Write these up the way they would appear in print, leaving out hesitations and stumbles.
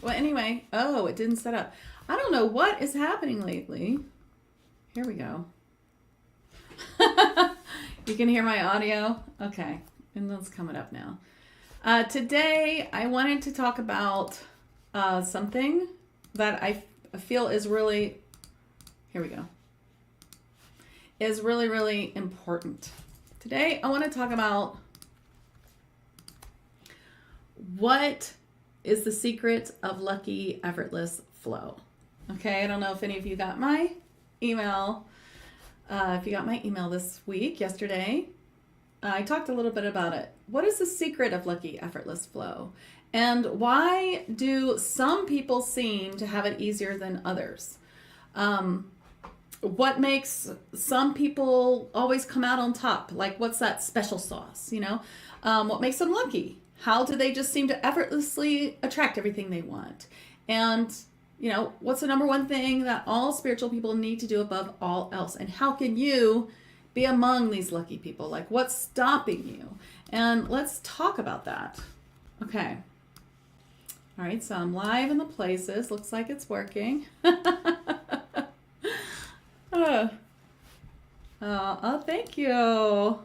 Well, anyway, oh, it didn't set up. I don't know what is happening lately. Here we go. You can hear my audio? Okay, and that's coming up now. Today, I wanted to talk about something that I feel is really, here we go, is really, really important. Today, I want to talk about what is the secret of lucky, effortless flow. Okay, I don't know if any of you got my email. If you got my email this week, yesterday, I talked a little bit about it. What is the secret of lucky, effortless flow? And why do some people seem to have it easier than others? What makes some people always come out on top? Like, what's that special sauce, what makes them lucky? How do they just seem to effortlessly attract everything they want? And, what's the number one thing that all spiritual people need to do above all else? And how can you be among these lucky people? Like, what's stopping you? And let's talk about that. Okay. All right, so I'm live in the places. Looks like it's working. Oh, thank you.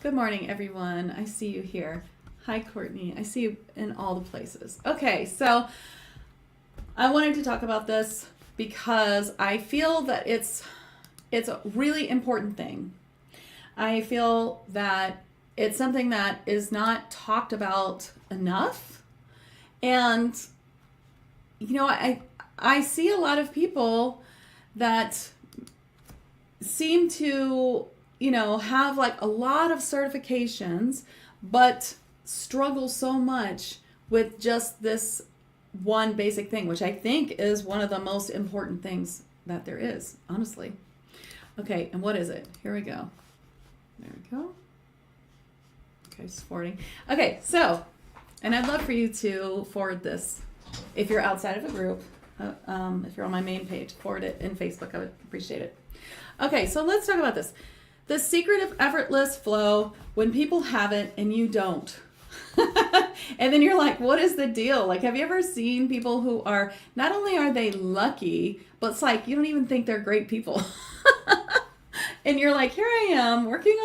Good morning, everyone. I see you here. Hi, Courtney. I see you in all the places. Okay, so I wanted to talk about this because I feel that it's a really important thing. I feel that it's something that is not talked about enough. And, I see a lot of people that seem to, have like a lot of certifications, but struggle so much with just this one basic thing, which I think is one of the most important things that there is, honestly. Okay, and what is it? Here we go. There we go. Okay, just forwarding. Okay, so, and I'd love for you to forward this if you're outside of a group. If you're on my main page, forward it in Facebook. I would appreciate it. Okay, so let's talk about this. The secret of effortless flow when people have it and you don't. And then you're like, what is the deal? Like, have you ever seen people who are, not only are they lucky, but it's like, you don't even think they're great people. And you're like, here I am working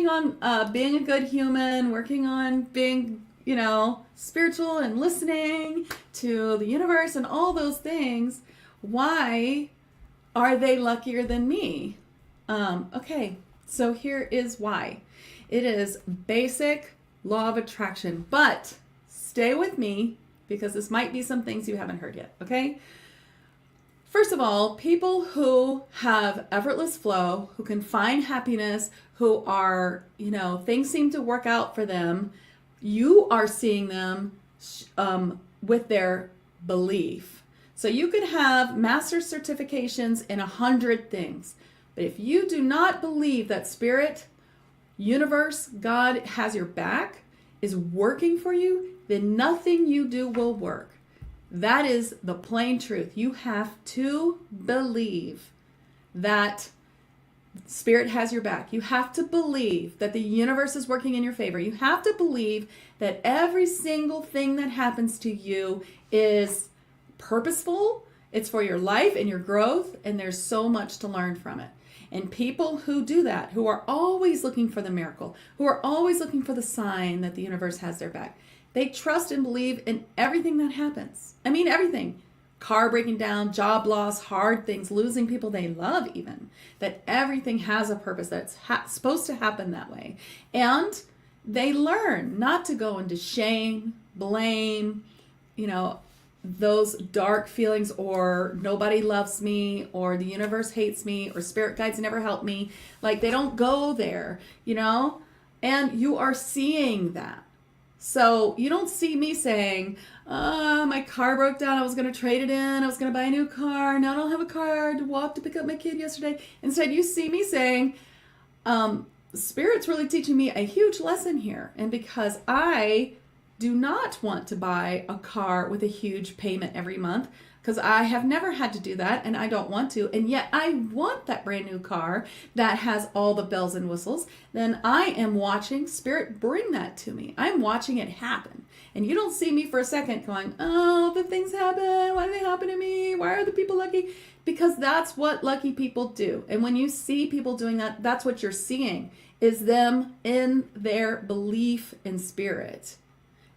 on being a good human, working on being, spiritual and listening to the universe and all those things. Why are they luckier than me? Okay, so here is why. It is basic law of attraction, but stay with me because this might be some things you haven't heard yet, okay? First of all, people who have effortless flow, who can find happiness, who are, things seem to work out for them, you are seeing them with their belief. So you could have master certifications in 100 things, but if you do not believe that spirit, universe, God has your back, is working for you, then nothing you do will work. That is the plain truth. You have to believe that spirit has your back. You have to believe that the universe is working in your favor. You have to believe that every single thing that happens to you is purposeful. It's for your life and your growth, and there's so much to learn from it. And people who do that, who are always looking for the miracle, who are always looking for the sign that the universe has their back, they trust and believe in everything that happens. I mean, everything. Car breaking down, job loss, hard things, losing people they love even. That everything has a purpose, that it's supposed to happen that way. And they learn not to go into shame, blame, those dark feelings, or nobody loves me, or the universe hates me, or spirit guides never help me. Like, they don't go there, and you are seeing that. So you don't see me saying, my car broke down, I was going to trade it in, I was going to buy a new car, now I don't have a car to walk to pick up my kid yesterday. Instead, you see me saying, Spirit's really teaching me a huge lesson here. And because I do not want to buy a car with a huge payment every month, because I have never had to do that and I don't want to, and yet I want that brand new car that has all the bells and whistles, then I am watching Spirit bring that to me. I'm watching it happen. And you don't see me for a second going, oh, the things happen. Why do they happen to me? Why are the people lucky? Because that's what lucky people do. And when you see people doing that, that's what you're seeing, is them in their belief in spirit.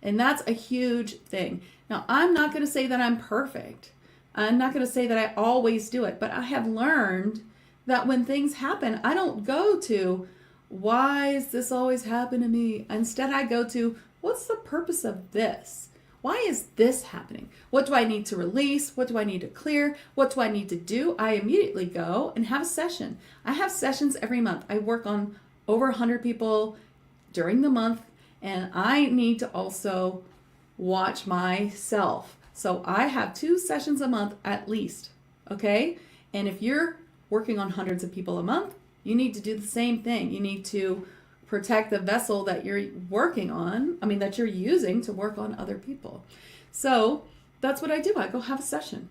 And that's a huge thing. Now, I'm not going to say that I'm perfect. I'm not going to say that I always do it, but I have learned that when things happen, I don't go to, why is this always happen to me? Instead, I go to, what's the purpose of this? Why is this happening? What do I need to release? What do I need to clear? What do I need to do? I immediately go and have a session. I have sessions every month. I work on over 100 people during the month, and I need to also watch myself. So I have 2 sessions a month at least, okay? And if you're working on hundreds of people a month, you need to do the same thing. You need to protect the vessel that you're working on, that you're using to work on other people. So that's what I do. I go have a session.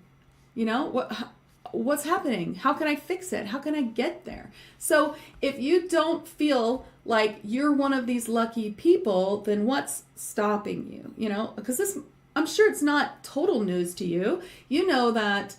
What's happening? How can I fix it? How can I get there? So if you don't feel like you're one of these lucky people, then what's stopping you? Because this, I'm sure it's not total news to you. You know that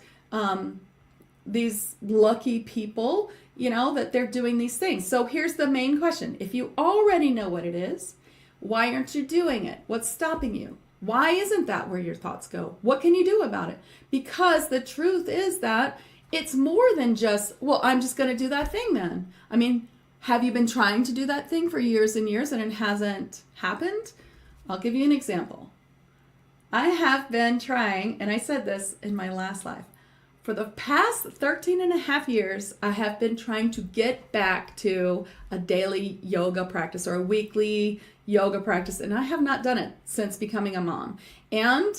these lucky people, that they're doing these things. So here's the main question. If you already know what it is, why aren't you doing it? What's stopping you? Why isn't that where your thoughts go? What can you do about it? Because the truth is that it's more than just, well, I'm just going to do that thing then. Have you been trying to do that thing for years and years and it hasn't happened? I'll give you an example. I have been trying, and I said this in my last life, for the past 13 and a half years, I have been trying to get back to a daily yoga practice or a weekly yoga practice, and I have not done it since becoming a mom. And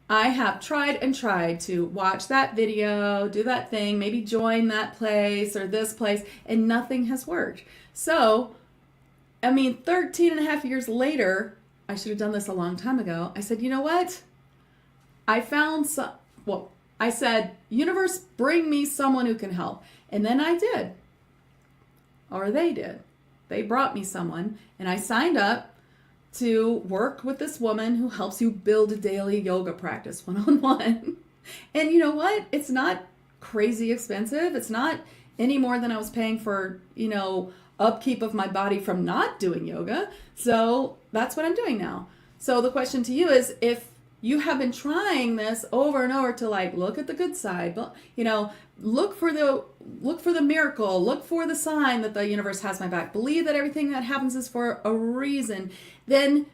I have tried and tried to watch that video, do that thing, maybe join that place or this place, and nothing has worked. So, 13 and a half years later, I should have done this a long time ago. I said, you know what? I said, universe, bring me someone who can help. And then I did. Or they did. They brought me someone, and I signed up to work with this woman who helps you build a daily yoga practice one-on-one. And you know what? It's not crazy expensive. It's not any more than I was paying for, upkeep of my body from not doing yoga. So that's what I'm doing now. So the question to you is, if you have been trying this over and over to look at the good side, but look for the miracle, look for the sign that the universe has my back, believe that everything that happens is for a reason, then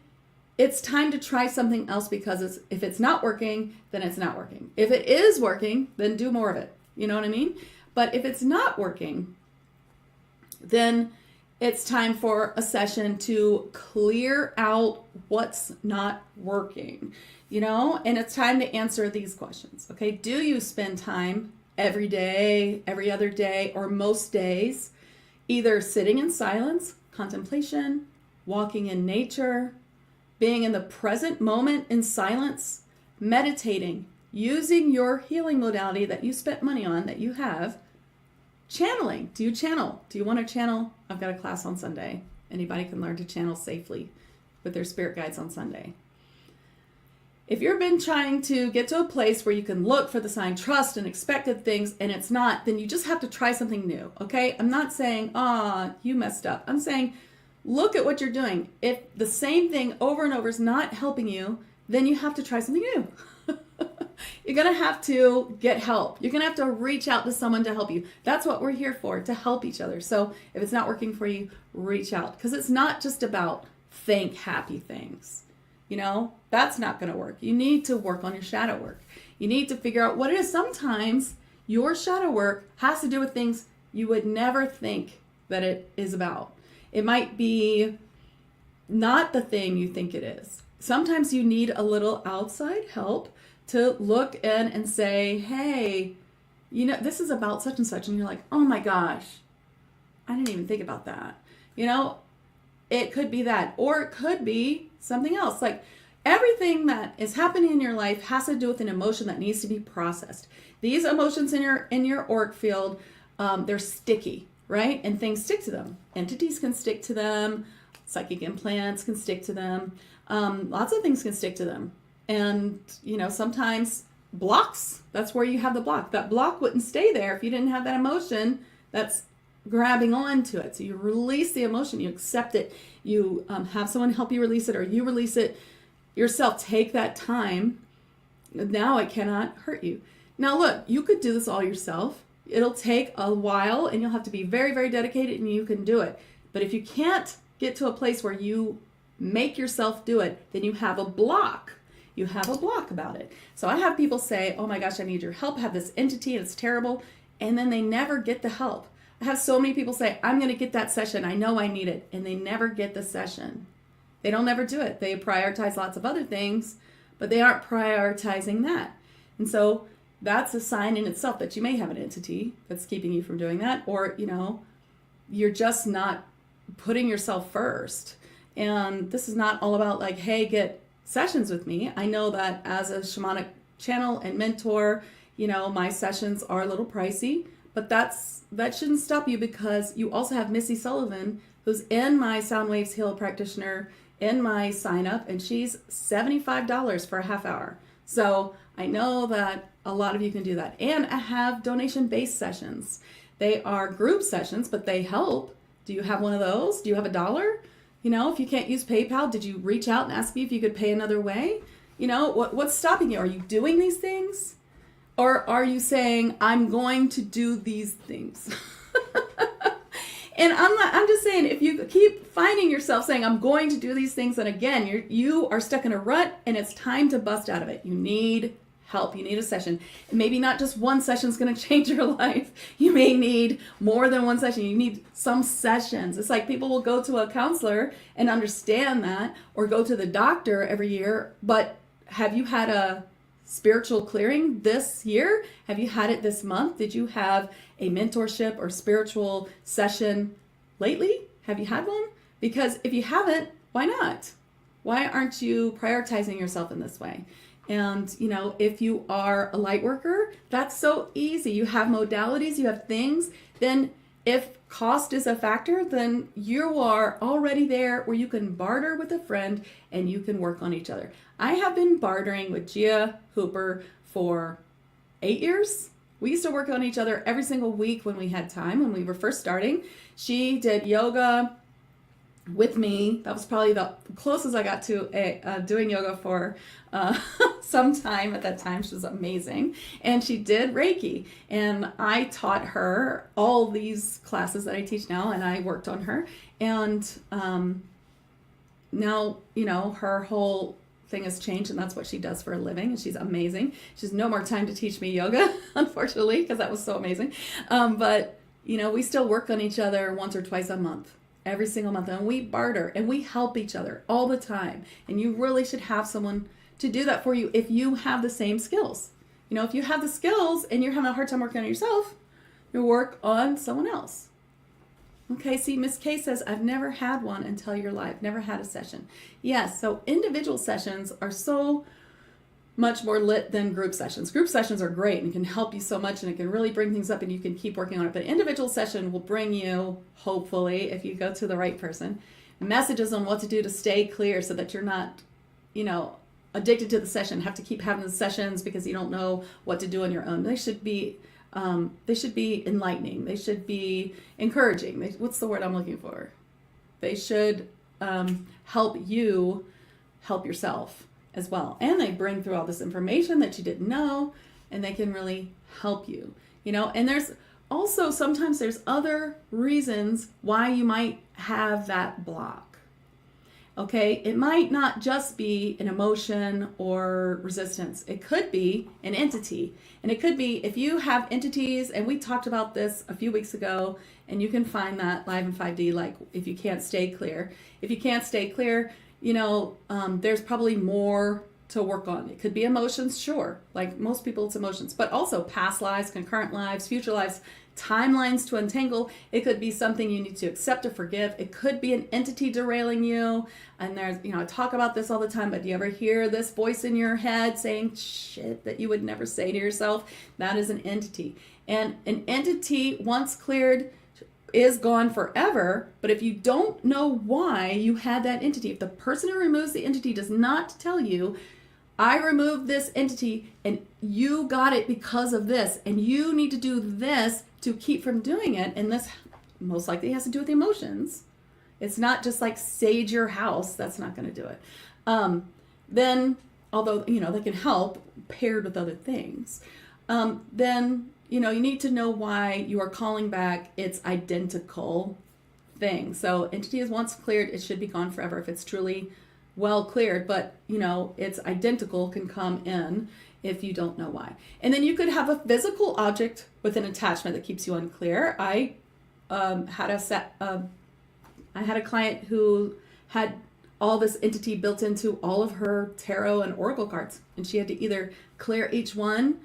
it's time to try something else, because if it's not working, then it's not working. If it is working, then do more of it. You know what I mean? But if it's not working, then it's time for a session to clear out what's not working, and it's time to answer these questions. Okay. Do you spend time every day, every other day, or most days, either sitting in silence, contemplation, walking in nature, being in the present moment in silence, meditating, using your healing modality that you spent money on, that you have, channeling? Do you channel? Do you want to channel? I've got a class on Sunday. Anybody can learn to channel safely with their spirit guides on Sunday. If you've been trying to get to a place where you can look for the sign, trust, and expected things, and it's not, then you just have to try something new, okay? I'm not saying, you messed up. I'm saying, look at what you're doing. If the same thing over and over is not helping you, then you have to try something new. You're going to have to get help. You're going to have to reach out to someone to help you. That's what we're here for, to help each other. So if it's not working for you, reach out. Because it's not just about think happy things. That's not going to work. You need to work on your shadow work. You need to figure out what it is. Sometimes your shadow work has to do with things you would never think that it is about. It might be not the thing you think it is. Sometimes you need a little outside help to look in and say, hey, this is about such and such. And you're like, oh my gosh, I didn't even think about that. It could be that, or it could be something else. Everything that is happening in your life has to do with an emotion that needs to be processed. These emotions in your auric field, they're sticky, right? And things stick to them. Entities can stick to them. Psychic implants can stick to them. Lots of things can stick to them. And, sometimes blocks, that's where you have the block. That block wouldn't stay there if you didn't have that emotion that's grabbing onto it. So you release the emotion, you accept it, you have someone help you release it, or you release it yourself. Take that time. Now it cannot hurt you. Now look, you could do this all yourself. It'll take a while and you'll have to be very, very dedicated, and you can do it. But if you can't get to a place where you make yourself do it, then you have a block. You have a block about it. So I have people say, oh my gosh, I need your help. I have this entity and it's terrible. And then they never get the help. I have so many people say, I'm going to get that session. I know I need it. And they never get the session. They don't ever do it. They prioritize lots of other things, but they aren't prioritizing that. And so that's a sign in itself that you may have an entity that's keeping you from doing that. Or, you're just not putting yourself first. And this is not all about like, hey, get sessions with me. I know that as a shamanic channel and mentor, my sessions are a little pricey, but that shouldn't stop you, because you also have Missy Sullivan, who's in my Sound Waves Heal practitioner in my sign up, and she's $75 for a half hour. So I know that a lot of you can do that. And I have donation-based sessions. They are group sessions, but they help. Do you have one of those? Do you have $1? If you can't use PayPal, did you reach out and ask me if you could pay another way? What's stopping you? Are you doing these things? Or are you saying, I'm going to do these things? And I'm just saying, if you keep finding yourself saying, I'm going to do these things, and again, you are stuck in a rut, and it's time to bust out of it. You need help. You need a session. And maybe not just one session is going to change your life. You may need more than one session. You need some sessions. It's like people will go to a counselor and understand that, or go to the doctor every year. But have you had a spiritual clearing this year? Have you had it this month? Did you have a mentorship or spiritual session lately? Have you had one? Because if you haven't, why not? Why aren't you prioritizing yourself in this way? And, if you are a light worker, that's so easy. You have modalities, you have things. Then if cost is a factor, then you are already there where you can barter with a friend and you can work on each other. I have been bartering with Gia Hooper for 8 years. We used to work on each other every single week when we had time, when we were first starting. She did yoga with me. That was probably the closest I got to doing yoga for some time at that time. She was amazing. And she did Reiki. And I taught her all these classes that I teach now, and I worked on her. And now, her whole thing has changed, and that's what she does for a living, and she's amazing. She has no more time to teach me yoga, unfortunately, because that was so amazing. But, we still work on each other once or twice a month. Every single month, and we barter and we help each other all the time. And you really should have someone to do that for you if you have the same skills. If you have the skills and you're having a hard time working on yourself, you work on someone else. Okay, see, Miss K says, I've never had one until you're live, never had a session. Yes, so individual sessions are so much more lit than group sessions. Group sessions are great and can help you so much, and it can really bring things up and you can keep working on it. But individual session will bring you, hopefully, if you go to the right person, messages on what to do to stay clear so that you're not, addicted to the session, have to keep having the sessions because you don't know what to do on your own. They should be enlightening. They should be encouraging. What's the word I'm looking for? They should help you help yourself as well. And they bring through all this information that you didn't know, and they can really help you, and there's also sometimes there's other reasons why you might have that block. Okay, it might not just be an emotion or resistance. It could be an entity, and it could be if you have entities, and we talked about this a few weeks ago, and you can find that live in 5D, like if you can't stay clear. If you can't stay clear, there's probably more to work on. It could be emotions, sure. Like most people, it's emotions, but also past lives, concurrent lives, future lives, timelines to untangle. It could be something you need to accept or forgive. It could be an entity derailing you. And there's, I talk about this all the time, but do you ever hear this voice in your head saying shit that you would never say to yourself? That is an entity. And an entity, once cleared, is gone forever, but if you don't know why you had that entity, if the person who removes the entity does not tell you, I removed this entity and you got it because of this, and you need to do this to keep from doing it, and this most likely has to do with emotions. It's not just like sage your house. That's not going to do it. Then, although, they can help paired with other things, then, you need to know why you are calling back its identical thing. So entity is once cleared, it should be gone forever if it's truly well cleared, but, its identical can come in if you don't know why. And then you could have a physical object with an attachment that keeps you unclear. I had a client who had all this entity built into all of her tarot and oracle cards, and she had to either clear each one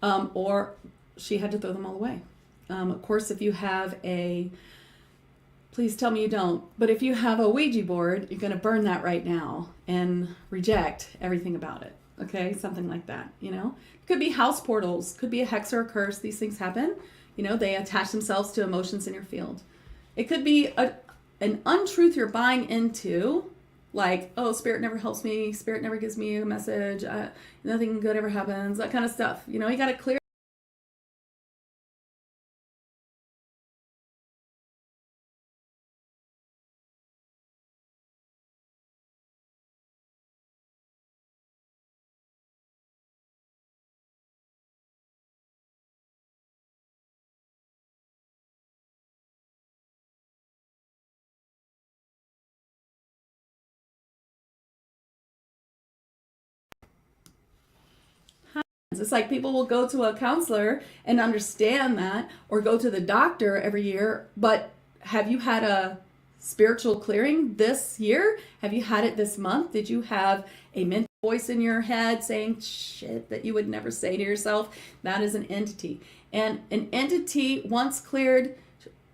or she had to throw them all away. Of course, if you have please tell me you don't, but if you have a Ouija board, you're going to burn that right now and reject everything about it. Okay, something like that, It could be house portals, could be a hex or a curse. These things happen. They attach themselves to emotions in your field. It could be an untruth you're buying into, like, oh, spirit never helps me, spirit never gives me a message, nothing good ever happens, that kind of stuff. You got to clear. It's like people will go to a counselor and understand that, or go to the doctor every year, but have you had a spiritual clearing this year? Have you had it this month? Did you have a mental voice in your head saying shit that you would never say to yourself? That is an entity. And an entity, once cleared,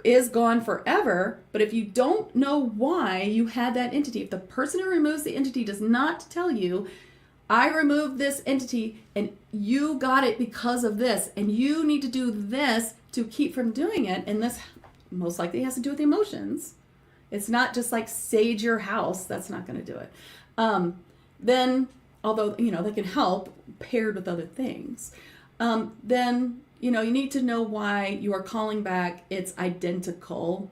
is gone forever, but if you don't know why you had that entity, if the person who removes the entity does not tell you, I removed this entity and you got it because of this, and you need to do this to keep from doing it, and this most likely has to do with emotions. It's not just like sage your house. That's not going to do it. Then, although, they can help paired with other things, then, you need to know why you are calling back its identical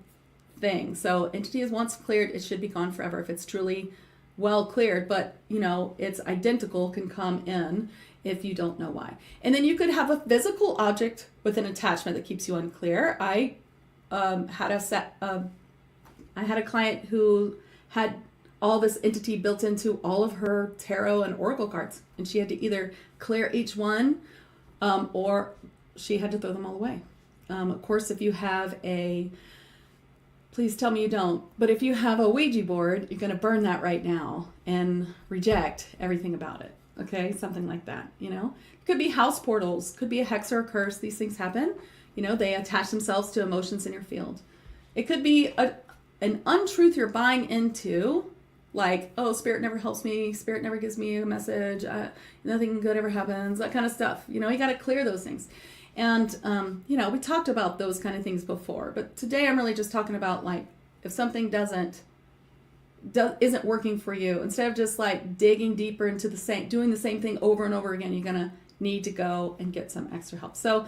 thing. So entity is once cleared, it should be gone forever if it's truly well cleared, but its identical can come in if you don't know why. And then you could have a physical object with an attachment that keeps you unclear. I had a client who had all this entity built into all of her tarot and oracle cards, and she had to either clear each one or she had to throw them all away. Of course, if you have please tell me you don't, but if you have a Ouija board, you're going to burn that right now and reject everything about it. Okay, something like that, It could be house portals, could be a hex or a curse. These things happen. They attach themselves to emotions in your field. It could be an untruth you're buying into, like, oh, spirit never helps me, spirit never gives me a message, nothing good ever happens, that kind of stuff. You got to clear those things. And, we talked about those kind of things before, but today I'm really just talking about, like, if something isn't working for you, instead of just like digging deeper into doing the same thing over and over again, you're going to need to go and get some extra help. So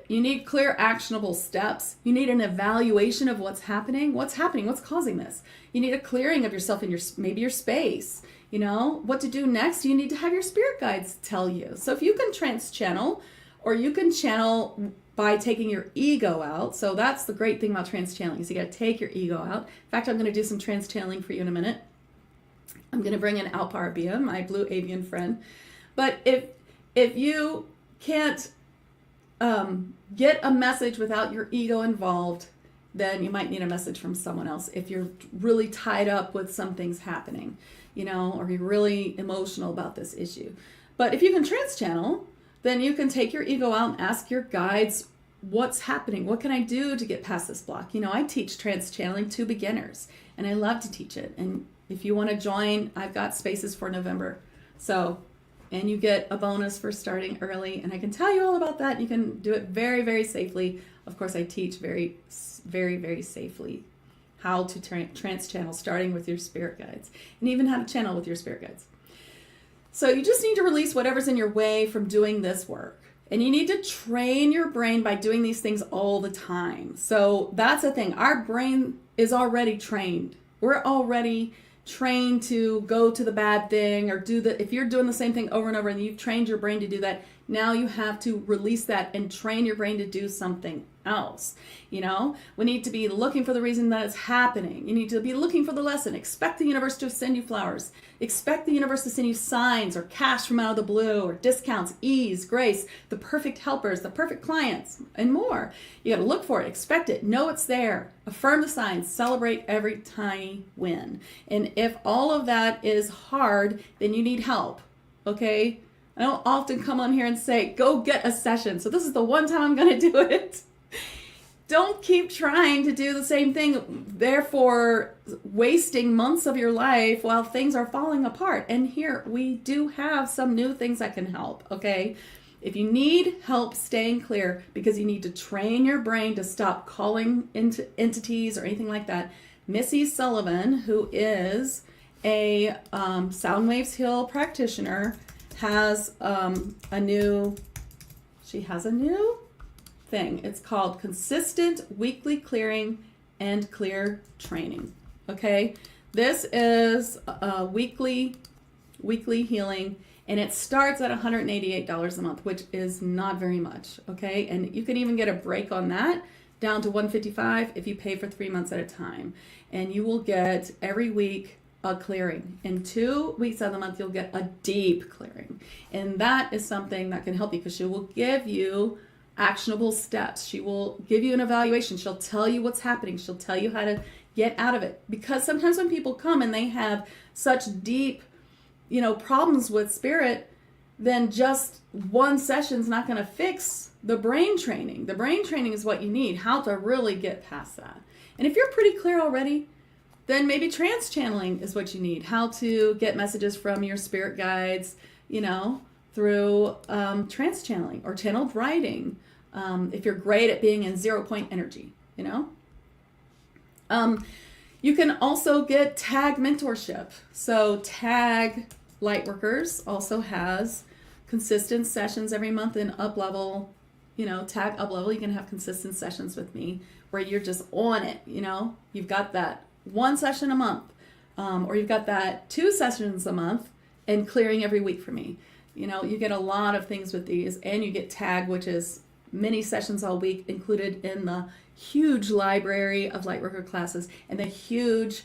you need clear, actionable steps. You need an evaluation of what's happening, what's causing this. You need a clearing of yourself in maybe your space, what to do next. You need to have your spirit guides tell you. So if you can trance channel, or you can channel by taking your ego out. So that's the great thing about trance channeling, is you got to take your ego out. In fact, I'm going to do some trance channeling for you in a minute. I'm going to bring in Alpar-a-be-am, my blue avian friend. But if you can't get a message without your ego involved, then you might need a message from someone else. If you're really tied up with some things happening, or you're really emotional about this issue. But if you can trance channel, then you can take your ego out and ask your guides, what's happening? What can I do to get past this block? I teach trance channeling to beginners, and I love to teach it. And if you want to join, I've got spaces for November. And you get a bonus for starting early, and I can tell you all about that. You can do it very, very safely of course, I teach very, very, very safely how to trans-channel, starting with your spirit guides, and even how to channel with your spirit guides. So you just need to release whatever's in your way from doing this work. And you need to train your brain by doing these things all the time. So that's the thing. Our brain is already trained. We're already trained to go to the bad thing or if you're doing the same thing over and over and you've trained your brain to do that, now you have to release that and train your brain to do something else. We need to be looking for the reason that it's happening. You need to be looking for the lesson. Expect the universe to send you flowers. Expect the universe to send you signs or cash from out of the blue or discounts, ease, grace, the perfect helpers, the perfect clients, and more. You got to look for it, expect it, know it's there, affirm the signs, celebrate every tiny win. And if all of that is hard, then you need help, okay? I don't often come on here and say, go get a session. So this is the one time I'm going to do it. Don't keep trying to do the same thing, therefore wasting months of your life while things are falling apart. And here we do have some new things that can help, okay? If you need help staying clear because you need to train your brain to stop calling into entities or anything like that, Missy Sullivan, who is a Sound Waves Heal practitioner, has a new thing. It's called Consistent Weekly Clearing and Clear Training. Okay, this is a weekly healing, and it starts at $188 a month, which is not very much. Okay, and you can even get a break on that down to $155 if you pay for 3 months at a time, and you will get every week a clearing. In 2 weeks of the month, you'll get a deep clearing, and that is something that can help you because she will give you actionable steps. She will give you an evaluation. She'll tell you what's happening. She'll tell you how to get out of it. Because sometimes when people come and they have such deep, problems with spirit, then just one session's not going to fix the brain training. The brain training is what you need, how to really get past that. And if you're pretty clear already, then maybe trance channeling is what you need. How to get messages from your spirit guides, through trance channeling or channeled writing. If you're great at being in 0 point energy, you can also get TAG mentorship. So TAG Lightworkers also has consistent sessions every month in Up Level. TAG Up Level, you can have consistent sessions with me where you're just on it. You've got that 1 session a month, or you've got that 2 sessions a month and clearing every week for me. You get a lot of things with these, and you get TAG, which is many sessions all week included in the huge library of Lightworker classes and the huge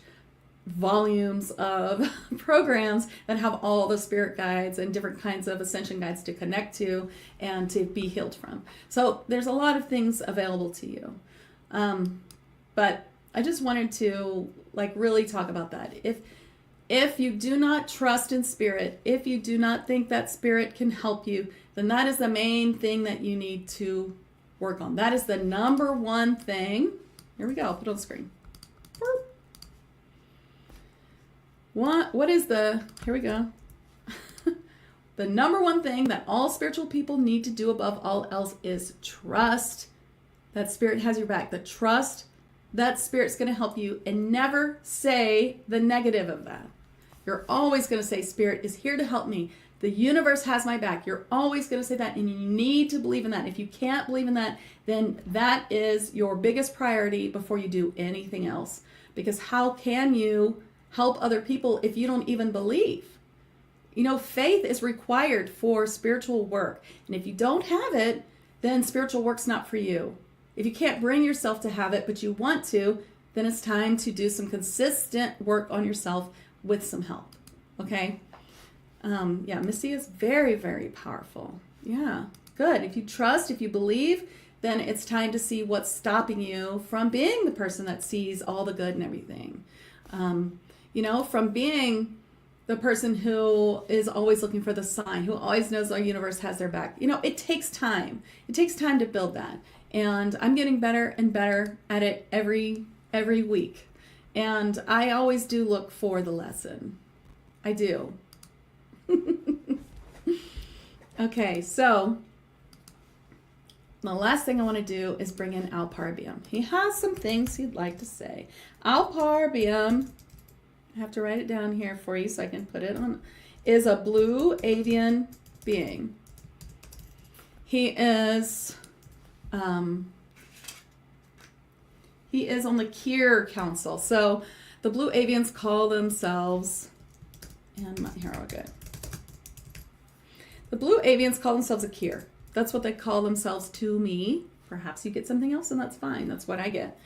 volumes of programs that have all the spirit guides and different kinds of ascension guides to connect to and to be healed from. So there's a lot of things available to you. But I just wanted to really talk about that. If you do not trust in spirit, if you do not think that spirit can help you, then that is the main thing that you need to work on. That is the number one thing. Here we go. I'll put it on the screen. Here we go. The number one thing that all spiritual people need to do above all else is trust that spirit has your back. The trust that spirit's going to help you, and never say the negative of that. You're always going to say, spirit is here to help me. The universe has my back. You're always going to say that, and you need to believe in that. If you can't believe in that, then that is your biggest priority before you do anything else. Because how can you help other people if you don't even believe? Faith is required for spiritual work. And if you don't have it, then spiritual work's not for you. If you can't bring yourself to have it, but you want to, then it's time to do some consistent work on yourself with some help. Okay? Missy is very, very powerful. Yeah, good. If you trust, if you believe, then it's time to see what's stopping you from being the person that sees all the good and everything. From being the person who is always looking for the sign, who always knows our universe has their back. It takes time. It takes time to build that. And I'm getting better and better at it every week. And I always do look for the lesson. I do. Okay, so The last thing I want to do is bring in Alpar-a-be-am. He has some things he'd like to say. Alpar-a-be-am, I have to write it down here for you so I can put it on, is a blue avian being. He is on the Kir Council. So the blue avians call themselves, and here I'll go. The blue avians call themselves a Kir. That's what they call themselves to me. Perhaps you get something else, and that's fine. That's what I get.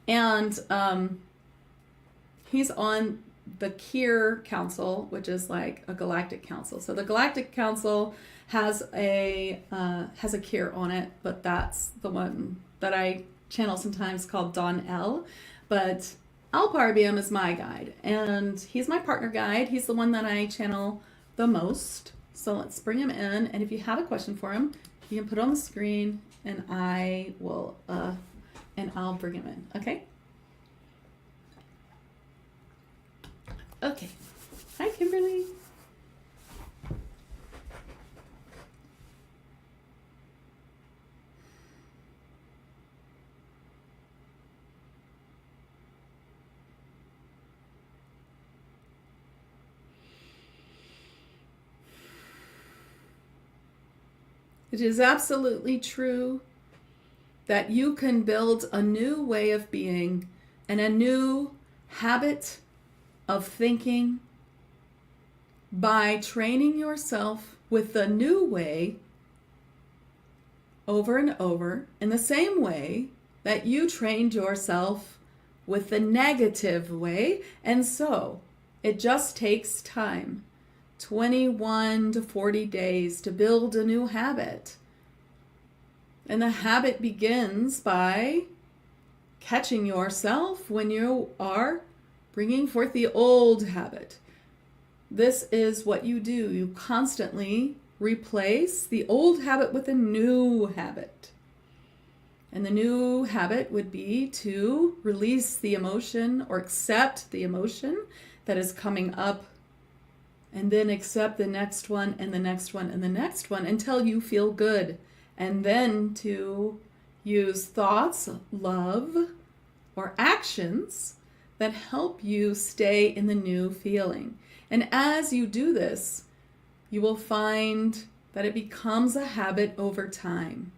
And he's on the Kir Council, which is like a galactic council. So the Galactic Council has a Kir on it, but that's the one that I channel sometimes called Don L. But Alpar-a-be-am is my guide, and he's my partner guide. He's the one that I channel the most. So let's bring him in, and if you have a question for him, you can put it on the screen, and I will, and I'll bring him in. Okay. Okay. Hi, Kimberly. It is absolutely true that you can build a new way of being and a new habit of thinking by training yourself with the new way over and over in the same way that you trained yourself with the negative way. And so it just takes time. 21 to 40 days to build a new habit. And the habit begins by catching yourself when you are bringing forth the old habit. This is what you do. You constantly replace the old habit with a new habit. And the new habit would be to release the emotion or accept the emotion that is coming up, and then accept the next one and the next one and the next one until you feel good. And then to use thoughts, love, or actions that help you stay in the new feeling. And as you do this, you will find that it becomes a habit over time.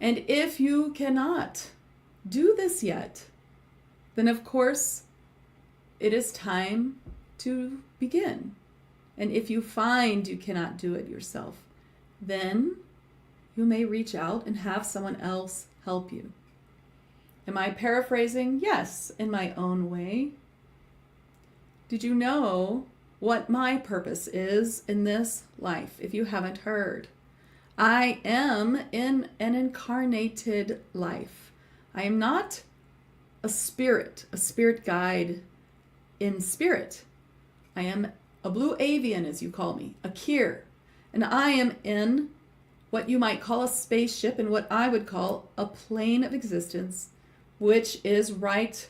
And if you cannot do this yet, then of course it is time to begin. And if you find you cannot do it yourself, then you may reach out and have someone else help you. Am I paraphrasing? Yes, in my own way. Did you know what my purpose is in this life, if you haven't heard? I am in an incarnated life. I am not a spirit guide in spirit. I am a blue avian, as you call me, a Kir. And I am in what you might call a spaceship and what I would call a plane of existence, which is right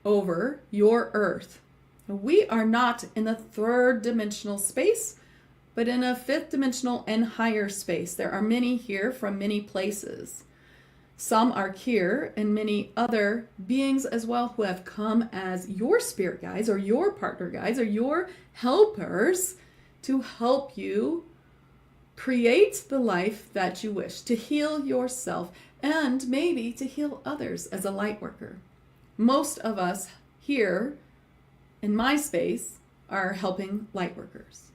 over your Earth. We are not in the third dimensional space, but in a fifth dimensional and higher space. There are many here from many places. Some are Kir and many other beings as well who have come as your spirit guides or your partner guides or your helpers to help you create the life that you wish, to heal yourself and maybe to heal others as a light worker. Most of us here in my space are helping light workers.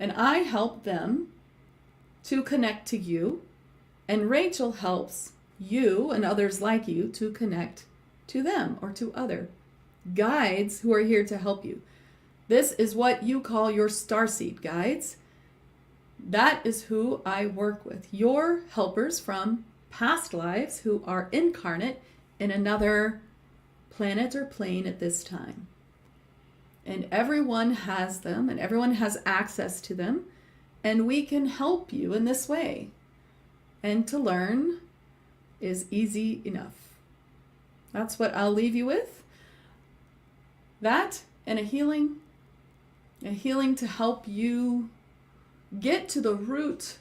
And I help them to connect to you, and Rachel helps you and others like you to connect to them or to other guides who are here to help you. This is what you call your starseed guides. That is who I work with. Your helpers from past lives who are incarnate in another planet or plane at this time. And everyone has them, and everyone has access to them, and we can help you in this way. And to learn is easy enough. That's what I'll leave you with. That and a healing to help you get to the root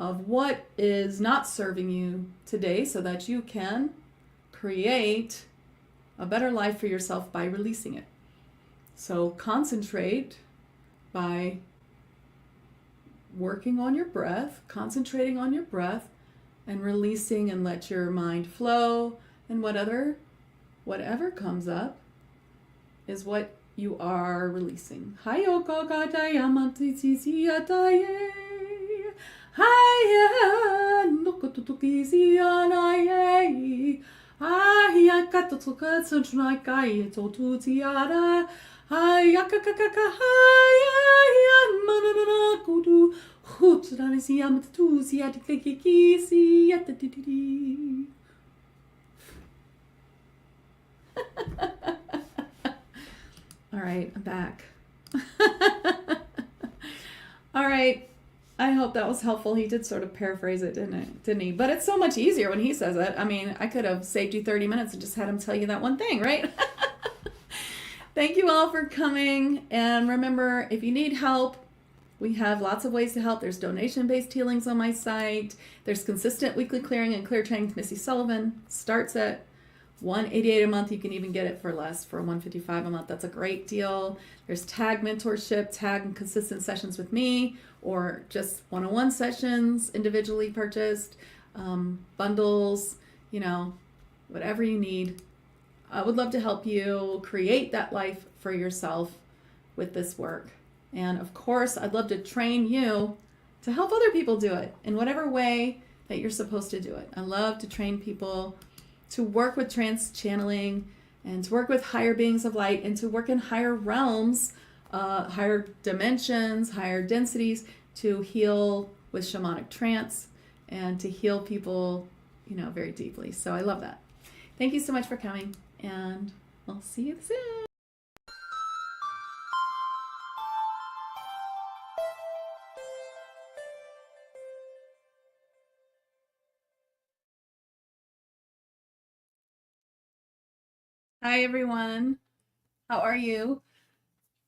of what is not serving you today so that you can create a better life for yourself by releasing it. So concentrate by working on your breath, concentrating on your breath, and releasing, and let your mind flow, and whatever comes up is what you are releasing. All right, I'm back. All right. I hope that was helpful. He did sort of paraphrase it, didn't he? But it's so much easier when he says it. I mean, I could have saved you 30 minutes and just had him tell you that one thing, right? Thank you all for coming. And remember, if you need help, we have lots of ways to help. There's donation-based healings on my site. There's consistent weekly clearing and clear training with Missy Sullivan. Starts at $188 a month. You can even get it for less, for $155 a month. That's a great deal. There's tag mentorship, tag and consistent sessions with me, or just one-on-one sessions, individually purchased, bundles, whatever you need. I would love to help you create that life for yourself with this work. And of course, I'd love to train you to help other people do it in whatever way that you're supposed to do it. I love to train people to work with trance channeling, and to work with higher beings of light, and to work in higher realms, higher dimensions, higher densities, to heal with shamanic trance and to heal people, very deeply. So I love that. Thank you so much for coming, and I'll see you soon. Hi, everyone. How are you?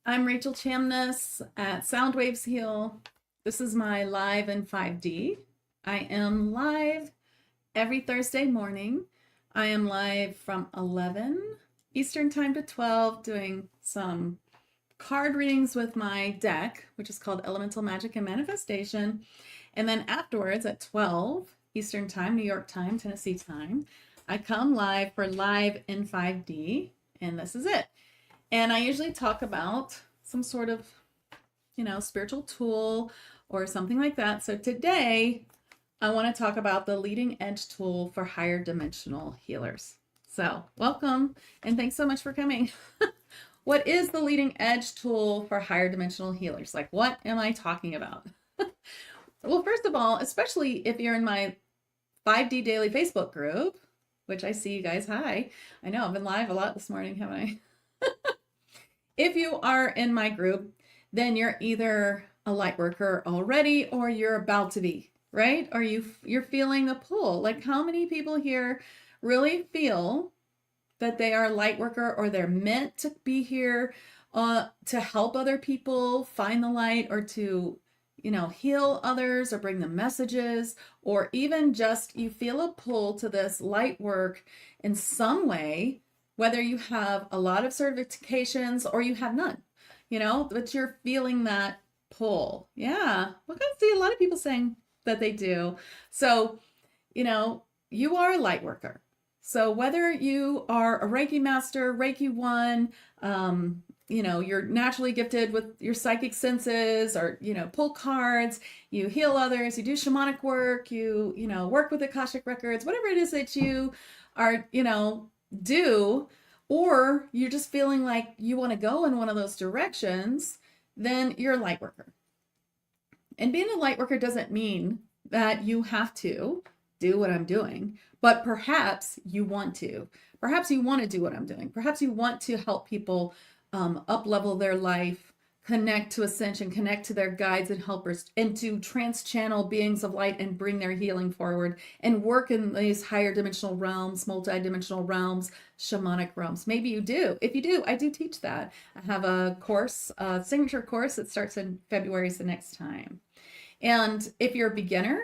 I'm Rachel Chamness at Sound Waves Heal. This is my live in 5D. I am live every Thursday morning. I am live from 11 Eastern Time to 12, doing some card readings with my deck, which is called Elemental Magic and Manifestation. And then afterwards at 12 Eastern Time, New York time, Tennessee time, I come live for live in 5D, and this is it. And I usually talk about some sort of, spiritual tool or something like that. So today I want to talk about the leading edge tool for higher dimensional healers. So welcome, and thanks so much for coming. What is the leading edge tool for higher dimensional healers? Like, what am I talking about? Well, first of all, especially if you're in my 5D Daily Facebook group, which I see you guys. Hi. I know I've been live a lot this morning, haven't I? If you are in my group, then you're either a light worker already, or you're about to be, right? Or you're feeling the pull. Like, how many people here really feel that they are a light worker, or they're meant to be here to help other people find the light, or to heal others, or bring them messages, or even just you feel a pull to this light work in some way, whether you have a lot of certifications or you have none, but you're feeling that pull. Yeah. Well, I see a lot of people saying that they do. So, you are a light worker. So whether you are a Reiki master, Reiki 1, you're naturally gifted with your psychic senses, or, pull cards, you heal others, you do shamanic work, you work with Akashic records, whatever it is that you are, do, or you're just feeling like you want to go in one of those directions, then you're a light worker. And being a light worker doesn't mean that you have to do what I'm doing, but perhaps you want to. Perhaps you want to do what I'm doing. Perhaps you want to help people up level their life, connect to ascension, connect to their guides and helpers, and to trans channel beings of light and bring their healing forward, and work in these higher dimensional realms, multi-dimensional realms, shamanic realms. Maybe you do. If you do, I do teach that. I have a course, a signature course that starts in February, is the next time. And if you're a beginner,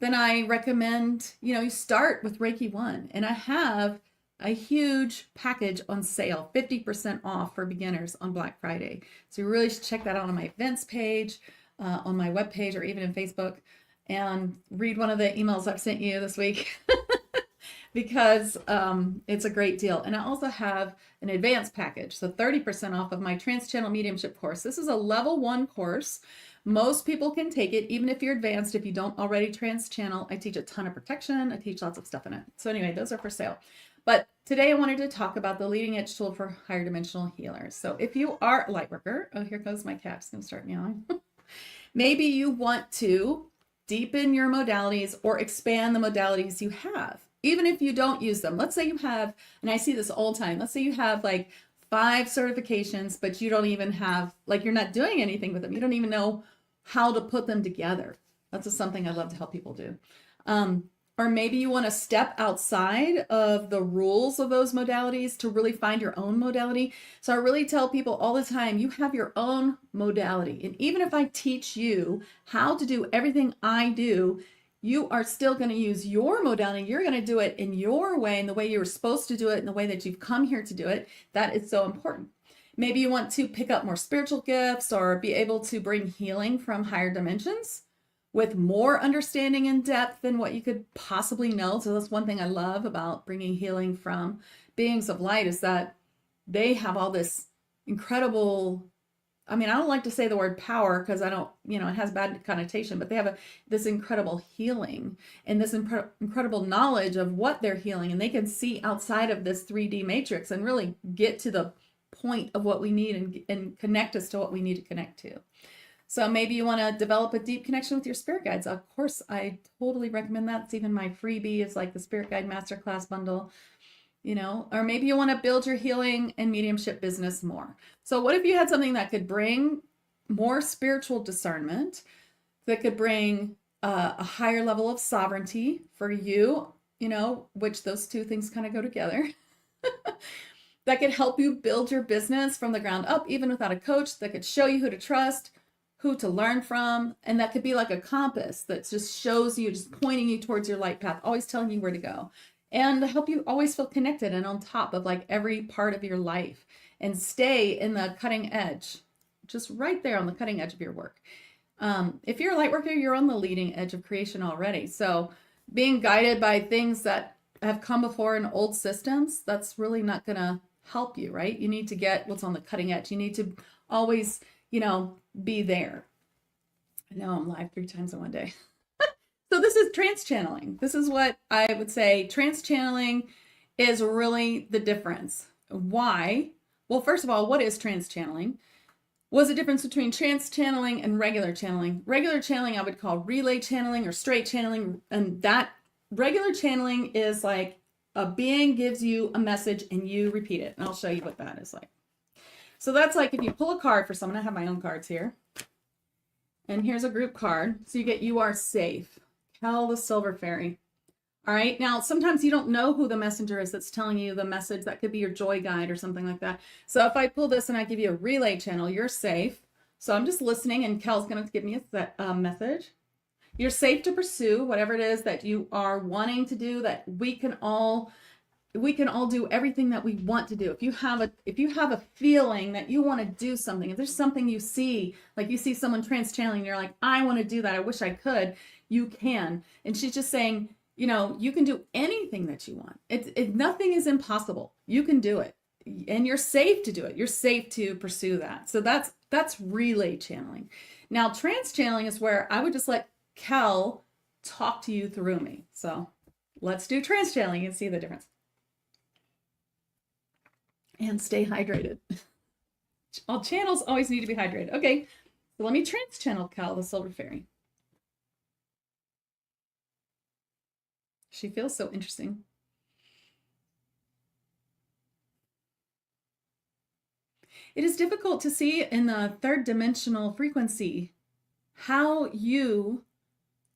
then I recommend, you start with Reiki 1. And I have a huge package on sale, 50% off for beginners on Black Friday. So you really should check that out on my events page, on my webpage, or even in Facebook, and read one of the emails I've sent you this week because it's a great deal. And I also have an advanced package, so 30% off of my Trans-Channel Mediumship course. This is a level 1 course. Most people can take it, even if you're advanced. If you don't already trans-channel, I teach a ton of protection. I teach lots of stuff in it. So anyway, those are for sale. But today I wanted to talk about the leading edge tool for higher dimensional healers. So if you are a light worker, oh, here goes my cat. It's going to start meowing. Maybe you want to deepen your modalities or expand the modalities you have, even if you don't use them. Let's say you have, and I see this all the time, let's say you have like 5 certifications, but you don't even have, like, you're not doing anything with them. You don't even know how to put them together. That's just something I love to help people do. Or maybe you want to step outside of the rules of those modalities to really find your own modality. So I really tell people all the time, you have your own modality. And even if I teach you how to do everything I do, you are still going to use your modality. You're going to do it in your way, in the way you were supposed to do it, in the way that you've come here to do it. That is so important. Maybe you want to pick up more spiritual gifts or be able to bring healing from higher dimensions with more understanding and depth than what you could possibly know. So that's one thing I love about bringing healing from beings of light, is that they have all this incredible, I mean, I don't like to say the word power because I don't, it has bad connotation, but they have this incredible healing and this incredible knowledge of what they're healing. And they can see outside of this 3D matrix and really get to the point of what we need and connect us to what we need to connect to. So maybe you want to develop a deep connection with your spirit guides. Of course, I totally recommend that. It's even my freebie. It's like the Spirit Guide Masterclass bundle, or maybe you want to build your healing and mediumship business more. So what if you had something that could bring more spiritual discernment, that could bring a higher level of sovereignty for you, which those two things kind of go together, that could help you build your business from the ground up, even without a coach, that could show you who to trust, who to learn from, and that could be like a compass that just shows you, just pointing you towards your light path, always telling you where to go, and help you always feel connected and on top of like every part of your life, and stay in the cutting edge, just right there on the cutting edge of your work. If you're a light worker, you're on the leading edge of creation already. So being guided by things that have come before in old systems, that's really not going to help you, right? You need to get what's on the cutting edge. You need to always, be there. I know I'm live 3 times in one day. So this is trans-channeling. This is what I would say trans-channeling is really the difference. Why? Well, first of all, what is trans-channeling? What's the difference between trans-channeling and regular channeling? Regular channeling I would call relay channeling or straight channeling, and that regular channeling is like a being gives you a message and you repeat it. And I'll show you what that is like. So that's like if you pull a card for someone. I have my own cards here. And here's a group card. So you get "You Are Safe." Kel the Silver Fairy. All right. Now, sometimes you don't know who the messenger is that's telling you the message. That could be your joy guide or something like that. So if I pull this and I give you a relay channel, "You're safe." So I'm just listening and Kel's going to give me a message. You're safe to pursue whatever it is that you are wanting to do, that we can all do everything that we want to do. If you have a feeling that you want to do something, if there's something you see, like you see someone trans-channeling, you're like, I want to do that. I wish I could. You can. And she's just saying, you can do anything that you want. Nothing is impossible. You can do it. And you're safe to do it. You're safe to pursue that. So that's relay channeling. Now, trans-channeling is where I would just let Kel talk to you through me. So let's do trans-channeling and see the difference. And stay hydrated. All channels always need to be hydrated. Okay, so let me trans-channel Kel the Silver Fairy. She feels so interesting. It is difficult to see in the 3rd dimensional frequency how you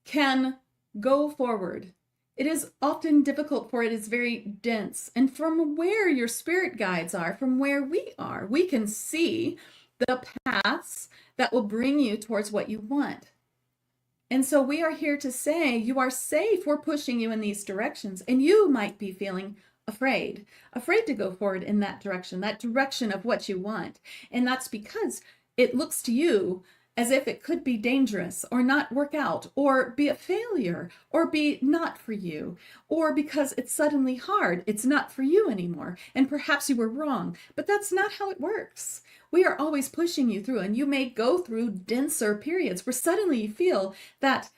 can go forward. It is often difficult, for it is very dense. And from where your spirit guides are, from where we are, we can see the paths that will bring you towards what you want. And so we are here to say you are safe. We're pushing you in these directions. And you might be feeling afraid to go forward in that direction of what you want. And that's because it looks to you as if it could be dangerous or not work out or be a failure or be not for you, or because it's suddenly hard, it's not for you anymore. And perhaps you were wrong, but that's not how it works. We are always pushing you through, and you may go through denser periods where suddenly you feel that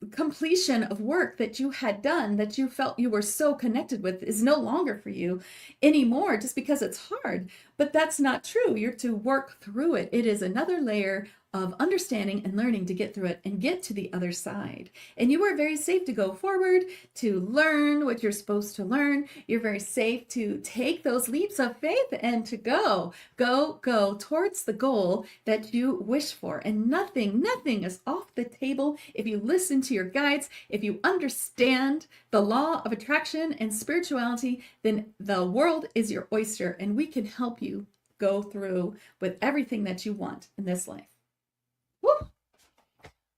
completion of work that you had done, that you felt you were so connected with, is no longer for you anymore just because it's hard. But that's not true. You're to work through it. It is another layer of understanding and learning to get through it and get to the other side. And you are very safe to go forward, to learn what you're supposed to learn. You're very safe to take those leaps of faith and to go towards the goal that you wish for. And nothing is off the table if you listen to your guides. If you understand the law of attraction and spirituality, then the world is your oyster, and we can help you go through with everything that you want in this life. Woo!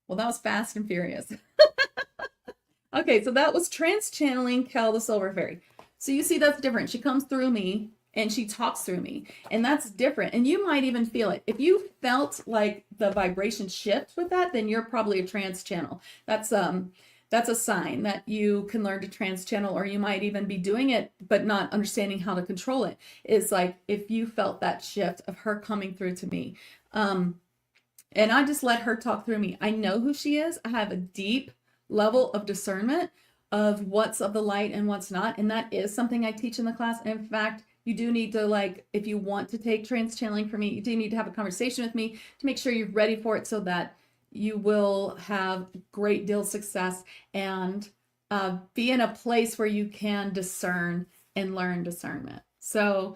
Well, that was fast and furious. Okay, so that was trans-channeling Kel the Silver Fairy. So you see that's different. She comes through me and she talks through me, and that's different. And you might even feel it. If you felt like the vibration shift with that, then you're probably a trans channel. That's a sign that you can learn to trans channel, or you might even be doing it but not understanding how to control it. Is like if you felt that shift of her coming through to me. And I just let her talk through me. I know who she is. I have a deep level of discernment of what's of the light and what's not. And that is something I teach in the class. And in fact, you do need to, like, if you want to take trans channeling from me, you do need to have a conversation with me to make sure you're ready for it, so that you will have great deal of success and be in a place where you can discern and learn discernment. So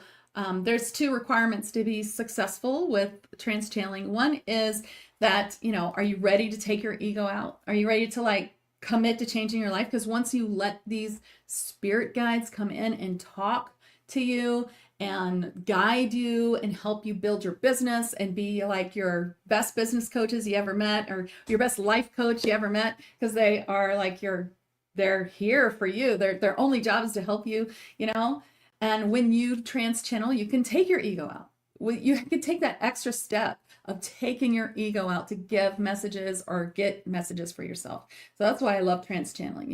there's two requirements to be successful with trans channeling. One is that, are you ready to take your ego out? Are you ready to commit to changing your life? Because once you let these spirit guides come in and talk to you and guide you and help you build your business and be like your best business coaches you ever met, or your best life coach you ever met, because they are like they're here for you. Their only job is to help you, And when you trans channel, you can take your ego out. You can take that extra step of taking your ego out to give messages or get messages for yourself. So that's why I love trans channeling.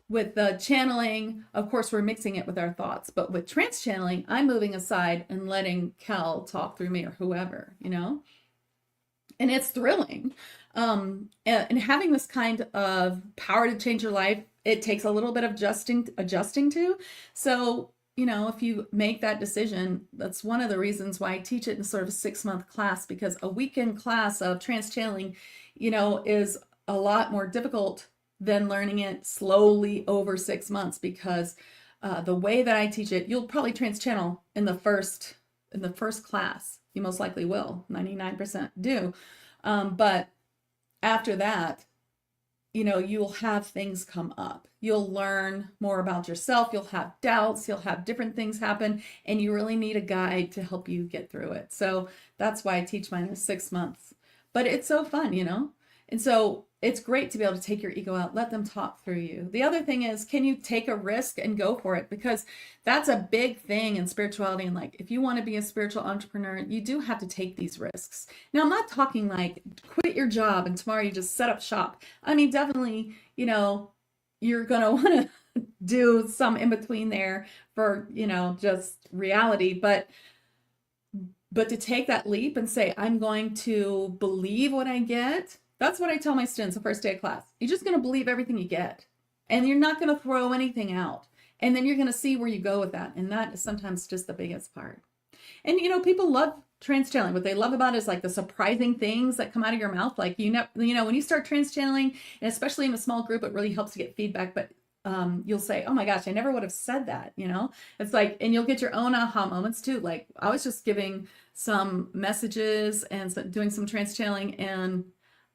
With the channeling, of course, we're mixing it with our thoughts. But with trans channeling, I'm moving aside and letting Kel talk through me, or whoever, And it's thrilling. And having this kind of power to change your life, it takes a little bit of adjusting to. So, if you make that decision, that's one of the reasons why I teach it in sort of a 6-month class, because a weekend class of trans channeling, is a lot more difficult than learning it slowly over 6 months, because the way that I teach it, you'll probably trans channel in the first class. You most likely will. 99% do. But after that, you'll have things come up. You'll learn more about yourself. You'll have doubts. You'll have different things happen, and you really need a guide to help you get through it. So that's why I teach mine in 6 months. But it's so fun, And so it's great to be able to take your ego out, let them talk through you. The other thing is, can you take a risk and go for it? Because that's a big thing in spirituality. And if you want to be a spiritual entrepreneur, you do have to take these risks. Now, I'm not talking quit your job and tomorrow you just set up shop. I mean, definitely, you're going to want to do some in between there for, just reality. But to take that leap and say, I'm going to believe what I get. That's what I tell my students the first day of class. You're just going to believe everything you get, and you're not going to throw anything out. And then you're going to see where you go with that. And that is sometimes just the biggest part. And, people love trans channeling. What they love about it is the surprising things that come out of your mouth. When you start trans channeling, and especially in a small group, it really helps to get feedback. But you'll say, oh my gosh, I never would have said that. It's and you'll get your own aha moments too. I was just giving some messages and doing some trans channeling, and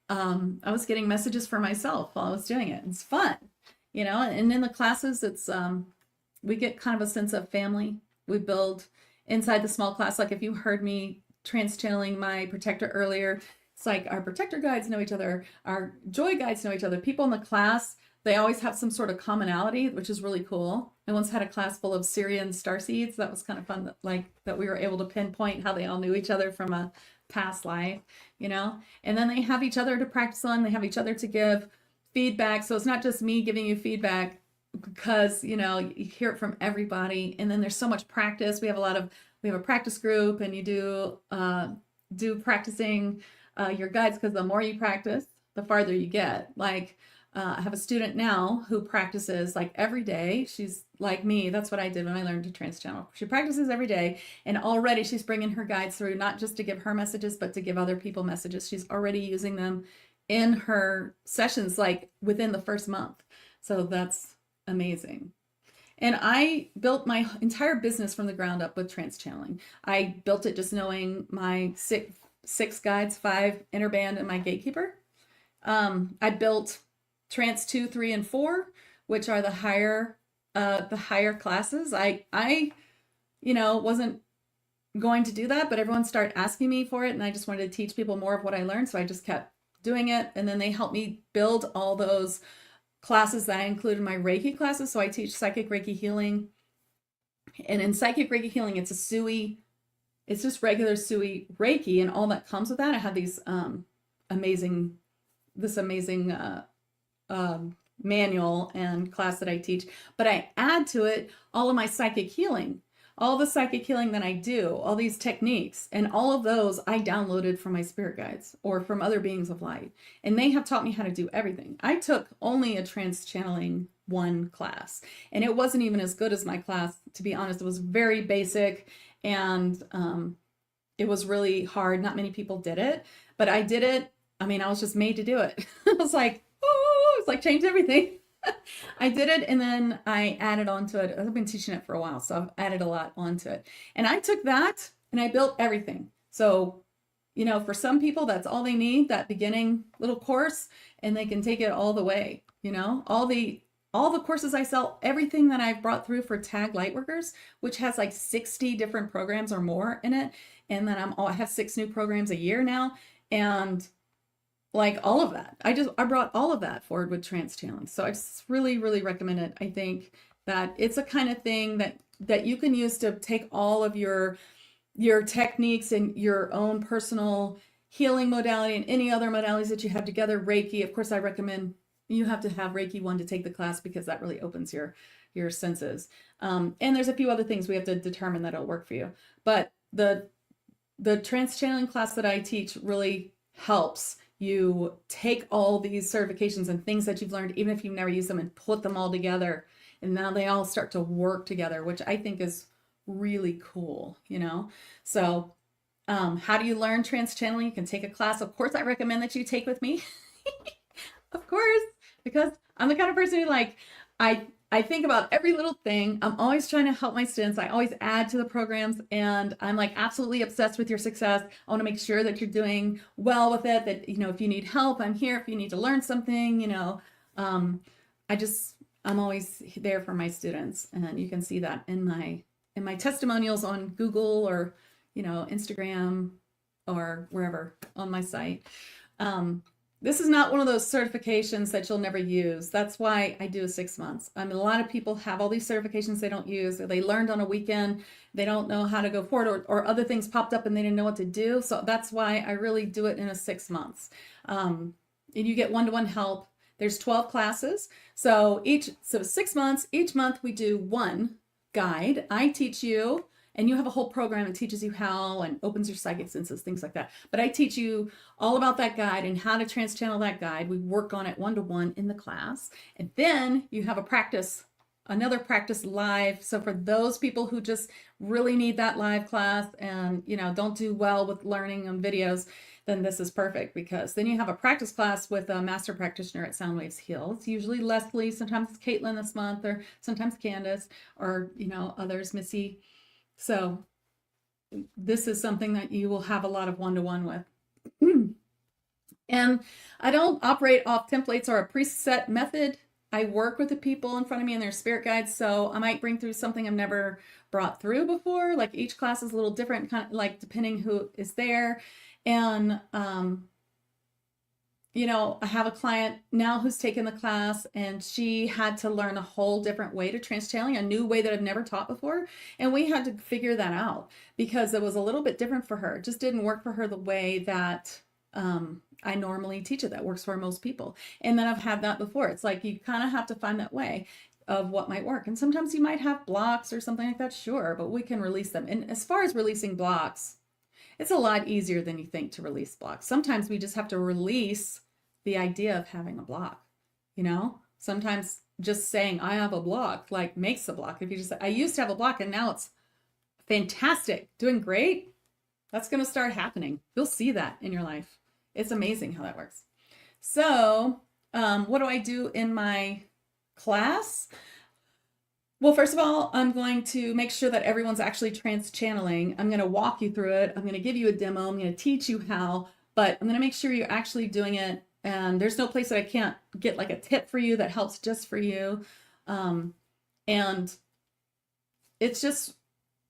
I was getting messages for myself while I was doing it. It's fun, and in the classes, it's, we get kind of a sense of family. We build inside the small class. If you heard me trans channeling my protector earlier, It's like our protector guides know each other, our joy guides know each other. People in the class, they always have some sort of commonality, which is really cool. I once had a class full of Syrian starseeds. That was kind of fun, like that we were able to pinpoint how they all knew each other from a past life, you know? And then they have each other to practice on, they have each other to give feedback. So it's not just me giving you feedback because, you know, you hear it from everybody. And then there's so much practice. We have a practice group, and you do practicing your guides, because the more you practice, the farther you get. Like, I have a student now who practices like every day. She's like me. That's what I did when I learned to trance channel. She practices every day, and already she's bringing her guides through, not just to give her messages, but to give other people messages. She's already using them in her sessions, like within the first month. So that's amazing. And I built my entire business from the ground up with trance channeling. I built it just knowing my six guides, 5 inner band, and my gatekeeper. I built trance 2, 3, and 4, which are the higher classes. I wasn't going to do that, but everyone started asking me for it, and I just wanted to teach people more of what I learned, so I just kept doing it. And then they helped me build all those classes that I included in my Reiki classes. So I teach psychic Reiki healing, and in psychic Reiki healing, it's just regular Sui Reiki, and all that comes with that. I have these amazing manual and class that I teach, but I add to it all of my psychic healing, all the psychic healing that I do, all these techniques, and all of those I downloaded from my spirit guides or from other beings of light, and they have taught me how to do everything. I took only a trance channeling 1 class, and it wasn't even as good as my class, to be honest. It was very basic, and it was really hard. Not many people did it, but I did it. I mean, I was just made to do it. I was like, oh, it's like changed everything. I did it, and then I added onto it. I've been teaching it for a while, so I've added a lot onto it. And I took that and I built everything. So, you know, for some people, that's all they need, that beginning little course, and they can take it all the way. You know, all the courses I sell, everything that I've brought through for Tag Lightworkers, which has like 60 different programs or more in it. And then I have 6 new programs a year now. And like all of that, I brought all of that forward with trance channeling. So I just really, really recommend it. I think that it's a kind of thing that you can use to take all of your techniques and your own personal healing modality and any other modalities that you have together. Reiki, of course, I recommend you have to have Reiki 1 to take the class, because that really opens your senses. And there's a few other things we have to determine that it'll work for you. But the trance channeling class that I teach really helps you take all these certifications and things that you've learned, even if you've never used them, and put them all together. And now they all start to work together, which I think is really cool, you know? So how do you learn trance channeling? You can take a class. Of course, I recommend that you take with me. Of course, because I'm the kind of person who, like, I think about every little thing. I'm always trying to help my students. I always add to the programs, and I'm like absolutely obsessed with your success. I want to make sure that you're doing well with it, that, you know, if you need help, I'm here. If you need to learn something, you know, I'm always there for my students. And you can see that in my testimonials on Google, or, you know, Instagram, or wherever on my site. This is not one of those certifications that you'll never use. That's why I do 6 months. I mean, a lot of people have all these certifications they don't use. They learned on a weekend. They don't know how to go forward, or other things popped up and they didn't know what to do. So that's why I really do it in a 6 months. And you get one-to-one help. There's 12 classes. So 6 months, each month we do 1 guide. I teach you, and you have a whole program that teaches you how, and opens your psychic senses, things like that. But I teach you all about that guide and how to trance channel that guide. We work on it 1-to-1 in the class. And then you have another practice live. So for those people who just really need that live class and, you know, don't do well with learning on videos, then this is perfect, because then you have a practice class with a master practitioner at Soundwaves Heal. It's usually Leslie, sometimes it's Caitlin this month, or sometimes Candace, or, you know, others, Missy. So this is something that you will have a lot of one-to-one with. And I don't operate off templates or a preset method. I work with the people in front of me and their spirit guides. So I might bring through something I've never brought through before. Like each class is a little different, kind of like depending who is there. And I have a client now who's taken the class, and she had to learn a whole different way to trance channeling, a new way that I've never taught before. And we had to figure that out because it was a little bit different for her. It just didn't work for her the way that I normally teach it, that works for most people. And then I've had that before. It's like you kind of have to find that way of what might work. And sometimes you might have blocks or something like that, sure, but we can release them. And as far as releasing blocks, it's a lot easier than you think to release blocks. Sometimes we just have to release the idea of having a block, Sometimes just saying I have a block like makes a block. If you just say, I used to have a block and now it's fantastic, doing great, that's going to start happening. You'll see that in your life. It's amazing how that works. So what do I do in my class? Well, first of all, I'm going to make sure that everyone's actually trance channeling. I'm going to walk you through it. I'm going to give you a demo. I'm going to teach you how, but I'm going to make sure you're actually doing it. And there's no place that I can't get like a tip for you that helps just for you. And it's just,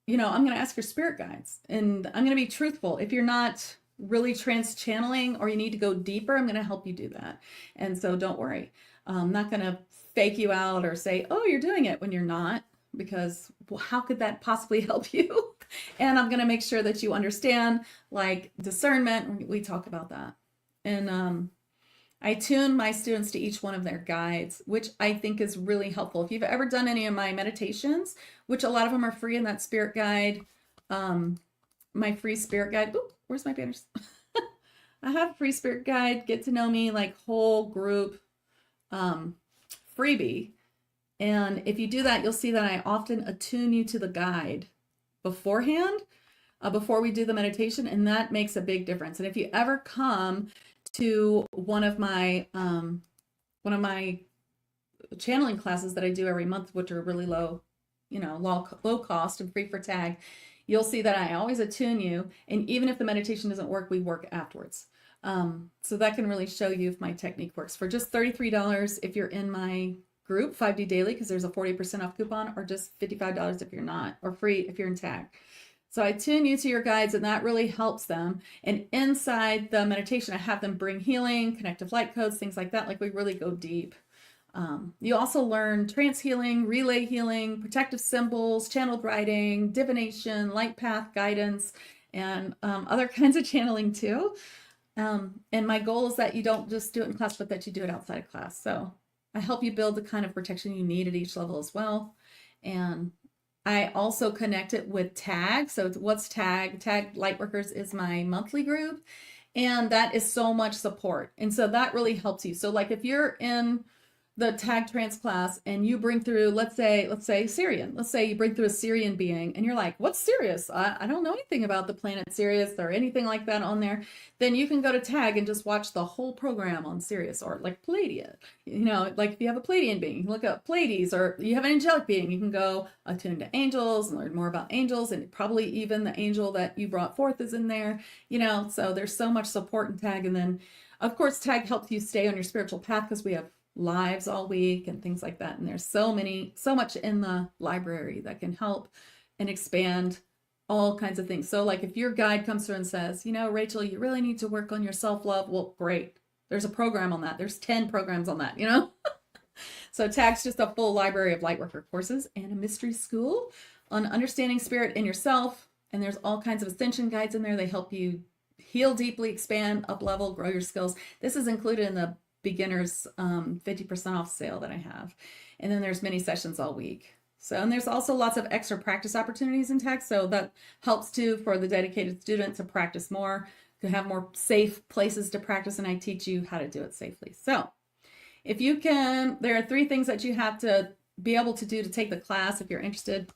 I'm going to ask your spirit guides, and I'm going to be truthful. If you're not really trance channeling or you need to go deeper, I'm going to help you do that. And so don't worry. I'm not going to fake you out or say, oh, you're doing it when you're not, because how could that possibly help you? And I'm going to make sure that you understand like discernment. We talk about that. And I tune my students to each one of their guides, which I think is really helpful. If you've ever done any of my meditations, which a lot of them are free in that spirit guide, my free spirit guide. Ooh, where's my banners? I have a free spirit guide, get to know me, like whole group freebie. And if you do that, you'll see that I often attune you to the guide beforehand, before we do the meditation. And that makes a big difference. And if you ever come to one of my channeling classes that I do every month, which are really low, low cost and free for tag, you'll see that I always attune you. And even if the meditation doesn't work, we work afterwards. So that can really show you if my technique works. For just $33 if you're in my group, 5D Daily, because there's a 40% off coupon, or just $55 if you're not, or free if you're in tag. So I tune you to your guides, and that really helps them. And inside the meditation, I have them bring healing, connective light codes, things like that. Like we really go deep. You also learn trance healing, relay healing, protective symbols, channeled writing, divination, light path guidance, and other kinds of channeling too. And my goal is that you don't just do it in class, but that you do it outside of class. So I help you build the kind of protection you need at each level as well. And I also connect it with TAG. So what's TAG? TAG Lightworkers is my monthly group, and that is so much support. And so that really helps you. So like if you're in the tag trance class and you bring through, let's say Syrian, let's say you bring through a Syrian being and you're like, what's Sirius? I don't know anything about the planet Sirius or anything like that on there. Then you can go to tag and just watch the whole program on Sirius, or like Palladian, like if you have a Palladian being, you can look up Pleiades, or you have an angelic being, you can go attune to angels and learn more about angels, and probably even the angel that you brought forth is in there, so there's so much support in tag. And then of course tag helps you stay on your spiritual path because we have lives all week and things like that. And there's so much in the library that can help and expand all kinds of things. So like if your guide comes through and says, Rachel, you really need to work on your self-love. Well, great. There's a program on that. There's 10 programs on that, So TAG's just a full library of lightworker courses and a mystery school on understanding spirit in yourself. And there's all kinds of ascension guides in there. They help you heal deeply, expand, up level, grow your skills. This is included in the beginners 50% off sale that I have. And then there's mini sessions all week. So, and there's also lots of extra practice opportunities in tag. So that helps too for the dedicated student to practice more, to have more safe places to practice. And I teach you how to do it safely. So if you can, there are 3 things that you have to be able to do to take the class. If you're interested,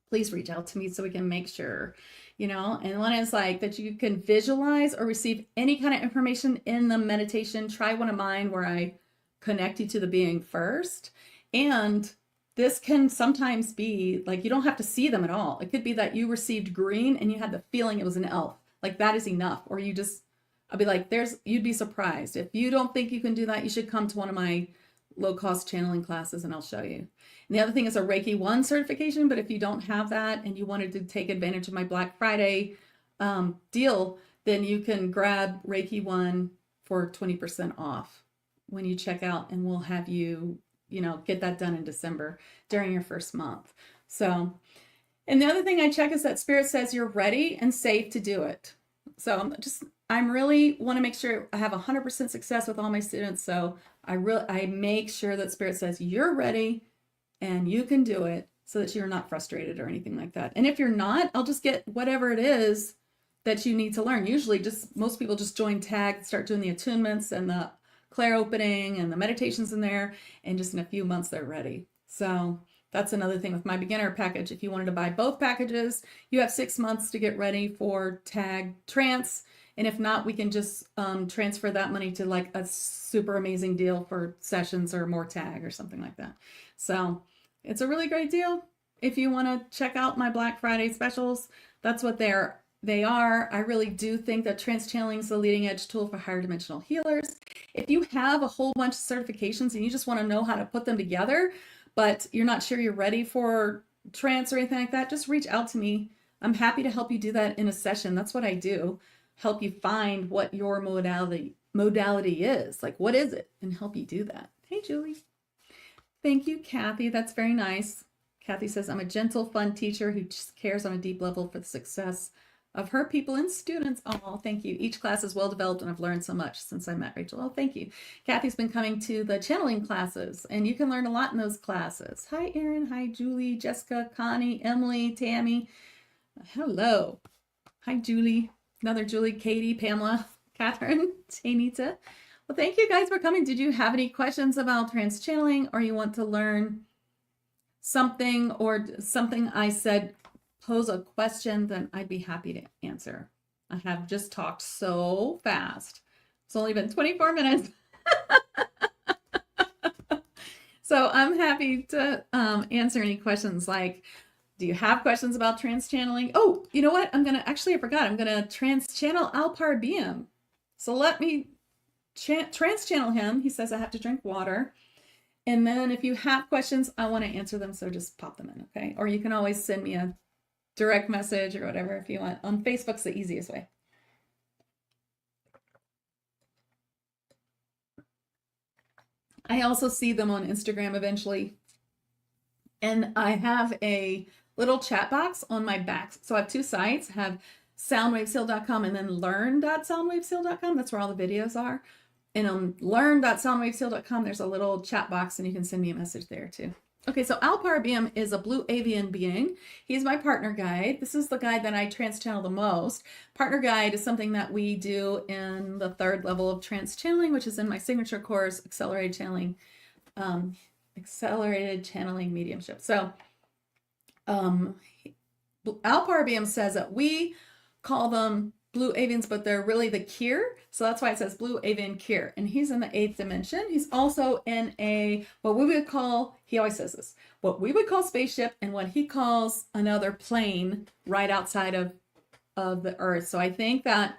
please reach out to me so we can make sure, and one is like that you can visualize or receive any kind of information in the meditation. Try one of mine where I connect you to the being first. And this can sometimes be like, you don't have to see them at all. It could be that you received green and you had the feeling it was an elf. Like that is enough. Or I'll be like, you'd be surprised. If you don't think you can do that, you should come to one of my low-cost channeling classes and I'll show you. And the other thing is a Reiki 1 certification, but if you don't have that and you wanted to take advantage of my Black Friday deal, then you can grab Reiki 1 for 20% off when you check out, and we'll have you, get that done in December during your first month. So, and the other thing I check is that Spirit says you're ready and safe to do it. So I'm really want to make sure I have 100% success with all my students. So I make sure that Spirit says you're ready and you can do it, so that you're not frustrated or anything like that. And if you're not, I'll just get whatever it is that you need to learn. Usually most people just join tag, start doing the attunements and the clair opening and the meditations in there, and just in a few months they're ready. So that's another thing with my beginner package. If you wanted to buy both packages, you have 6 months to get ready for tag trance. And if not, we can just transfer that money to like a super amazing deal for sessions or more tag or something like that. So it's a really great deal. If you want to check out my Black Friday specials, that's what they are. I really do think that trance channeling is the leading edge tool for higher dimensional healers. If you have a whole bunch of certifications and you just want to know how to put them together, but you're not sure you're ready for trance or anything like that, just reach out to me. I'm happy to help you do that in a session. That's what I do. Help you find what your modality is. Like, what is it? And help you do that. Hey, Julie. Thank you, Kathy. That's very nice. Kathy says, I'm a gentle, fun teacher who just cares on a deep level for the success of her people and students. Oh, thank you. Each class is well developed, and I've learned so much since I met Rachel. Oh, thank you. Kathy's been coming to the channeling classes, and you can learn a lot in those classes. Hi, Erin. Hi, Julie, Jessica, Connie, Emily, Tammy. Hello. Hi, Julie. Another Julie, Katie, Pamela, Catherine, Tanita. Well, thank you guys for coming. Did you have any questions about trance channeling, or you want to learn something, or something I said, pose a question, then I'd be happy to answer. I have just talked so fast. It's only been 24 minutes. So I'm happy to answer any questions, like, do you have questions about trance channeling? Oh, you know what? I forgot. I'm going to trance channel Alpar-a-be-am. So let me trance channel him. He says I have to drink water. And then if you have questions, I want to answer them. So just pop them in, okay? Or you can always send me a direct message or whatever if you want. On Facebook's the easiest way. I also see them on Instagram eventually. And I have a little chat box on my back. So I have two sites. I have soundwaveseal.com and then learn.soundwaveseal.com. That's where all the videos are. And on learn.soundwaveseal.com, there's a little chat box, and you can send me a message there too. Okay, so Alpar-a-be-am is a blue avian being. He's my partner guide. This is the guide that I trance channel the most. Partner guide is something that we do in the 3rd level of trance channeling, which is in my signature course, accelerated channeling mediumship. So Alpar-a-be-am says that we call them blue avians, but they're really the Kir. So that's why it says blue Avian Kir. And he's in the 8th dimension. He's also in what we would call, he always says this, what we would call spaceship, and what he calls another plane right outside of the Earth. So I think that,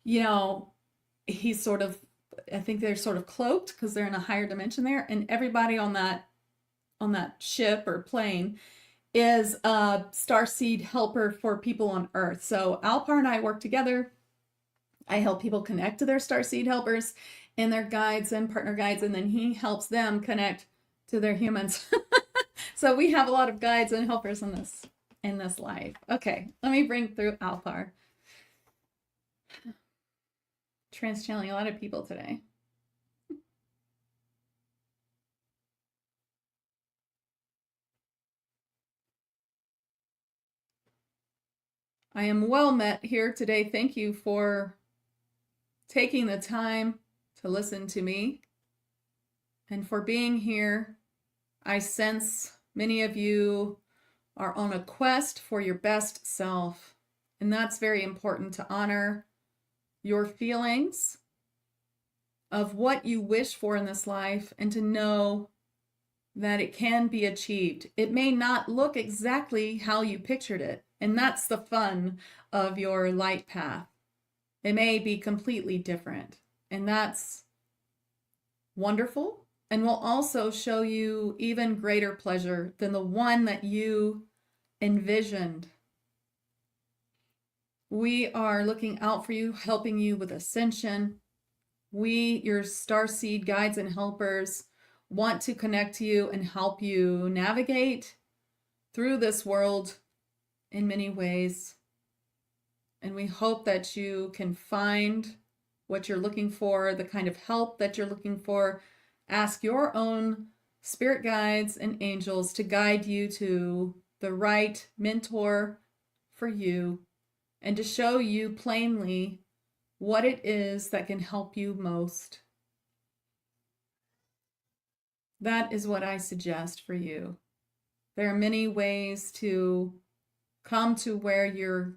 he's I think they're sort of cloaked because they're in a higher dimension there. And everybody on that ship or plane is a starseed helper for people on Earth. So Alpar and I work together. I help people connect to their starseed helpers and their guides and partner guides, and then he helps them connect to their humans. So we have a lot of guides and helpers in this life. Okay, let me bring through Alpar. Trance channeling a lot of people today. I am well met here today. Thank you for taking the time to listen to me and for being here. I sense many of you are on a quest for your best self, and that's very important, to honor your feelings of what you wish for in this life and to know that it can be achieved. It may not look exactly how you pictured it, and that's the fun of your light path. It may be completely different, and that's wonderful, and will also show you even greater pleasure than the one that you envisioned. We are looking out for you, helping you with ascension, We, your star seed guides and helpers, want to connect to you and help you navigate through this world in many ways. And we hope that you can find what you're looking for, the kind of help that you're looking for. Ask your own spirit guides and angels to guide you to the right mentor for you and to show you plainly what it is that can help you most. That is what I suggest for you. There are many ways to come to where you're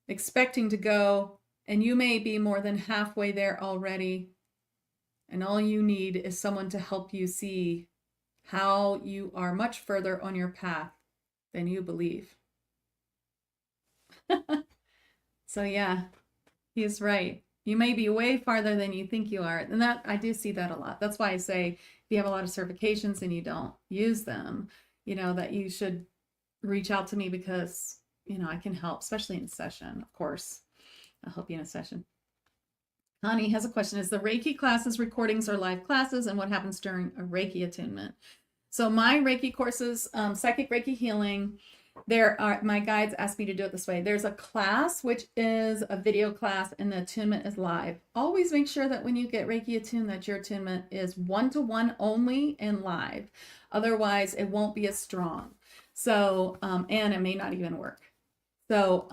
expecting to go, and you may be more than halfway there already. And all you need is someone to help you see how you are much further on your path than you believe. So yeah, he's right. You may be way farther than you think you are. And that I do see that a lot. That's why I say if you have a lot of certifications and you don't use them, that you should reach out to me because, I can help, especially in session, of course. I'll help you in a session. Connie has a question. Is the Reiki classes recordings or live classes, and what happens during a Reiki attunement? So my Reiki courses, Psychic Reiki Healing, my guides asked me to do it this way. There's a class, which is a video class, and the attunement is live. Always make sure that when you get Reiki attuned, that your attunement is 1-to-1 only and live. Otherwise, it won't be as strong. So, and it may not even work. So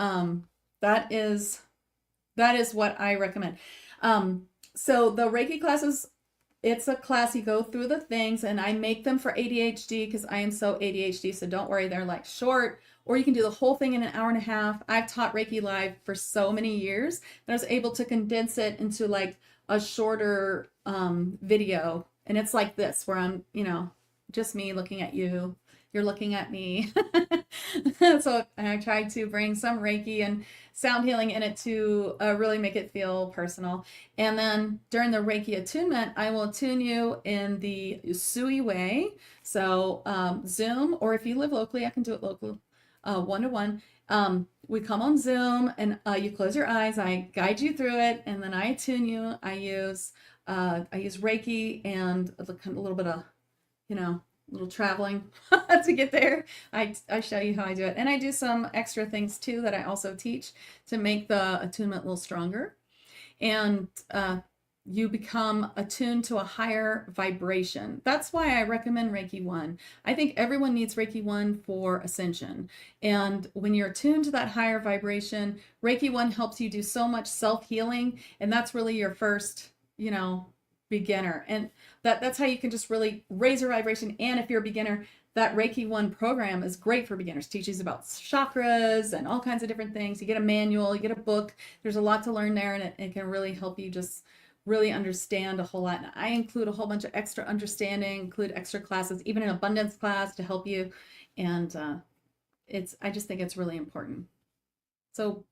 that is what I recommend. So the Reiki classes, it's a class, you go through the things, and I make them for ADHD because I am so ADHD, so don't worry, they're like short, or you can do the whole thing in an hour and a half. I've taught Reiki live for so many years that I was able to condense it into like a shorter video, and it's like this, where I'm, just me looking at you, you're looking at me. So I try to bring some Reiki and sound healing in it to really make it feel personal. And then during the Reiki attunement, I will attune you in the Usui way. So Zoom, or if you live locally, I can do it local, 1-to-1. We come on Zoom, and you close your eyes. I guide you through it, and then I attune you. I use Reiki and a little bit of, little traveling to get there. I show you how I do it. And I do some extra things too that I also teach to make the attunement a little stronger. And you become attuned to a higher vibration. That's why I recommend Reiki 1. I think everyone needs Reiki 1 for ascension. And when you're attuned to that higher vibration, Reiki 1 helps you do so much self-healing. And that's really your first, beginner. And that's how you can just really raise your vibration. And if you're a beginner, that Reiki 1 program is great for beginners. Teaches about chakras and all kinds of different things. You get a manual, you get a book. There's a lot to learn there, and it can really help you just really understand a whole lot. And I include a whole bunch of extra understanding, include extra classes, even an abundance class to help you. And I just think it's really important. So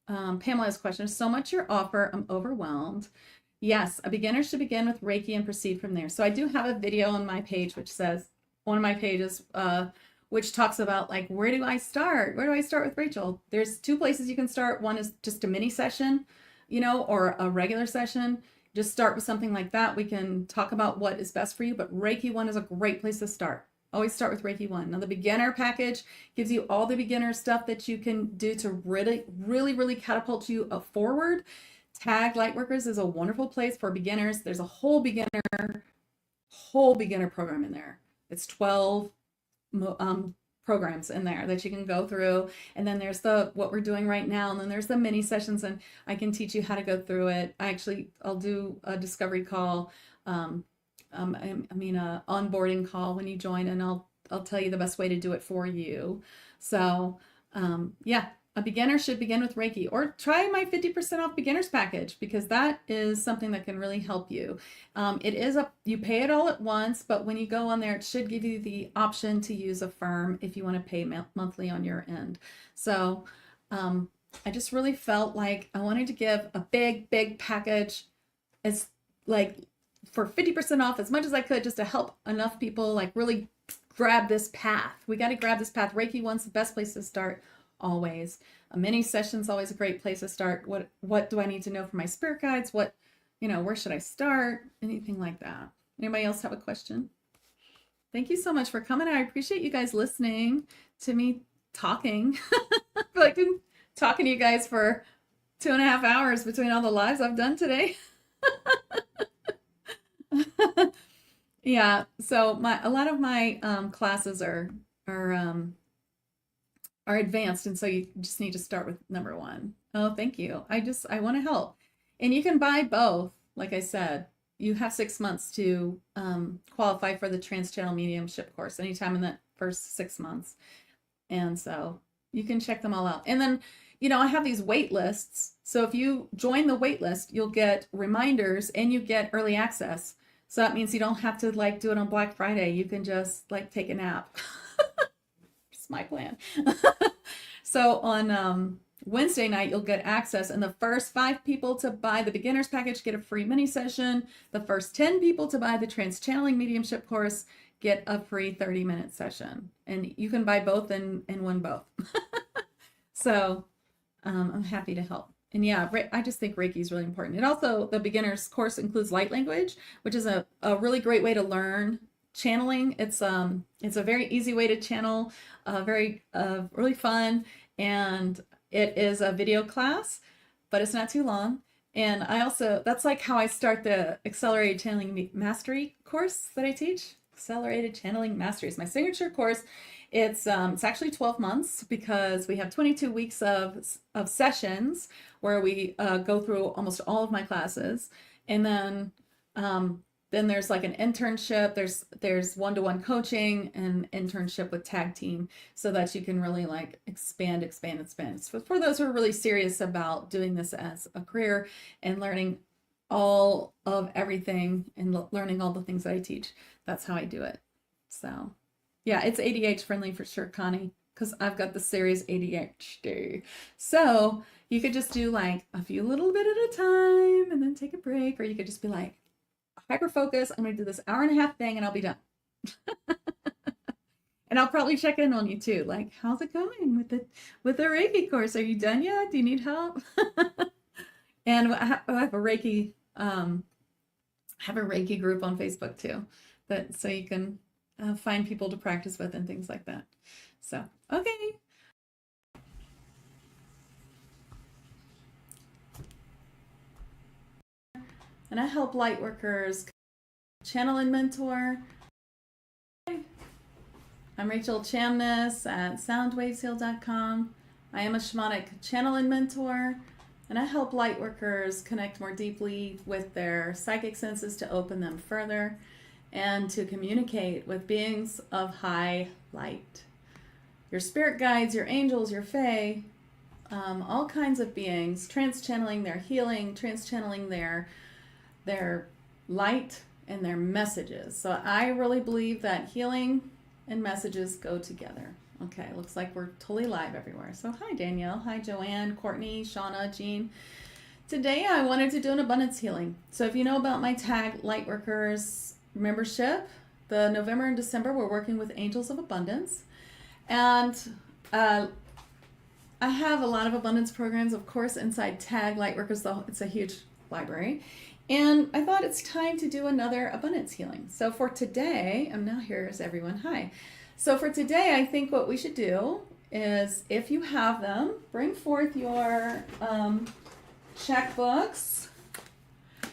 Pamela's question, so much your offer, I'm overwhelmed. Yes, a beginner should begin with Reiki and proceed from there. So I do have a video on my page, which says, one of my pages, which talks about like, where do I start? Where do I start with Rachel? There's 2 places you can start. One is just a mini session, or a regular session. Just start with something like that. We can talk about what is best for you, but Reiki 1 is a great place to start. Always start with Reiki 1. Now the beginner package gives you all the beginner stuff that you can do to really, really, really catapult you forward. Tag Lightworkers is a wonderful place for beginners. There's a whole beginner program in there. It's 12 programs in there that you can go through. And then there's what we're doing right now. And then there's the mini sessions, and I can teach you how to go through it. I'll do a discovery call. A onboarding call when you join, and I'll tell you the best way to do it for you. So yeah. A beginner should begin with Reiki, or try my 50% off beginners package, because that is something that can really help you. You pay it all at once, but when you go on there, it should give you the option to use a firm if you want to pay monthly on your end. So I just really felt like I wanted to give a big package as like for 50% off as much as I could, just to help enough people like really grab this path. We got to grab this path. Reiki 1's the best place to start. Always. A mini session's always a great place to start. What do I need to know for my spirit guides? What where should I start? Anything like that. Anybody else have a question? Thank you so much for coming. I appreciate you guys listening to me talking. I feel like I've been talking to you guys for 2.5 hours between all the lives I've done today. Yeah, so a lot of my classes are advanced, and so you just need to start with number one. Oh, thank you. I want to help, and you can buy both. Like I said, you have 6 months to qualify for the Trans-Channel Mediumship course anytime in the first 6 months, and so you can check them all out. And then, I have these wait lists. So if you join the wait list, you'll get reminders and you get early access. So that means you don't have to like do it on Black Friday. You can just like take a nap. It's my plan. So on Wednesday night, you'll get access, and the first 5 people to buy the beginner's package get a free mini session. The first 10 people to buy the Trans-Channeling Mediumship course get a free 30-minute session. And you can buy both and win both. So I'm happy to help. And yeah, I just think Reiki is really important. And also the beginner's course includes light language, which is a really great way to learn channeling. It's a very easy way to channel, really fun. And it is a video class, but it's not too long. And that's like how I start the Accelerated Channeling Mastery course that I teach. Accelerated Channeling Mastery is my signature course. It's actually 12 months because we have 22 weeks of sessions where we go through almost all of my classes. And then there's like an internship. There's one-to-one coaching and internship with tag team so that you can really like expand. So for those who are really serious about doing this as a career and learning all of everything and learning all the things that I teach, that's how I do it. So yeah, it's ADHD friendly for sure, Connie, because I've got the serious ADHD. So you could just do like a few little bit at a time and then take a break, or you could just be like, hyper focus. I'm going to do this hour-and-a-half thing and I'll be done. And I'll probably check in on you too. Like, how's it going with the Reiki course? Are you done yet? Do you need help? And I have a Reiki group on Facebook too, so you can find people to practice with and things like that. So, okay. And I help light workers channel and mentor. I'm Rachel Chamness at soundwavesheal.com. I am a shamanic channel and mentor, and I help light workers connect more deeply with their psychic senses to open them further and to communicate with beings of high light. Your spirit guides, your angels, your fae, all kinds of beings, trans-channeling their healing, trans-channeling their light and their messages. So I really believe that healing and messages go together. Okay, looks like we're totally live everywhere. So hi Danielle, hi Joanne, Courtney, Shauna, Jean. Today I wanted to do an abundance healing. So if you know about my tag Lightworkers membership, the November and December we're working with Angels of Abundance. And I have a lot of abundance programs, of course, inside tag Lightworkers. It's a huge library. And I thought it's time to do another abundance healing. So for today, now here's everyone, hi. So for today, I think what we should do is, if you have them, bring forth your checkbooks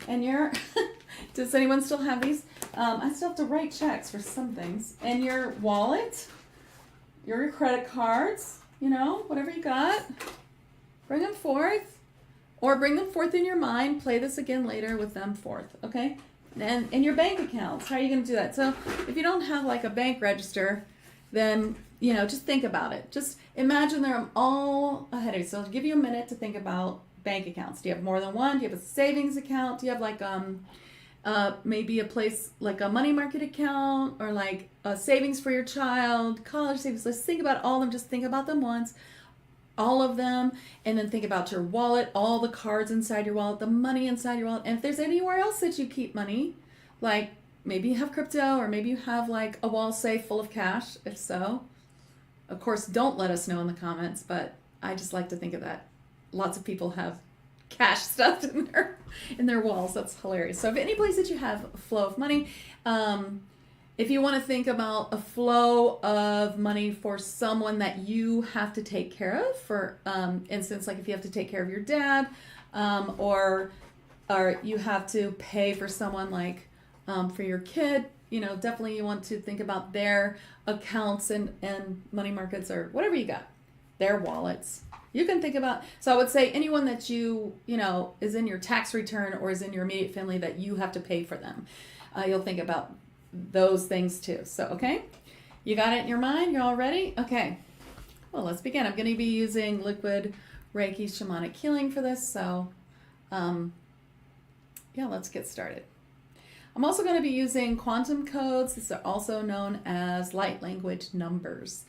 and your, does anyone still have these? I still have to write checks for some things. And your wallet, your credit cards, whatever you got, bring them forth. Or bring them forth in your mind. Play this again later with them forth, okay? And in your bank accounts, how are you going to do that? So if you don't have like a bank register, then, just think about it. Just imagine they're all ahead of you. So I'll give you a minute to think about bank accounts. Do you have more than one? Do you have a savings account? Do you have like maybe a place like a money market account, or like a savings for your child, college savings? Let's think about all of them. Just think about them once. All of them, and then think about your wallet, all the cards inside your wallet, the money inside your wallet. And if there's anywhere else that you keep money, like maybe you have crypto, or maybe you have like a wall safe full of cash. If so, of course, don't let us know in the comments, but I just like to think of that. Lots of people have cash stuffed in their walls. That's hilarious. So if any place that you have a flow of money, if you want to think about a flow of money for someone that you have to take care of, for instance, like if you have to take care of your dad, or you have to pay for someone like for your kid, definitely you want to think about their accounts and money markets or whatever you got, their wallets. You can think about, so I would say anyone that you is in your tax return or is in your immediate family that you have to pay for them. You'll think about those things too. So, okay, you got it in your mind? You're all ready? Okay, well, let's begin. I'm going to be using liquid Reiki shamanic healing for this. So, yeah, let's get started. I'm also going to be using quantum codes. These are also known as light language numbers.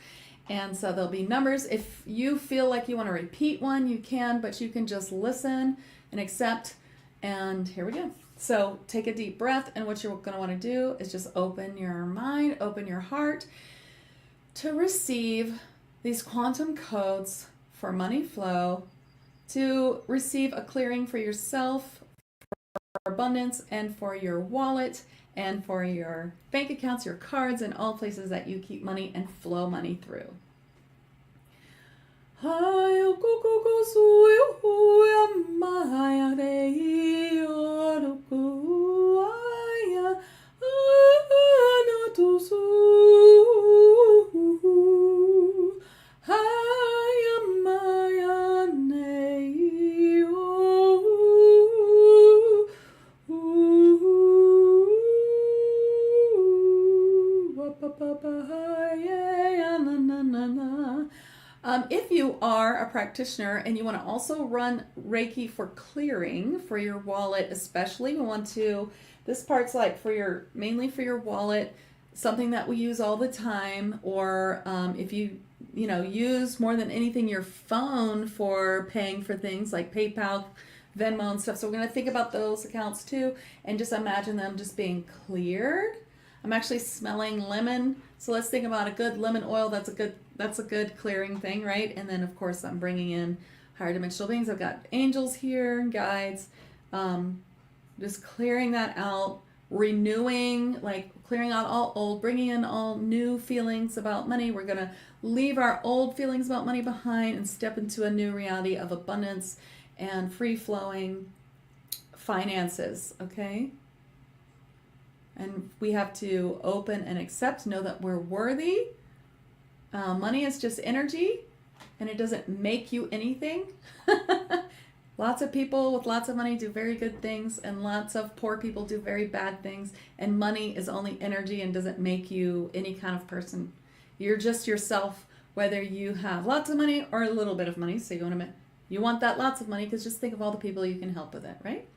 And so there'll be numbers. If you feel like you want to repeat one, you can, but you can just listen and accept. And here we go. So take a deep breath, and what you're going to want to do is just open your mind, open your heart to receive these quantum codes for money flow, to receive a clearing for yourself, for abundance, and for your wallet, and for your bank accounts, your cards, and all places that you keep money and flow money through. If you are a practitioner and you want to also run Reiki for clearing for your wallet, especially, we want to, this part's like mainly for your wallet, something that we use all the time, or if you use more than anything your phone for paying for things like PayPal, Venmo and stuff. So we're going to think about those accounts too, and just imagine them just being cleared. I'm actually smelling lemon, so let's think about a good lemon oil. That's a good clearing thing, right? And then of course I'm bringing in higher dimensional beings. I've got angels here and guides, just clearing that out, renewing, like clearing out all old, bringing in all new feelings about money. We're gonna leave our old feelings about money behind and step into a new reality of abundance and free-flowing finances, okay? And we have to open and accept, know that we're worthy. Money is just energy, and it doesn't make you anything. Lots of people with lots of money do very good things, and lots of poor people do very bad things. And money is only energy and doesn't make you any kind of person. You're just yourself, whether you have lots of money or a little bit of money. So you want that lots of money, because just think of all the people you can help with it, right?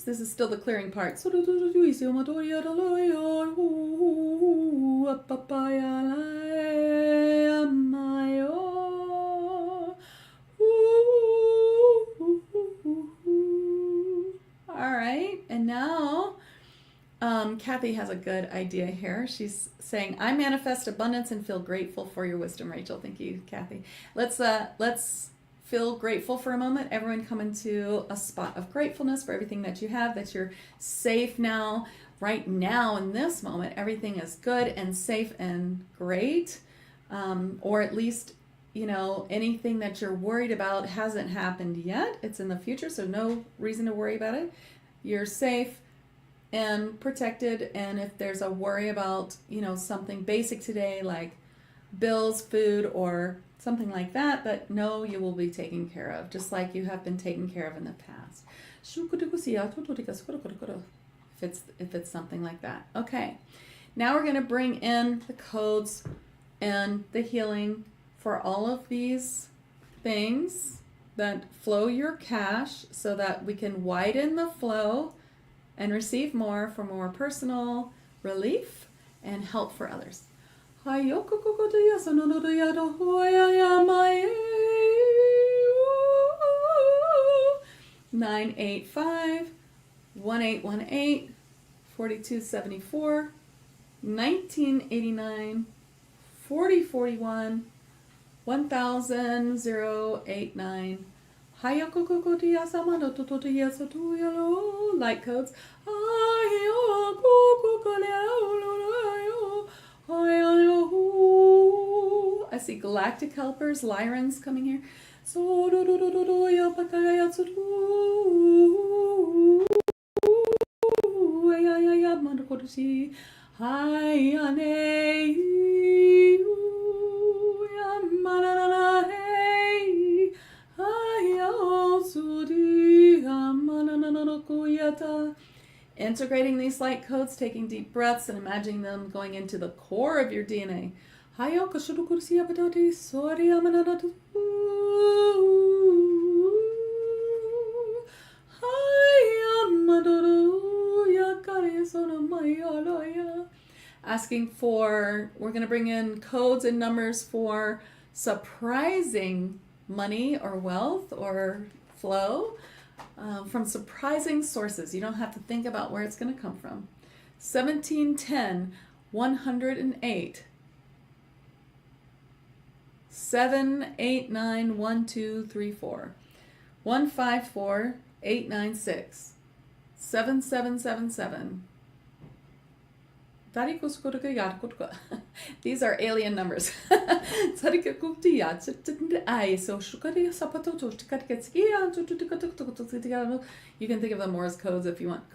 This is still the clearing part. All right, and now Kathy has a good idea here. She's saying, I manifest abundance and feel grateful for your wisdom, Rachel. Thank you, Kathy. Let's feel grateful for a moment. Everyone come into a spot of gratefulness for everything that you have, that you're safe now, right now in this moment. Everything is good and safe and great, or at least, anything that you're worried about hasn't happened yet. It's in the future, so no reason to worry about it. You're safe and protected, and if there's a worry about, something basic today like bills, food, or something like that, but no, you will be taken care of, just like you have been taken care of in the past. If it's something like that. Okay, now we're going to bring in the codes and the healing for all of these things that flow your cash, so that we can widen the flow and receive more for more personal relief and help for others. 985 1818 4274 1989 4041 1000 089 Light codes. I see galactic helpers, Lyrans coming here. Integrating these light codes, taking deep breaths, and imagining them going into the core of your DNA. Asking for, we're going to bring in codes and numbers for surprising money or wealth or flow from surprising sources. You don't have to think about where it's going to come from. 1710, 108. 7891234. 154896. 7777. These are alien numbers. You can think of them more as codes if you want.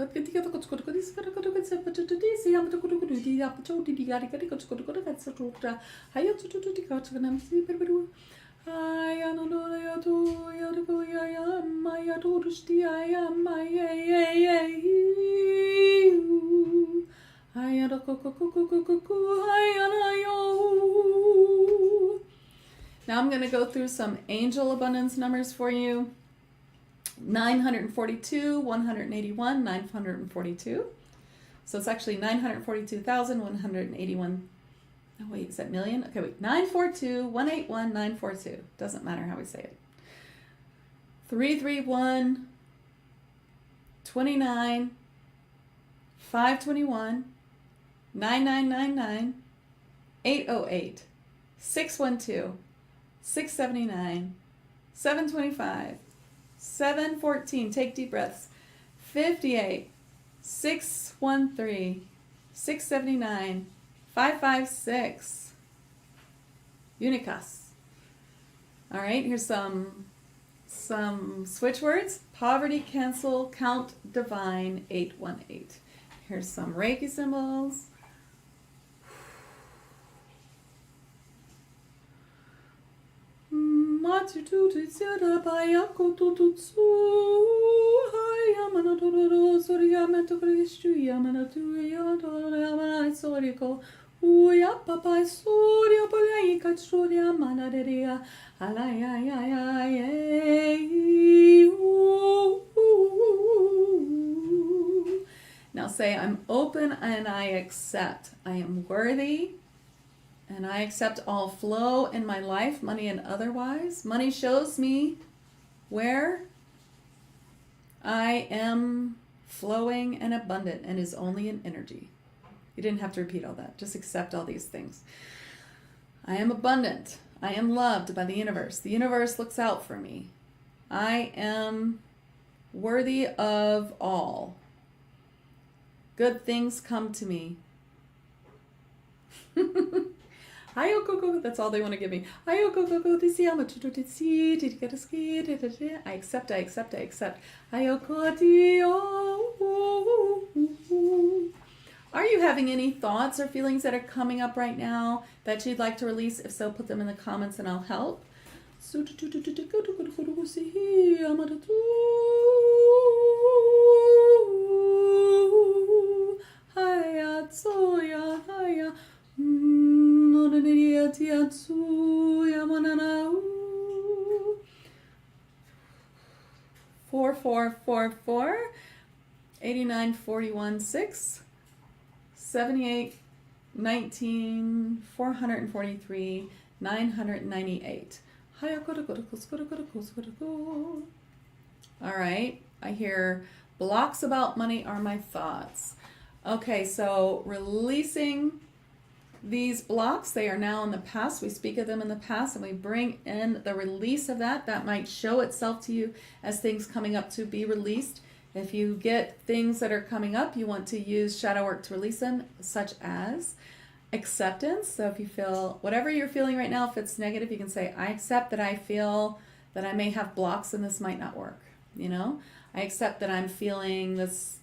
Now I'm going to go through some angel abundance numbers for you. 942, 181, 942. So it's actually 942,181. Oh, wait, is that million? Okay, wait. 942, 181, 942. Doesn't matter how we say it. 331, 29, 521, 9999, 808, 612, 679, 725, 714, take deep breaths, 58, 613, 679, 556, Unicas. All right, here's some switch words. Poverty, cancel, count, divine, 818. Here's some Reiki symbols. Now say, I'm open and I accept. I am worthy and I accept all flow in my life, money and otherwise. Money shows me where I am flowing and abundant and is only an energy. You didn't have to repeat all that. Just accept all these things. I am abundant. I am loved by the universe. The universe looks out for me. I am worthy of all. Good things come to me. That's all they want to give me. I accept, I accept, I accept. Are you having any thoughts or feelings that are coming up right now that you'd like to release? If so, put them in the comments and I'll help. Four, 89, 41, 6, 78, 19, 443, 998. All right, I hear blocks about money are my thoughts. Okay, so releasing These blocks, they are now in the past. We speak of them in the past and we bring in the release of that. That might show itself to you as things coming up to be released. If you get things that are coming up, you want to use shadow work to release them, such as acceptance. So if you feel whatever you're feeling right now, if it's negative, you can say, I accept that I feel that I may have blocks and this might not work. You know, I accept that I'm feeling this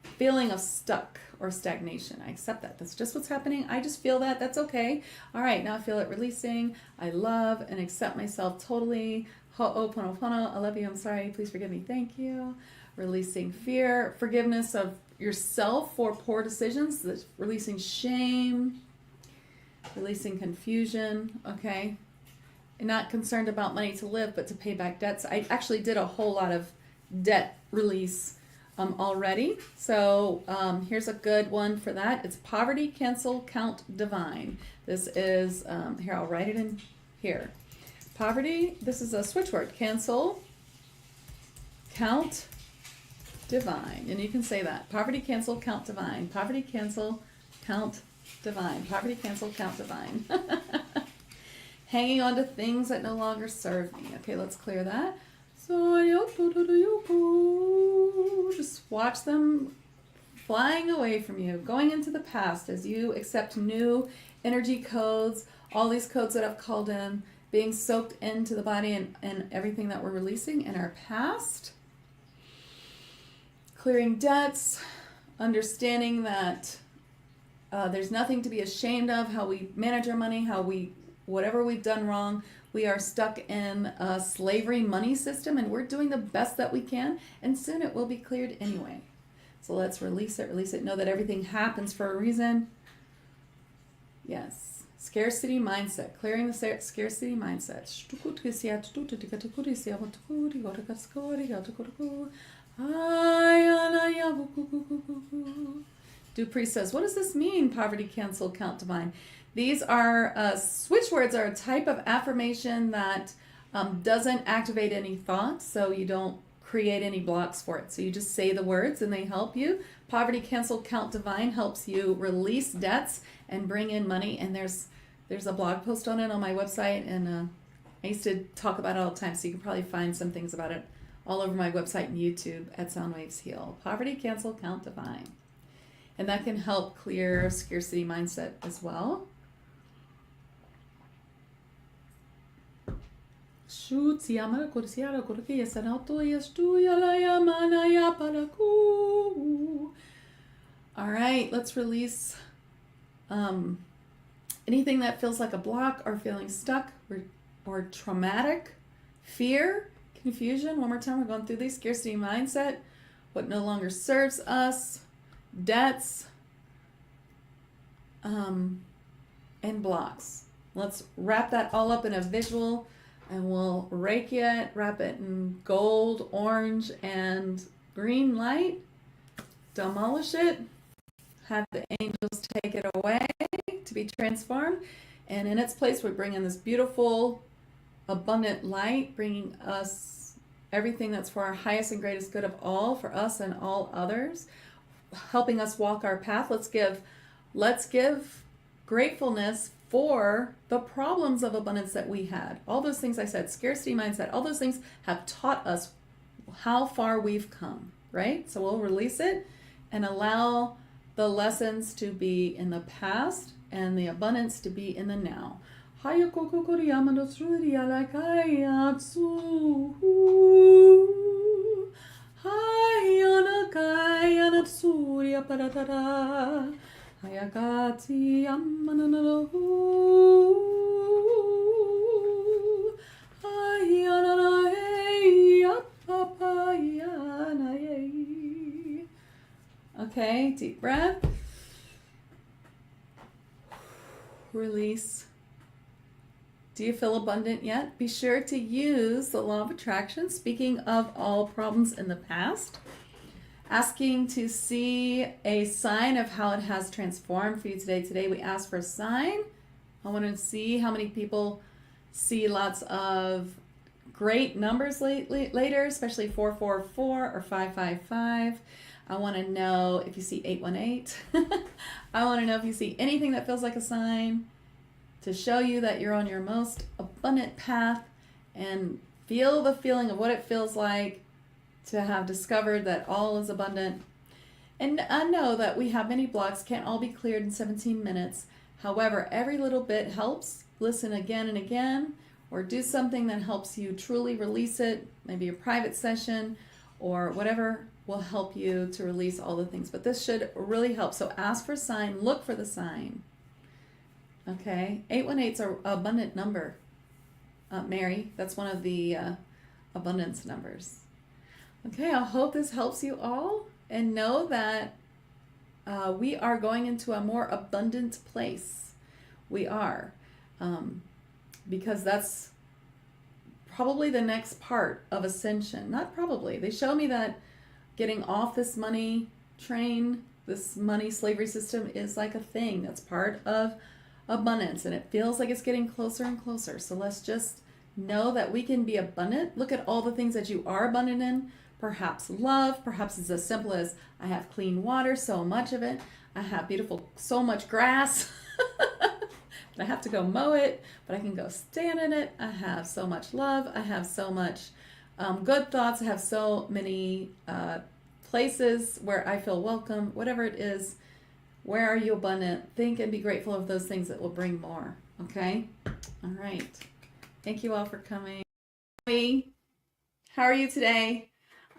feeling of stuck or stagnation. I accept that. That's just what's happening. I just feel that. That's okay. All right, now I feel it releasing. I love and accept myself totally. Ho'oponopono. I love you. I'm sorry. Please forgive me. Thank you. Releasing fear. Forgiveness of yourself for poor decisions. Releasing shame. Releasing confusion. Okay. And not concerned about money to live, but to pay back debts. I actually did a whole lot of debt release already. So here's a good one for that. It's poverty, cancel, count, divine. This is, here, I'll write it in here. Poverty, this is a switch word. Cancel, count, divine. And you can say that. Poverty, cancel, count, divine. Poverty, cancel, count, divine. Poverty, cancel, count, divine. Hanging on to things that no longer serve me. Okay, let's clear that. Just watch them flying away from you, going into the past as you accept new energy codes, all these codes that I've called in, being soaked into the body and everything that we're releasing in our past. Clearing debts, understanding that there's nothing to be ashamed of, how we manage our money, whatever we've done wrong. We are stuck in a slavery money system and we're doing the best that we can, and soon it will be cleared anyway. So let's release it. Know that everything happens for a reason. Yes. Scarcity mindset. Clearing the scarcity mindset. Dupree says, what does this mean? Poverty, cancel, count, divine. These are, switch words are a type of affirmation that doesn't activate any thoughts, so you don't create any blocks for it. So you just say the words and they help you. Poverty, cancel, count, divine helps you release debts and bring in money. And there's a blog post on it on my website, and I used to talk about it all the time, so you can probably find some things about it all over my website and YouTube at Soundwaves Heal. Poverty, cancel, count, divine. And that can help clear scarcity mindset as well. All right, let's release anything that feels like a block or feeling stuck or traumatic, fear, confusion. One more time, we're going through these. Scarcity mindset, what no longer serves us, debts, and blocks. Let's wrap that all up in a visual. And we'll wrap it in gold, orange, and green light. Demolish it. Have the angels take it away to be transformed. And in its place, we bring in this beautiful, abundant light, bringing us everything that's for our highest and greatest good of all, for us and all others, helping us walk our path. Let's give gratefulness for the problems of abundance that we had. All those things I said, scarcity mindset, all those things have taught us how far we've come, right? So we'll release it and allow the lessons to be in the past and the abundance to be in the now. Hayagati ammananahu ayananahe apapayanaye. Okay, deep breath. Release. Do you feel abundant yet? Be sure to use the law of attraction, speaking of all problems in the past. Asking to see a sign of how it has transformed for you today. Today we asked for a sign. I want to see how many people see lots of great numbers later, especially 444 or 555. I want to know if you see 818. I want to know if you see anything that feels like a sign to show you that you're on your most abundant path, and feel the feeling of what it feels like to have discovered that all is abundant. And I know that we have many blocks, can't all be cleared in 17 minutes. However, every little bit helps. Listen again and again, or do something that helps you truly release it, maybe a private session or whatever will help you to release all the things. But this should really help. So ask for a sign, look for the sign. Okay, 818 is an abundant number. Mary, that's one of the abundance numbers. Okay, I hope this helps you all, and know that we are going into a more abundant place. We are, because that's probably the next part of ascension. Not probably. They show me that getting off this money train, this money slavery system, is like a thing that's part of abundance, and it feels like it's getting closer and closer. So let's just know that we can be abundant. Look at all the things that you are abundant in. Perhaps love, perhaps it's as simple as I have clean water, so much of it. I have beautiful, so much grass. I have to go mow it, but I can go stand in it. I have so much love. I have so much good thoughts. I have so many places where I feel welcome. Whatever it is, where are you abundant? Think and be grateful of those things that will bring more. Okay? All right. Thank you all for coming. How are you today?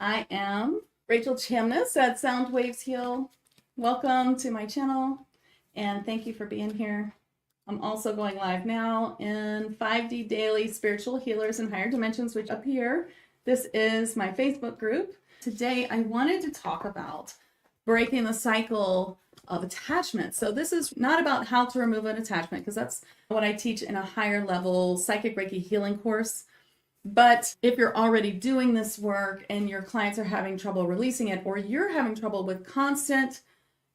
I am Rachel Chamness at Sound Waves Heal. Welcome to my channel, and thank you for being here. I'm also going live now in 5D Daily Spiritual Healers in Higher Dimensions, which up here, this is my Facebook group. Today, I wanted to talk about breaking the cycle of attachment. So this is not about how to remove an attachment, because that's what I teach in a higher level psychic Reiki healing course. But if you're already doing this work and your clients are having trouble releasing it, or you're having trouble with constant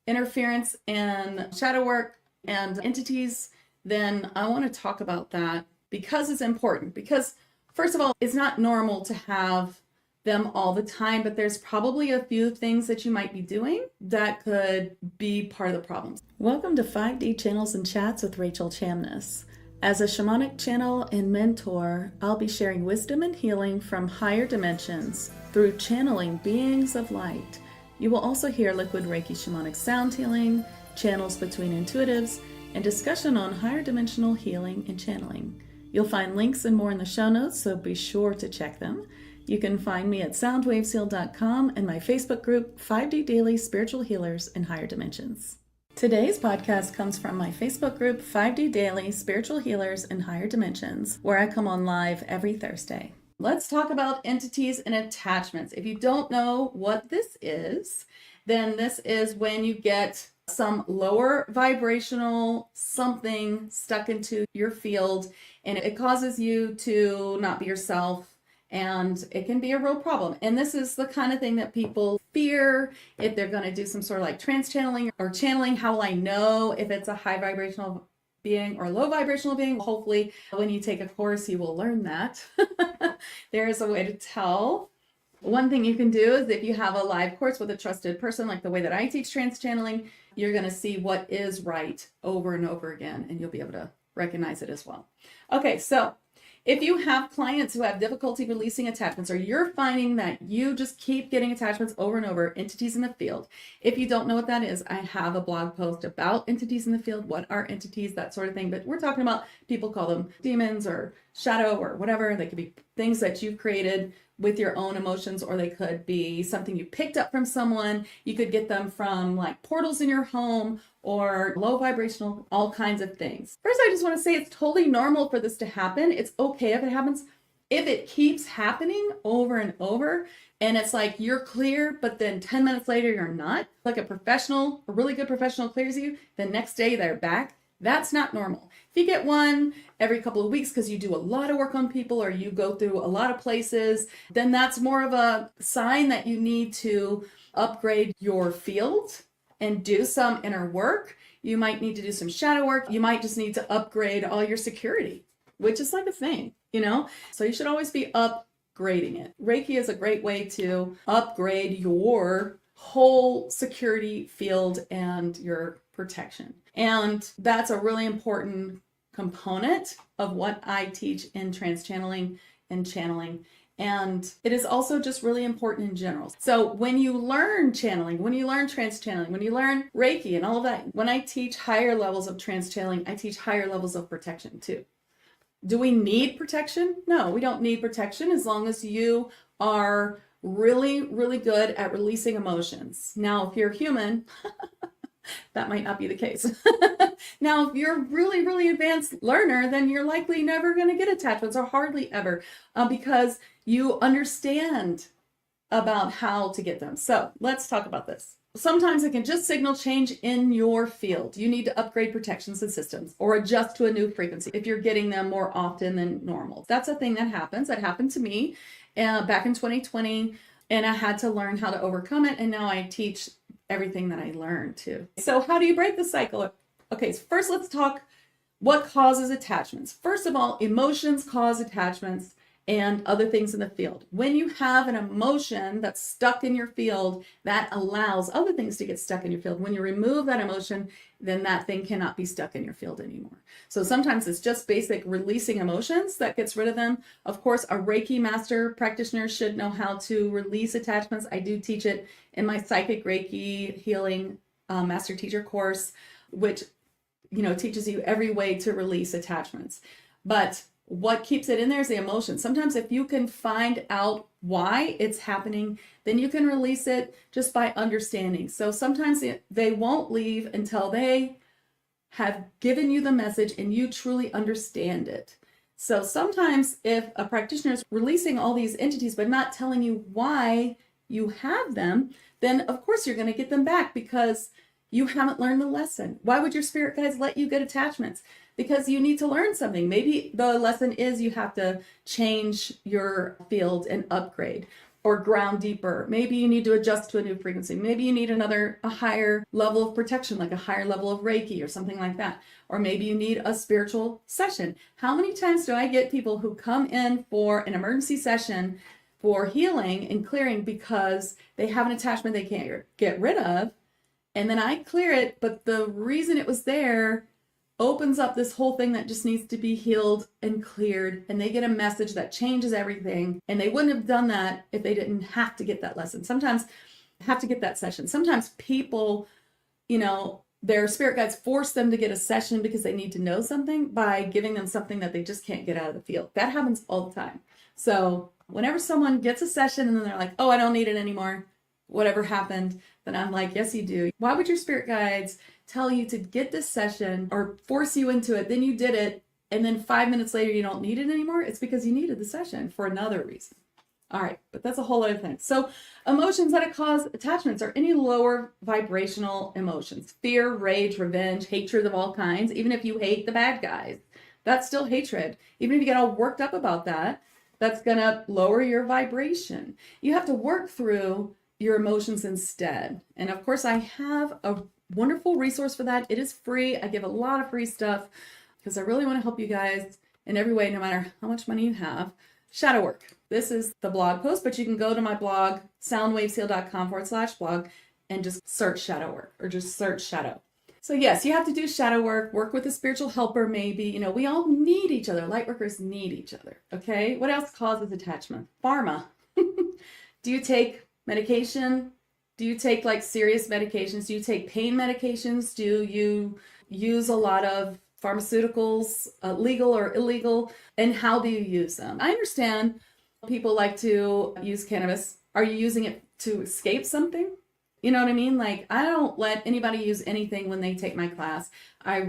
interference and shadow work and entities, then I want to talk about that, because it's important. Because first of all, it's not normal to have them all the time, but there's probably a few things that you might be doing that could be part of the problem. Welcome to 5D Channels and Chats with Rachel Chamness. As a shamanic channel and mentor, I'll be sharing wisdom and healing from higher dimensions through channeling beings of light. You will also hear liquid Reiki shamanic sound healing, channels between intuitives, and discussion on higher dimensional healing and channeling. You'll find links and more in the show notes, so be sure to check them. You can find me at soundwavesheal.com and my Facebook group, 5D Daily Spiritual Healers in Higher Dimensions. Today's podcast comes from my Facebook group, 5D Daily Spiritual Healers in Higher Dimensions, where I come on live every Thursday. Let's talk about entities and attachments. If you don't know what this is, then this is when you get some lower vibrational something stuck into your field, and it causes you to not be yourself. And it can be a real problem. And this is the kind of thing that people fear if they're going to do some sort of like trance channeling or channeling. How will I know if it's a high vibrational being or low vibrational being? Hopefully, when you take a course, you will learn that. There is a way to tell. One thing you can do is if you have a live course with a trusted person, like the way that I teach trance channeling, you're going to see what is right over and over again, and you'll be able to recognize it as well. Okay, so if you have clients who have difficulty releasing attachments, or you're finding that you just keep getting attachments over and over, entities in the field, if you don't know what that is, I have a blog post about entities in the field, what are entities, that sort of thing. But we're talking about, people call them demons or shadow or whatever. They could be things that you've created with your own emotions, or they could be something you picked up from someone. You could get them from like portals in your home or low vibrational, all kinds of things. First, I just want to say it's totally normal for this to happen. It's okay if it happens. If it keeps happening over and over, and it's like you're clear, but then 10 minutes later you're not, like a professional, a really good professional clears you, the next day they're back, that's not normal. If you get one every couple of weeks because you do a lot of work on people or you go through a lot of places, then that's more of a sign that you need to upgrade your field and do some inner work. You might need to do some shadow work. You might just need to upgrade all your security, which is like a thing, you know? So you should always be upgrading it. Reiki is a great way to upgrade your whole security field and your protection. And that's a really important component of what I teach in trance channeling and channeling. And it is also just really important in general. So when you learn channeling, when you learn trance channeling, when you learn Reiki and all of that, when I teach higher levels of trance channeling, I teach higher levels of protection too. Do we need protection? No, we don't need protection as long as you are really, really good at releasing emotions. Now, if you're human, that might not be the case. Now, if you're a really, really advanced learner, then you're likely never going to get attachments, or hardly ever, because you understand about how to get them. So let's talk about this. Sometimes it can just signal change in your field. You need to upgrade protections and systems or adjust to a new frequency if you're getting them more often than normal. That's a thing that happens. That happened to me back in 2020, and I had to learn how to overcome it. And now I teach everything that I learned too. So how do you break the cycle? Okay, so first let's talk what causes attachments. First of all, emotions cause attachments and other things in the field. When you have an emotion that's stuck in your field, that allows other things to get stuck in your field. When you remove that emotion, then that thing cannot be stuck in your field anymore. So sometimes it's just basic releasing emotions that gets rid of them. Of course, a Reiki master practitioner should know how to release attachments. I do teach it in my Psychic Reiki Healing Master Teacher course, which teaches you every way to release attachments. But what keeps it in there is the emotion. Sometimes if you can find out why it's happening, then you can release it just by understanding. So sometimes they won't leave until they have given you the message and you truly understand it. So sometimes if a practitioner is releasing all these entities but not telling you why you have them, then of course you're going to get them back because you haven't learned the lesson. Why would your spirit guides let you get attachments? Because you need to learn something. Maybe the lesson is you have to change your field and upgrade or ground deeper. Maybe you need to adjust to a new frequency. Maybe you need a higher level of protection, like a higher level of Reiki or something like that. Or maybe you need a spiritual session. How many times do I get people who come in for an emergency session for healing and clearing because they have an attachment they can't get rid of? And then I clear it, but the reason it was there opens up this whole thing that just needs to be healed and cleared, and they get a message that changes everything. And they wouldn't have done that if they didn't have to get that lesson. Sometimes have to get that session. Sometimes people, their spirit guides force them to get a session because they need to know something by giving them something that they just can't get out of the field. That happens all the time. So whenever someone gets a session and then they're like, oh, I don't need it anymore, whatever happened, then I'm like, yes, you do. Why would your spirit guides tell you to get this session or force you into it? Then you did it, and then 5 minutes later you don't need it anymore. It's because you needed the session for another reason. All right, but that's a whole other thing. So emotions that cause attachments are any lower vibrational emotions: fear, rage, revenge, hatred of all kinds. Even if you hate the bad guys, that's still hatred. Even if you get all worked up about that, that's gonna lower your vibration. You have to work through your emotions instead. And of course, I have a wonderful resource for that. It is free. I give a lot of free stuff because I really want to help you guys in every way, no matter how much money you have. Shadow work. This is the blog post, but you can go to my blog, soundwavesheal.com/blog, and just search shadow work or just search shadow. So yes, you have to do shadow work with a spiritual helper maybe. We all need each other. Light workers need each other. Okay. What else causes attachment? Pharma. Do you take medication? Do you take serious medications? Do you take pain medications? Do you use a lot of pharmaceuticals, legal or illegal? And how do you use them? I understand people like to use cannabis. Are you using it to escape something? You know what I mean? I don't let anybody use anything when they take my class. I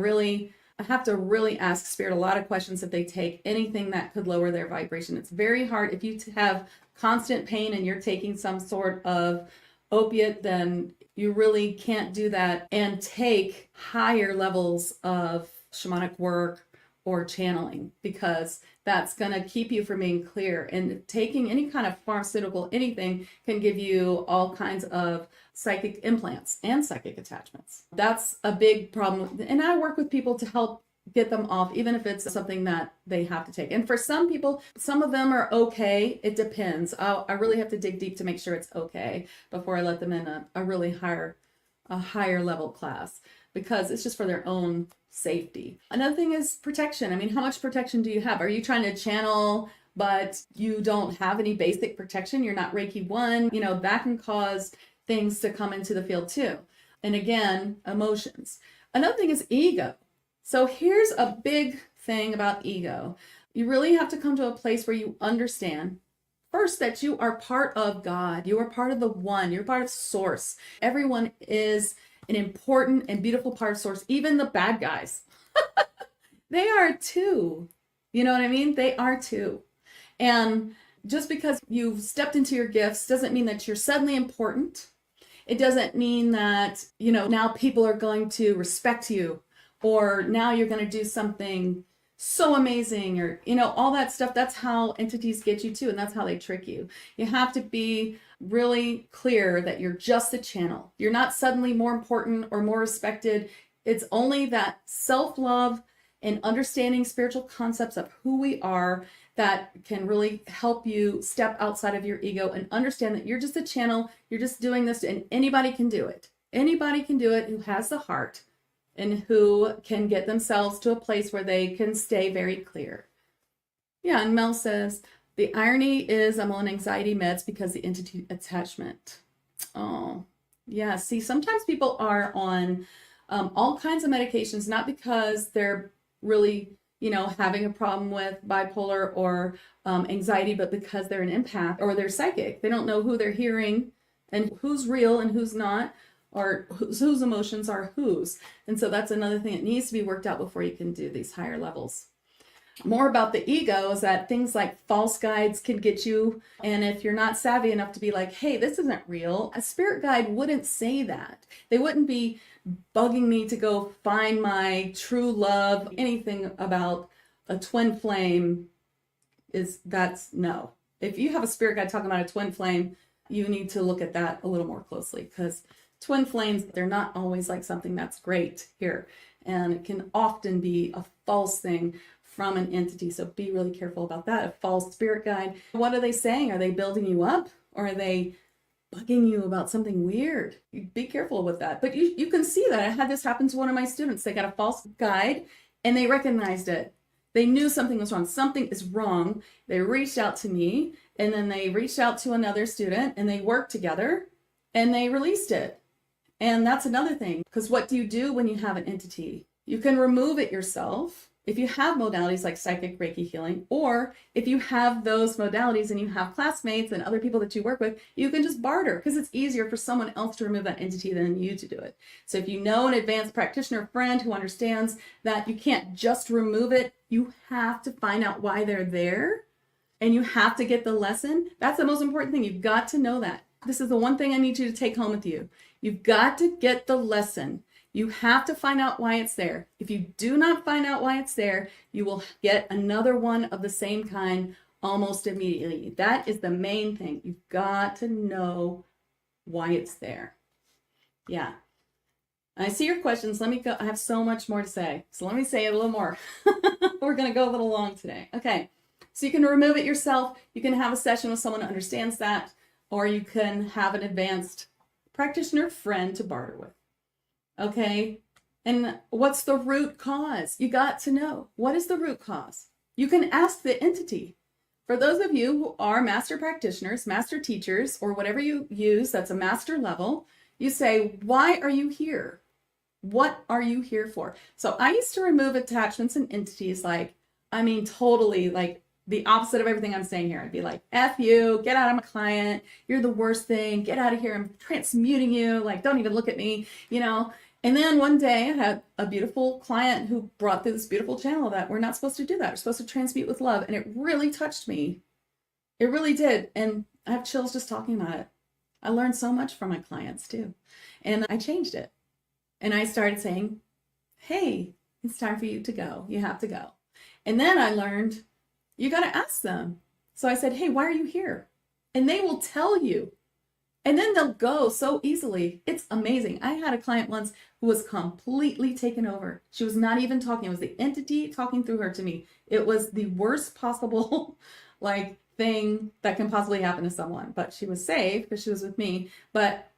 have to really ask Spirit a lot of questions if they take anything that could lower their vibration. It's very hard. If you have constant pain and you're taking some sort of opiate, then you really can't do that and take higher levels of shamanic work or channeling, because that's going to keep you from being clear. And taking any kind of pharmaceutical, anything, can give you all kinds of psychic implants and psychic attachments. That's a big problem. And I work with people to help get them off, even if it's something that they have to take. And for some people, some of them are okay. It depends. I really have to dig deep to make sure it's okay before I let them in a really higher level class, because it's just for their own safety. Another thing is protection. I mean, how much protection do you have? Are you trying to channel, but you don't have any basic protection? You're not Reiki 1, that can cause things to come into the field too. And again, emotions. Another thing is ego. So here's a big thing about ego. You really have to come to a place where you understand first that you are part of God. You are part of the One. You're part of Source. Everyone is an important and beautiful part of Source. Even the bad guys. They are too. You know what I mean? They are too. And just because you've stepped into your gifts doesn't mean that you're suddenly important. It doesn't mean that, now people are going to respect you, or now you're going to do something so amazing, or, all that stuff. That's how entities get you too. And that's how they trick you. You have to be really clear that you're just a channel. You're not suddenly more important or more respected. It's only that self-love and understanding spiritual concepts of who we are that can really help you step outside of your ego and understand that you're just a channel. You're just doing this, and anybody can do it. Anybody can do it who has the heart and who can get themselves to a place where they can stay very clear. Yeah, and Mel says, the irony is I'm on anxiety meds because the entity attachment. Oh, yeah. See, sometimes people are on all kinds of medications, not because they're really, having a problem with bipolar or anxiety, but because they're an empath or they're psychic. They don't know who they're hearing and who's real and who's not, or whose emotions are whose. And so that's another thing that needs to be worked out before you can do these higher levels. More about the ego is that things like false guides can get you. And if you're not savvy enough to be like, hey, this isn't real, a spirit guide wouldn't say that. They wouldn't be bugging me to go find my true love. Anything about a twin flame that's no. If you have a spirit guide talking about a twin flame, you need to look at that a little more closely, because twin flames, they're not always like something that's great here. And it can often be a false thing from an entity. So be really careful about that. A false spirit guide. What are they saying? Are they building you up, or are they bugging you about something weird? Be careful with that. But you can see that. I had this happen to one of my students. They got a false guide and they recognized it. They knew something was wrong. Something is wrong. They reached out to me, and then they reached out to another student, and they worked together and they released it. And that's another thing, because what do you do when you have an entity? You can remove it yourself if you have modalities like psychic Reiki healing, or if you have those modalities and you have classmates and other people that you work with, you can just barter, because it's easier for someone else to remove that entity than you to do it. So if you know an advanced practitioner friend who understands that you can't just remove it, you have to find out why they're there, and you have to get the lesson. That's the most important thing. You've got to know that. This is the one thing I need you to take home with you. You've got to get the lesson. You have to find out why it's there. If you do not find out why it's there, you will get another one of the same kind almost immediately. That is the main thing. You've got to know why it's there. Yeah. I see your questions. Let me go. I have so much more to say. So let me say it a little more. We're going to go a little long today. Okay. So you can remove it yourself. You can have a session with someone who understands that, or you can have an advanced practitioner friend to barter with. Okay. And what's the root cause? You got to know. What is the root cause? You can ask the entity. For those of you who are master practitioners, master teachers, or whatever you use that's a master level, you say, why are you here? What are you here for? So I used to remove attachments and entities totally like the opposite of everything I'm saying here. I'd be like, F you, get out of my client. You're the worst thing. Get out of here. I'm transmuting you. Like, don't even look at me, And then one day I had a beautiful client who brought through this beautiful channel that we're not supposed to do that. We're supposed to transmute with love. And it really touched me. It really did. And I have chills just talking about it. I learned so much from my clients too. And I changed it. And I started saying, hey, it's time for you to go. You have to go. And then I learned, you got to ask them. So I said, hey, why are you here? And they will tell you. And then they'll go so easily. It's amazing. I had a client once who was completely taken over. She was not even talking. It was the entity talking through her to me. It was the worst possible like thing that can possibly happen to someone. But she was safe because she was with me. But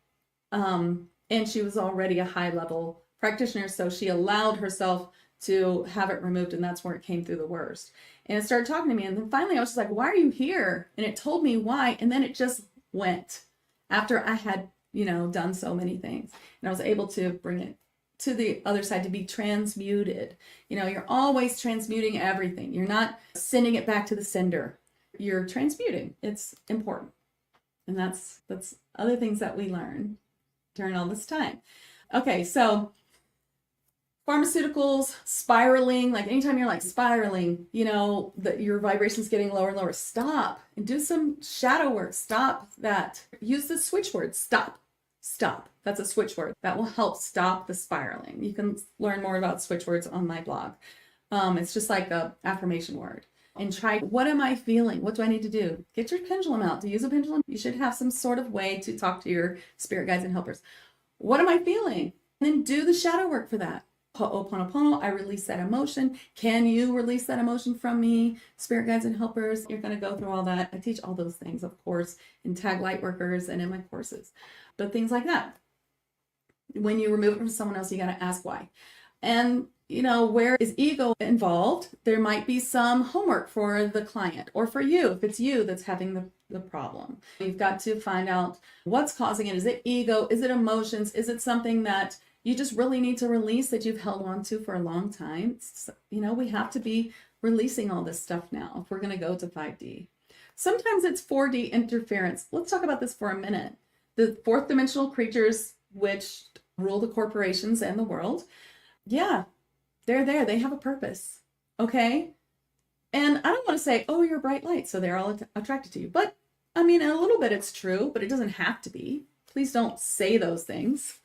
and she was already a high level practitioner, so she allowed herself to have it removed, and that's where it came through the worst. And it started talking to me, and then finally I was just like, why are you here? And it told me why, and then it just went after I had, done so many things. And I was able to bring it to the other side to be transmuted. You're always transmuting everything. You're not sending it back to the sender. You're transmuting. It's important. And that's other things that we learn during all this time. Okay, so pharmaceuticals, spiraling, like anytime you're like spiraling, that your vibration's getting lower and lower, stop and do some shadow work. Stop that. Use the switch word, stop. That's a switch word that will help stop the spiraling. You can learn more about switch words on my blog. It's just like a affirmation word. And try, what am I feeling? What do I need to do? Get your pendulum out. To use a pendulum, you should have some sort of way to talk to your spirit guides and helpers. What am I feeling? And then do the shadow work for that. Ho'oponopono, I release that emotion. Can you release that emotion from me? Spirit guides and helpers, you're going to go through all that. I teach all those things, of course, in Tag Light Workers and in my courses. But things like that. When you remove it from someone else, you got to ask why. And where is ego involved? There might be some homework for the client or for you, if it's you that's having the problem. You've got to find out what's causing it. Is it ego? Is it emotions? Is it something that you just really need to release that you've held on to for a long time? We have to be releasing all this stuff now if we're going to go to 5D. Sometimes it's 4D interference. Let's talk about this for a minute. The fourth dimensional creatures which rule the corporations and the world. Yeah, they're there. They have a purpose. Okay. And I don't want to say, oh, you're a bright light, so they're all attracted to you. But I mean, a little bit it's true, but it doesn't have to be. Please don't say those things.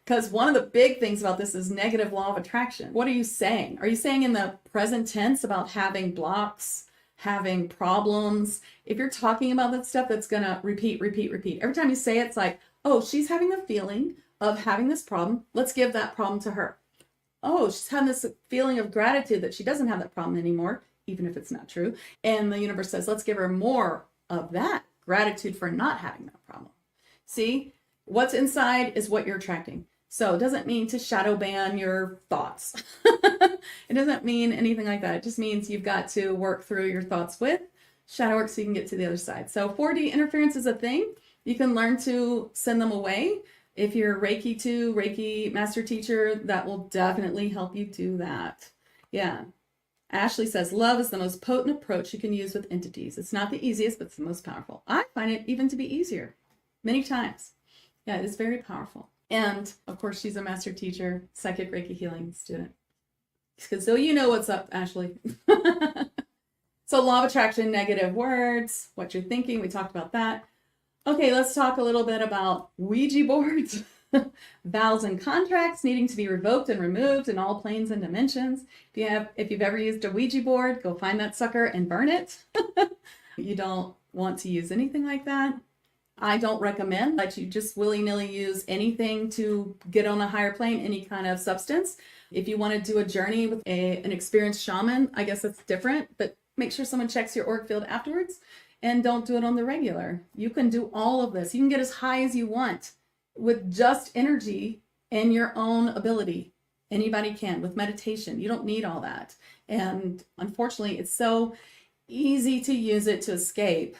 Because one of the big things about this is negative law of attraction. What are you saying? Are you saying in the present tense about having blocks, having problems? If you're talking about that stuff, that's going to repeat. Every time you say it, it's like, oh, she's having the feeling of having this problem. Let's give that problem to her. Oh, she's having this feeling of gratitude that she doesn't have that problem anymore, even if it's not true. And the universe says, let's give her more of that gratitude for not having that problem. See, what's inside is what you're attracting. So it doesn't mean to shadow ban your thoughts. It doesn't mean anything like that. It just means you've got to work through your thoughts with shadow work so you can get to the other side. So 4D interference is a thing. You can learn to send them away. If you're Reiki 2, Reiki master teacher, that will definitely help you do that. Yeah. Ashley says, love is the most potent approach you can use with entities. It's not the easiest, but it's the most powerful. I find it even to be easier many times. Yeah, it is very powerful. And of course, she's a master teacher, psychic Reiki healing student. So you know what's up, Ashley. So law of attraction, negative words, what you're thinking. We talked about that. Okay, let's talk a little bit about Ouija boards, vows and contracts needing to be revoked and removed in all planes and dimensions. If you've ever used a Ouija board, go find that sucker and burn it. You don't want to use anything like that. I don't recommend that you just willy-nilly use anything to get on a higher plane, any kind of substance. If you want to do a journey with an experienced shaman, I guess that's different, but make sure someone checks your auric field afterwards. And don't do it on the regular. You can do all of this. You can get as high as you want with just energy and your own ability. Anybody can with meditation. You don't need all that. And unfortunately, it's so easy to use it to escape,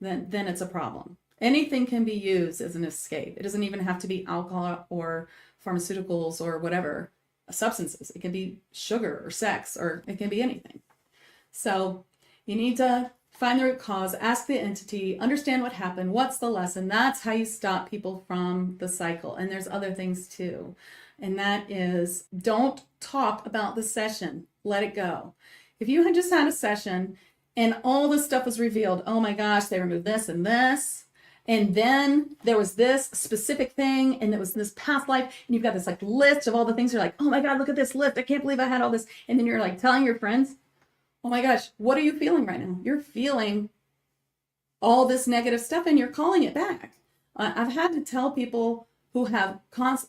then it's a problem. Anything can be used as an escape. It doesn't even have to be alcohol or pharmaceuticals or whatever substances. It can be sugar or sex, or it can be anything. So you need to find the root cause, ask the entity, understand what happened, what's the lesson. That's how you stop people from the cycle. And there's other things too. And that is, don't talk about the session. Let it go. If you had just had a session and all this stuff was revealed, oh my gosh, they removed this and this, and then there was this specific thing, and it was this past life, and you've got this like list of all the things. You're like, oh my God, look at this list. I can't believe I had all this. And then you're like telling your friends, oh my gosh, what are you feeling right now? You're feeling all this negative stuff and you're calling it back. I've had to tell people who have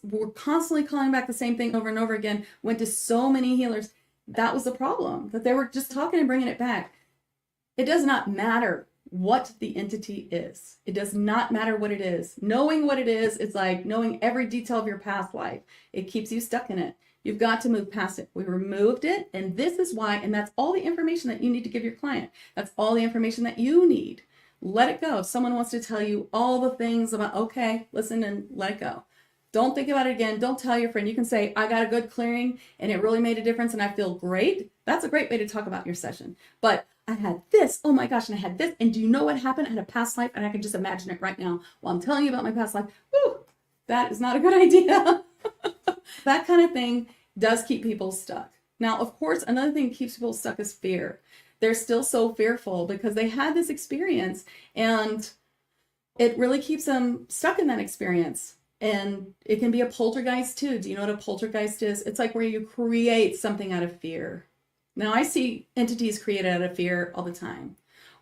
were constantly calling back the same thing over and over again, went to so many healers. That was the problem, that they were just talking and bringing it back. It does not matter what the entity is. It does not matter what it is. Knowing what it is like knowing every detail of your past life. It keeps you stuck in it. You've got to move past it. We removed it, and this is why, and that's all the information that you need to give your client. That's all the information that you need. Let it go. If someone wants to tell you all the things about, okay, listen and let it go. Don't think about it again. Don't tell your friend. You can say, I got a good clearing and it really made a difference and I feel great. That's a great way to talk about your session. But I had this, oh my gosh, and I had this. And do you know what happened? I had a past life and I can just imagine it right now while I'm telling you about my past life. Woo, that is not a good idea. That kind of thing does keep people stuck. Now, of course, another thing that keeps people stuck is fear. They're still so fearful because they had this experience and it really keeps them stuck in that experience. And it can be a poltergeist too. Do you know what a poltergeist is? It's like where you create something out of fear. Now I see entities created out of fear all the time,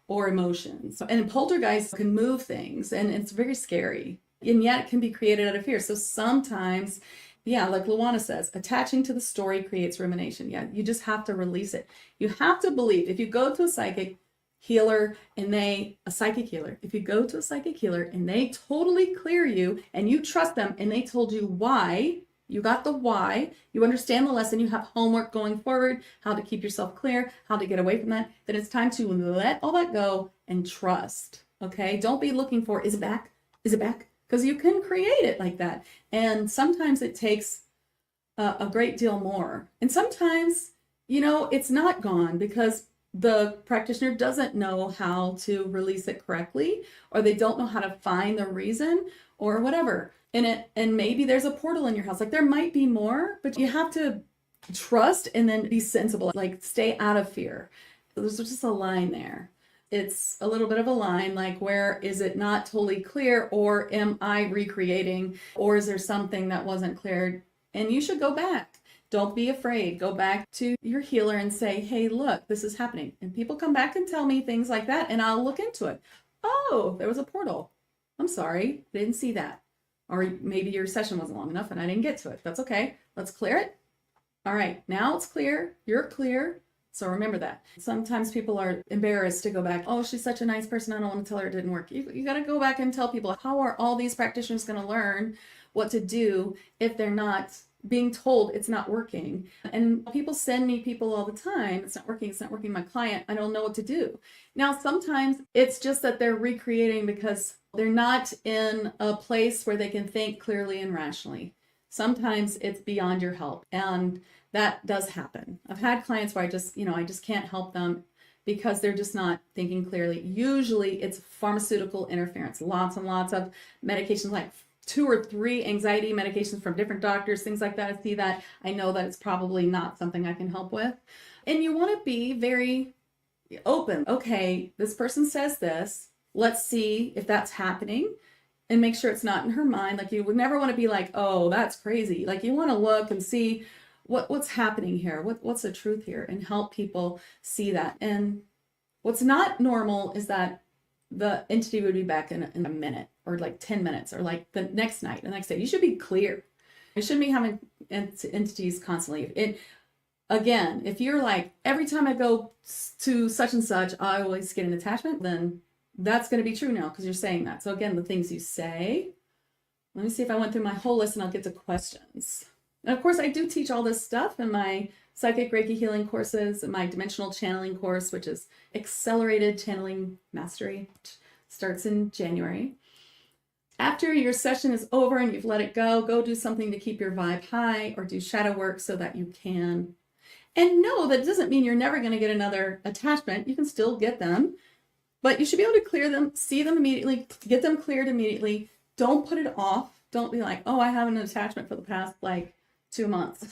or emotions. And poltergeists can move things and it's very scary. And yet it can be created out of fear. So sometimes, yeah, like Luana says, attaching to the story creates rumination. Yeah, you just have to release it. You have to believe. If you go to a psychic healer and a psychic healer, if you go to a psychic healer and they totally clear you and you trust them and they told you why, you got the why, you understand the lesson, you have homework going forward, how to keep yourself clear, how to get away from that, then it's time to let all that go and trust. Okay? Don't be looking for, is it back? Is it back? Because you can create it like that. And sometimes it takes a great deal more. And sometimes, it's not gone because the practitioner doesn't know how to release it correctly, or they don't know how to find the reason or whatever. And maybe there's a portal in your house. Like there might be more, but you have to trust and then be sensible, like stay out of fear. There's just a line there. It's a little bit of a line, like where is it not totally clear, or am I recreating, or is there something that wasn't cleared? And you should go back. Don't be afraid. Go back to your healer and say, hey, look, this is happening. And people come back and tell me things like that, and I'll look into it. Oh, there was a portal. I'm sorry, I didn't see that. Or maybe your session wasn't long enough and I didn't get to it. That's okay. Let's clear it. All right, now it's clear. You're clear. So remember that. Sometimes people are embarrassed to go back. Oh, she's such a nice person. I don't want to tell her it didn't work. You got to go back and tell people, how are all these practitioners going to learn what to do if they're not being told it's not working? And people send me people all the time. It's not working. My client, I don't know what to do. Now, sometimes it's just that they're recreating because they're not in a place where they can think clearly and rationally. Sometimes it's beyond your help. And that does happen. I've had clients where I just can't help them because they're just not thinking clearly. Usually it's pharmaceutical interference, lots and lots of medications, like 2 or 3 anxiety medications from different doctors, things like that. I see that. I know that it's probably not something I can help with. And you want to be very open. Okay, this person says this. Let's see if that's happening and make sure it's not in her mind. Like you would never want to be like, oh, that's crazy. Like you want to look and see what's happening here, what's the truth here, and help people see that. And what's not normal is that the entity would be back in a minute, or like 10 minutes, or like the next night, the next day. You should be clear. You shouldn't be having entities constantly. Again, if you're like, every time I go to such and such, I always get an attachment, then that's going to be true now because you're saying that. So again, the things you say, let me see if I went through my whole list and I'll get to questions. And of course, I do teach all this stuff in my psychic Reiki healing courses, and my dimensional channeling course, which is accelerated channeling mastery, starts in January. After your session is over and you've let it go do something to keep your vibe high, or do shadow work so that you can. And no, that doesn't mean you're never going to get another attachment. You can still get them, but you should be able to clear them, see them immediately, get them cleared immediately. Don't put it off. Don't be like, oh, I have an attachment for the past 2 months.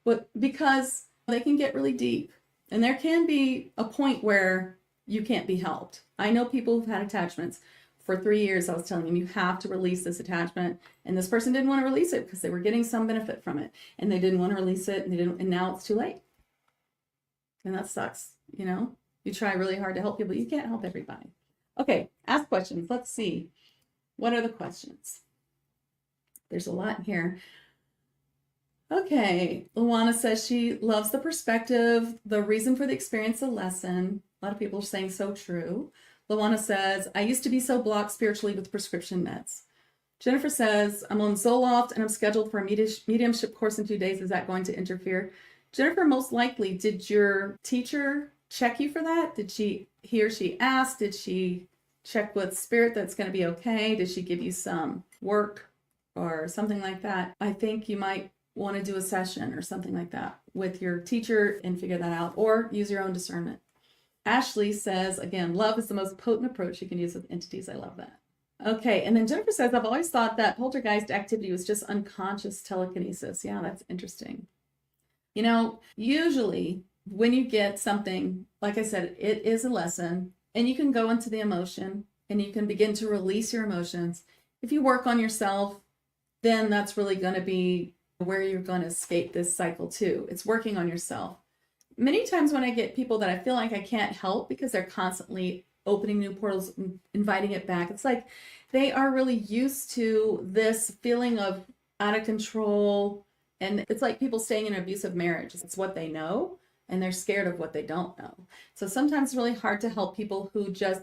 But because they can get really deep, and there can be a point where you can't be helped. I know people who've had attachments for 3 years. I was telling them, you have to release this attachment, and this person didn't want to release it because they were getting some benefit from it, and they didn't want to release it, and now it's too late. And that sucks. You try really hard to help people. You can't help everybody. Okay, ask questions. Let's see. What are the questions? There's a lot here. Okay, Luana says she loves the perspective, the reason for the experience, the lesson. A lot of people are saying so true. Luana says, I used to be so blocked spiritually with prescription meds. Jennifer says, I'm on Zoloft and I'm scheduled for a mediumship course in 2 days. Is that going to interfere? Jennifer, most likely, did your teacher check you for that? Did he or she ask? Did she check with spirit that's going to be okay? Did she give you some work or something like that? I think you might want to do a session or something like that with your teacher and figure that out, or use your own discernment. Ashley says, again, love is the most potent approach you can use with entities. I love that. Okay, and then Jennifer says, I've always thought that poltergeist activity was just unconscious telekinesis. Yeah, that's interesting. You know, usually when you get something, like I said, it is a lesson, and you can go into the emotion and you can begin to release your emotions. If you work on yourself, then that's really going to be where you're going to escape this cycle too. It's working on yourself. Many times when I get people that I feel like I can't help because they're constantly opening new portals and inviting it back, it's like they are really used to this feeling of out of control. And it's like people staying in an abusive marriage. It's what they know, and they're scared of what they don't know. So sometimes it's really hard to help people who just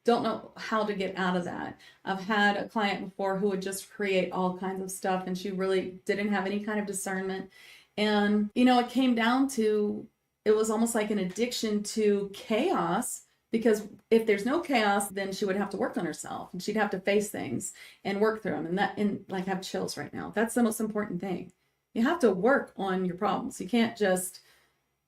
don't know how to get out of that. I've had a client before who would just create all kinds of stuff, and she really didn't have any kind of discernment. And, you know, it came down to, it was almost like an addiction to chaos, because if there's no chaos, then she would have to work on herself, and she'd have to face things and work through them. And like, I have chills right now. That's the most important thing. You have to work on your problems. You can't just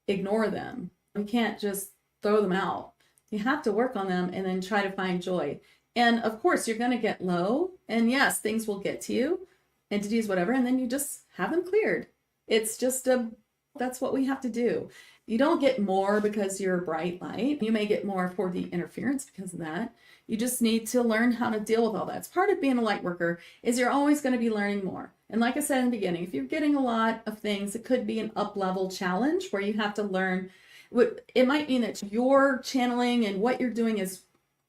ignore them. You can't just throw them out. You have to work on them and then try to find joy. And of course, you're going to get low. And yes, things will get to you, entities, whatever. And then you just have them cleared. It's just that's what we have to do. You don't get more because you're a bright light. You may get more for the interference because of that. You just need to learn how to deal with all that. It's part of being a light worker, is you're always going to be learning more. And like I said in the beginning, if you're getting a lot of things, it could be an up-level challenge where you have to learn. It might mean that your channeling and what you're doing is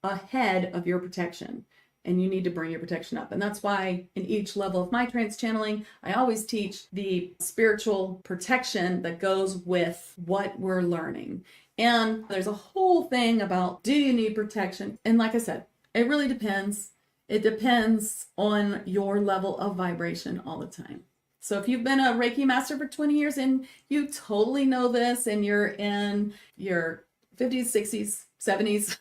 ahead of your protection, and you need to bring your protection up. And that's why in each level of my trance channeling, I always teach the spiritual protection that goes with what we're learning. And there's a whole thing about, do you need protection? And like I said, it really depends. It depends on your level of vibration all the time. So if you've been a Reiki master for 20 years and you totally know this, and you're in your 50s, 60s, 70s,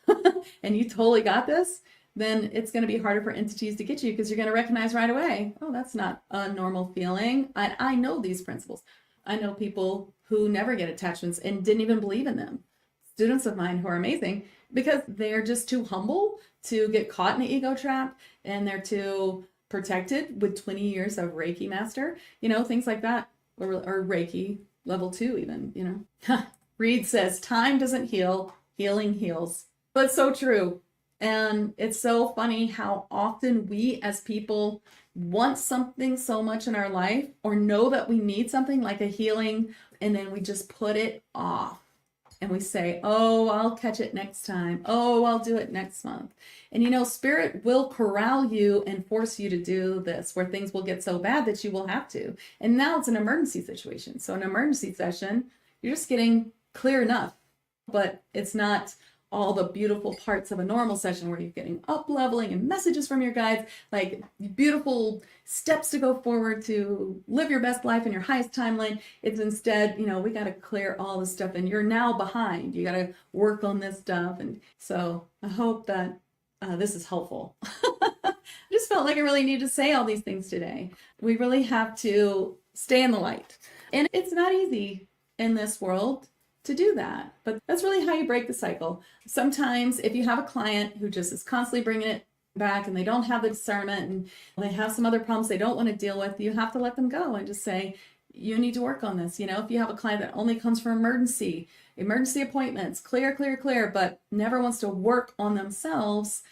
and you totally got this, then it's going to be harder for entities to get you, because you're going to recognize right away, oh, that's not a normal feeling. I know these principles. I know people who never get attachments and didn't even believe in them. Students of mine who are amazing because they're just too humble to get caught in the ego trap, and they're too protected with 20 years of Reiki master, you know, things like that, or Reiki level 2 even, you know. Reed says, time doesn't heal, healing heals. But so true. And it's so funny how often we as people want something so much in our life, or know that we need something like a healing, and then we just put it off. And we say, oh, I'll catch it next time. Oh, I'll do it next month. And you know, spirit will corral you and force you to do this, where things will get so bad that you will have to. And now it's an emergency situation. So an emergency session, you're just getting clear enough, but it's not all the beautiful parts of a normal session where you're getting up leveling and messages from your guides, like beautiful steps to go forward to live your best life in your highest timeline. It's instead, you know, we got to clear all this stuff, and you're now behind. You got to work on this stuff. And so I hope that this is helpful. I just felt like I really needed to say all these things today. We really have to stay in the light. And it's not easy in this world to do that, but that's really how you break the cycle. Sometimes if you have a client who just is constantly bringing it back, and they don't have the discernment, and they have some other problems they don't want to deal with, you have to let them go and just say, you need to work on this. You know, if you have a client that only comes for emergency appointments, clear, but never wants to work on themselves,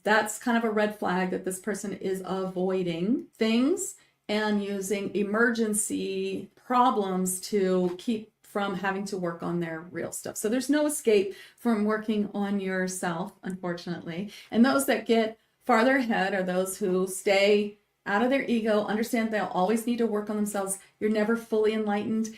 that's kind of a red flag that this person is avoiding things and using emergency problems to keep from having to work on their real stuff. So there's no escape from working on yourself, unfortunately. And those that get farther ahead are those who stay out of their ego, understand they'll always need to work on themselves. You're never fully enlightened,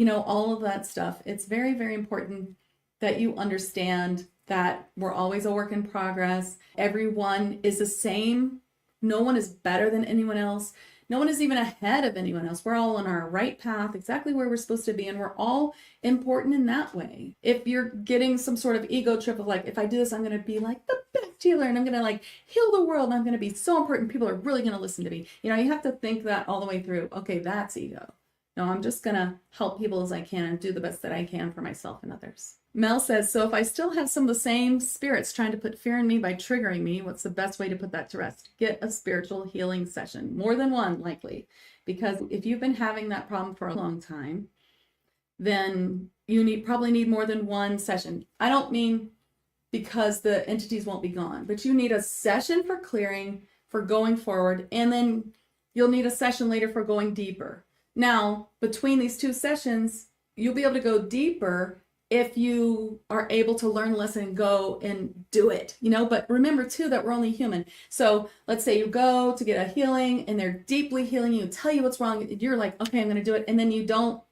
all of that stuff. It's very, very important that you understand that we're always a work in progress. Everyone is the same. No one is better than anyone else. No one is even ahead of anyone else. We're all on our right path, exactly where we're supposed to be, and we're all important in that way. If you're getting some sort of ego trip of like, if I do this, I'm going to be like the best healer, and I'm going to like heal the world, and I'm going to be so important, people are really going to listen to me. You have to think that all the way through. Okay, that's ego. No, I'm just going to help people as I can and do the best that I can for myself and others. Mel says, so if I still have some of the same spirits trying to put fear in me by triggering me, what's the best way to put that to rest? Get a spiritual healing session, more than one likely, because if you've been having that problem for a long time, then you probably need more than one session. I don't mean because the entities won't be gone, but you need a session for clearing, for going forward, and then you'll need a session later for going deeper. Now, between these two sessions, you'll be able to go deeper if you are able to learn a lesson and go and do it, but remember too that we're only human. So let's say you go to get a healing and they're deeply healing you, tell you what's wrong. You're like, okay, I'm going to do it. And then you don't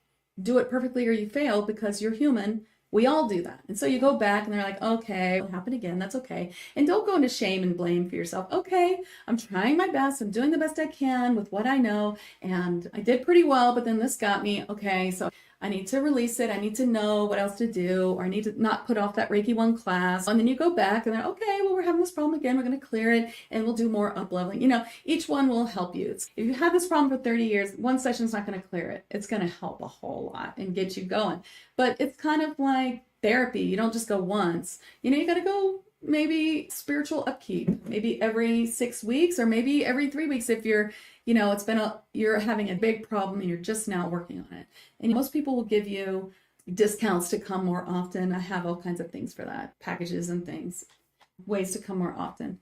do it perfectly or you fail because you're human. We all do that. And so you go back and they're like, okay, it'll happen again. That's okay. And don't go into shame and blame for yourself. Okay, I'm trying my best. I'm doing the best I can with what I know. And I did pretty well, but then this got me. Okay, so I need to release it. I need to know what else to do, or I need to not put off that Reiki 1 class. And then you go back and they're, okay, well, we're having this problem again. We're going to clear it and we'll do more up leveling. Each one will help you. If you have this problem for 30 years, one session's not going to clear it. It's going to help a whole lot and get you going. But it's kind of like therapy. You don't just go once. You got to go maybe spiritual upkeep, maybe every 6 weeks or maybe every 3 weeks if you're you're having a big problem and you're just now working on it. And most people will give you discounts to come more often. I have all kinds of things for that, packages and things, ways to come more often.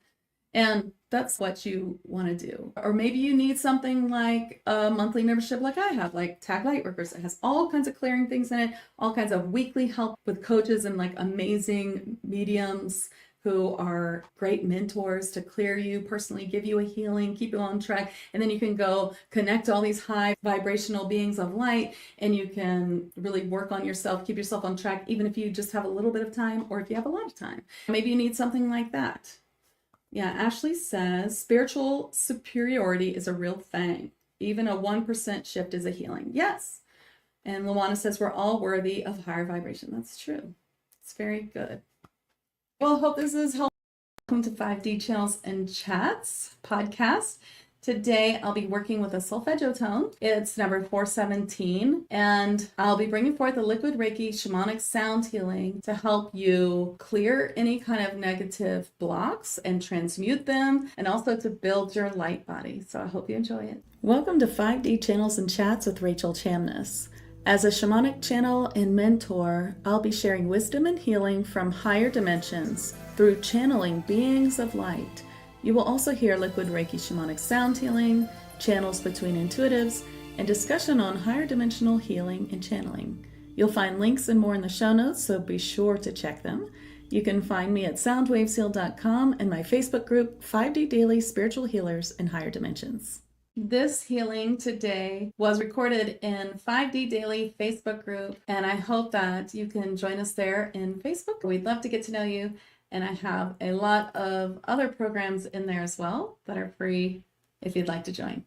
And that's what you want to do. Or maybe you need something like a monthly membership like I have, like Tag Lightworkers. It has all kinds of clearing things in it, all kinds of weekly help with coaches and like amazing mediums who are great mentors to clear you personally, give you a healing, keep you on track. And then you can go connect all these high vibrational beings of light and you can really work on yourself, keep yourself on track, even if you just have a little bit of time or if you have a lot of time. Maybe you need something like that. Yeah, Ashley says, spiritual superiority is a real thing. Even a 1% shift is a healing. Yes. And Luana says, we're all worthy of higher vibration. That's true. It's very good. Well, I hope this is helpful. Welcome to 5D Channels and Chats podcast. Today, I'll be working with a solfeggio tone. It's number 417, and I'll be bringing forth a liquid Reiki shamanic sound healing to help you clear any kind of negative blocks and transmute them, and also to build your light body. So I hope you enjoy it. Welcome to 5D Channels and Chats with Rachel Chamness. As a shamanic channel and mentor, I'll be sharing wisdom and healing from higher dimensions through channeling beings of light. You will also hear liquid Reiki shamanic sound healing, channels between intuitives, and discussion on higher dimensional healing and channeling. You'll find links and more in the show notes, so be sure to check them. You can find me at soundwavesheal.com and my Facebook group, 5D Daily Spiritual Healers in Higher Dimensions. This healing today was recorded in 5D Daily Facebook group, and I hope that you can join us there in Facebook. We'd love to get to know you, and I have a lot of other programs in there as well that are free if you'd like to join.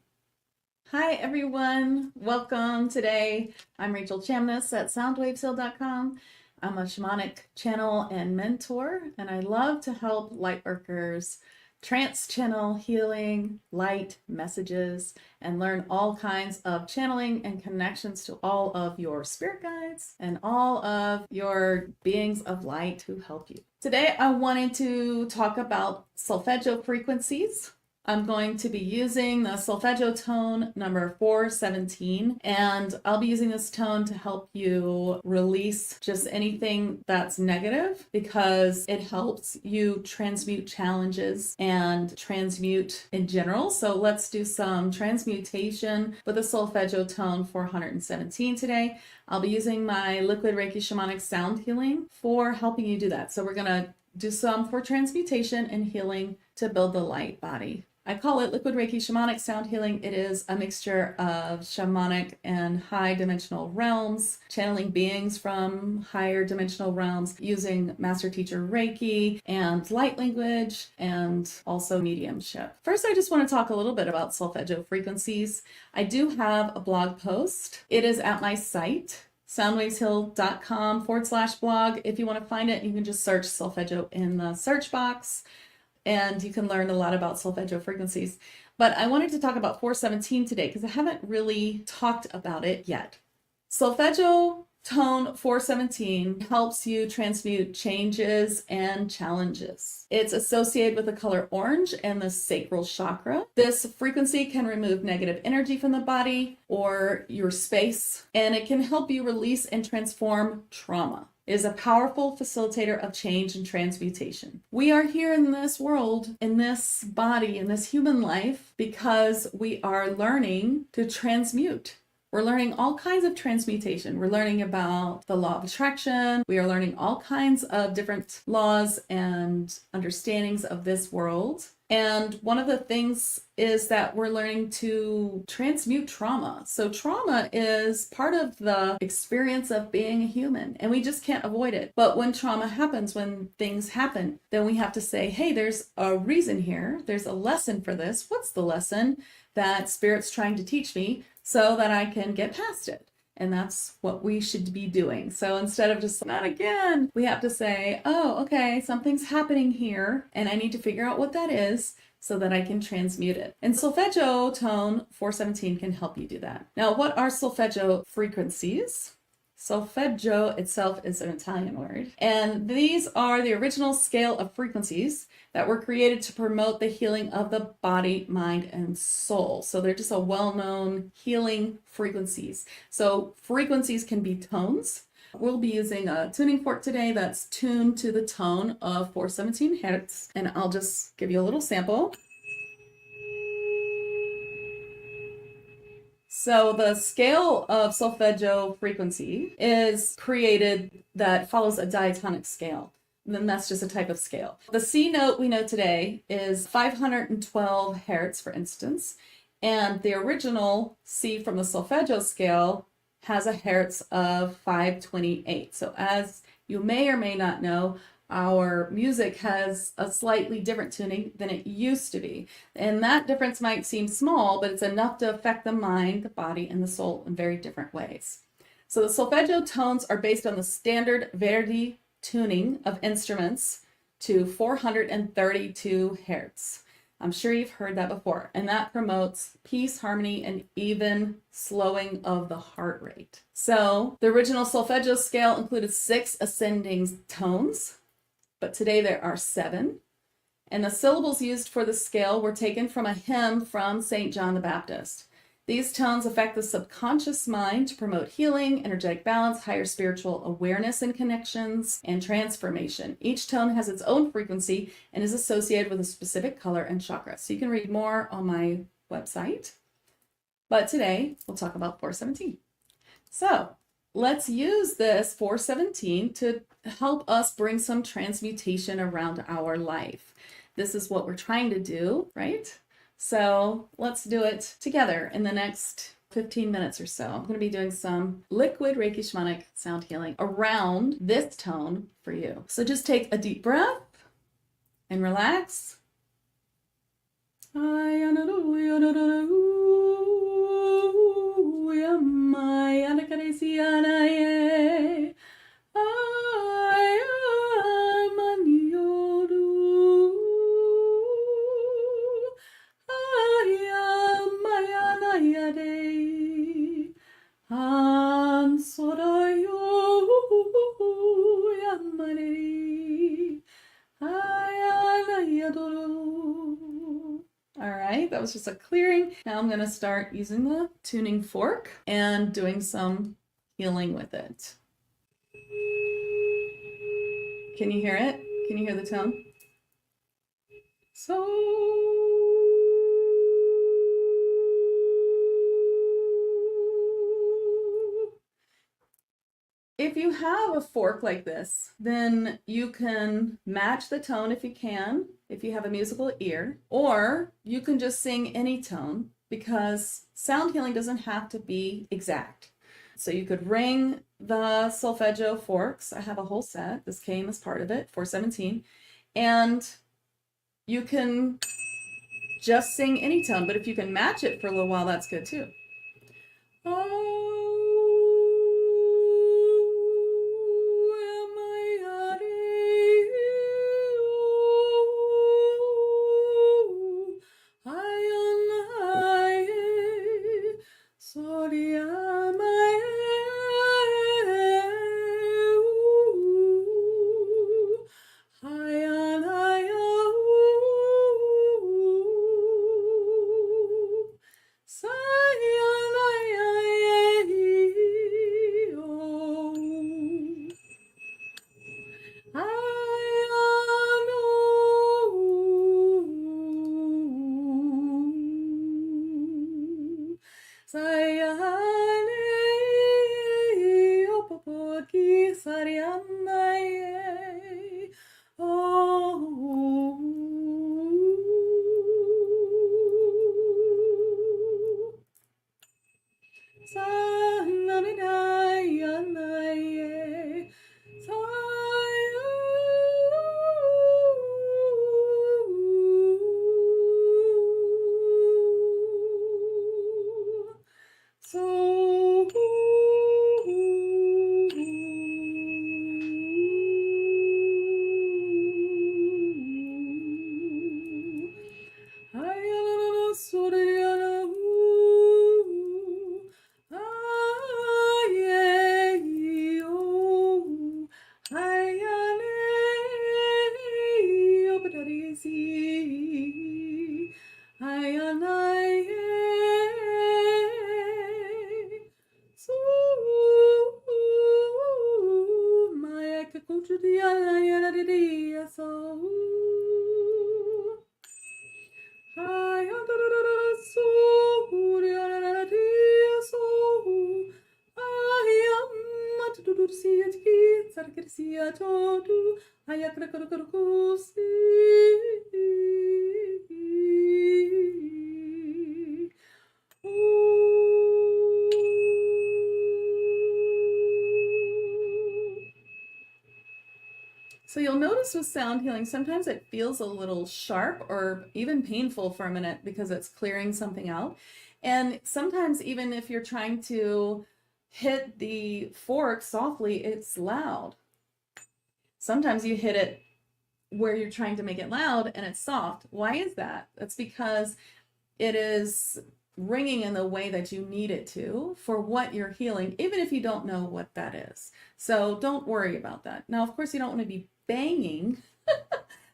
Hi, everyone. Welcome today. I'm Rachel Chamness at soundwavesheal.com. I'm a shamanic channel and mentor, and I love to help lightworkers trance channel healing, light messages, and learn all kinds of channeling and connections to all of your spirit guides and all of your beings of light who help you. Today, I wanted to talk about solfeggio frequencies I'm going to be using the solfeggio tone number 417, and I'll be using this tone to help you release just anything that's negative, because it helps you transmute challenges and transmute in general. So let's do some transmutation with the solfeggio tone 417 today. I'll be using my liquid Reiki shamanic sound healing for helping you do that. So we're going to do some for transmutation and healing to build the light body. I call it liquid Reiki shamanic sound healing. It is a mixture of shamanic and high dimensional realms, channeling beings from higher dimensional realms, using master teacher Reiki and light language, and also mediumship. First, I just want to talk a little bit about solfeggio frequencies. I do have a blog post. It is at my site, soundwavesheal.com/blog. If you want to find it, you can just search solfeggio in the search box, and you can learn a lot about solfeggio frequencies. But I wanted to talk about 417 today because I haven't really talked about it yet. Solfeggio tone 417 helps you transmute changes and challenges. It's associated with the color orange and the sacral chakra. This frequency can remove negative energy from the body or your space, and it can help you release and transform trauma. It is a powerful facilitator of change and transmutation. We are here in this world, in this body, in this human life, because we are learning to transmute. We're learning all kinds of transmutation. We're learning about the law of attraction. We are learning all kinds of different laws and understandings of this world. And one of the things is that we're learning to transmute trauma. So trauma is part of the experience of being a human, and we just can't avoid it. But when trauma happens, when things happen, then we have to say, hey, there's a reason here. There's a lesson for this. What's the lesson that Spirit's trying to teach me so that I can get past it? And that's what we should be doing. So instead of just, not again, we have to say, oh, okay, something's happening here, and I need to figure out what that is so that I can transmute it. And solfeggio tone 417 can help you do that. Now, what are solfeggio frequencies? Solfeggio itself is an Italian word, and these are the original scale of frequencies that were created to promote the healing of the body, mind, and soul. So they're just a well-known healing frequencies. So frequencies can be tones. We'll be using a tuning fork today that's tuned to the tone of 417 hertz, and I'll just give you a little sample. So the scale of solfeggio frequency is created that follows a diatonic scale. And then that's just a type of scale. The C note we know today is 512 hertz, for instance, and the original C from the solfeggio scale has a hertz of 528. So as you may or may not know, our music has a slightly different tuning than it used to be. And that difference might seem small, but it's enough to affect the mind, the body, and the soul in very different ways. So the solfeggio tones are based on the standard Verdi tuning of instruments to 432 hertz. I'm sure you've heard that before. And that promotes peace, harmony, and even slowing of the heart rate. So the original solfeggio scale included 6 ascending tones, but today there are 7. And the syllables used for the scale were taken from a hymn from St. John the Baptist. These tones affect the subconscious mind to promote healing, energetic balance, higher spiritual awareness and connections, and transformation. Each tone has its own frequency and is associated with a specific color and chakra. So you can read more on my website. But today we'll talk about 417. So let's use this 417 to help us bring some transmutation around our life. This is what we're trying to do, right? So let's do it together in the next 15 minutes or so. I'm going to be doing some liquid Reiki shamanic sound healing around this tone for you. So just take a deep breath and relax. All That was just a clearing. Now I'm going to start using the tuning fork and doing some healing with it. Can you hear it? Can you hear the tone? So if you have a fork like this, then you can match the tone if you can, if you have a musical ear, or you can just sing any tone because sound healing doesn't have to be exact. So you could ring the solfeggio forks. I have a whole set. This came as part of it, 417. And you can just sing any tone, but if you can match it for a little while, that's good too. So you'll notice with sound healing, sometimes it feels a little sharp or even painful for a minute because it's clearing something out. And sometimes even if you're trying to hit the fork softly, it's loud. Sometimes you hit it where you're trying to make it loud and it's soft. Why is that? That's because it is ringing in the way that you need it to for what you're healing, even if you don't know what that is. So don't worry about that. Now, of course, you don't want to be banging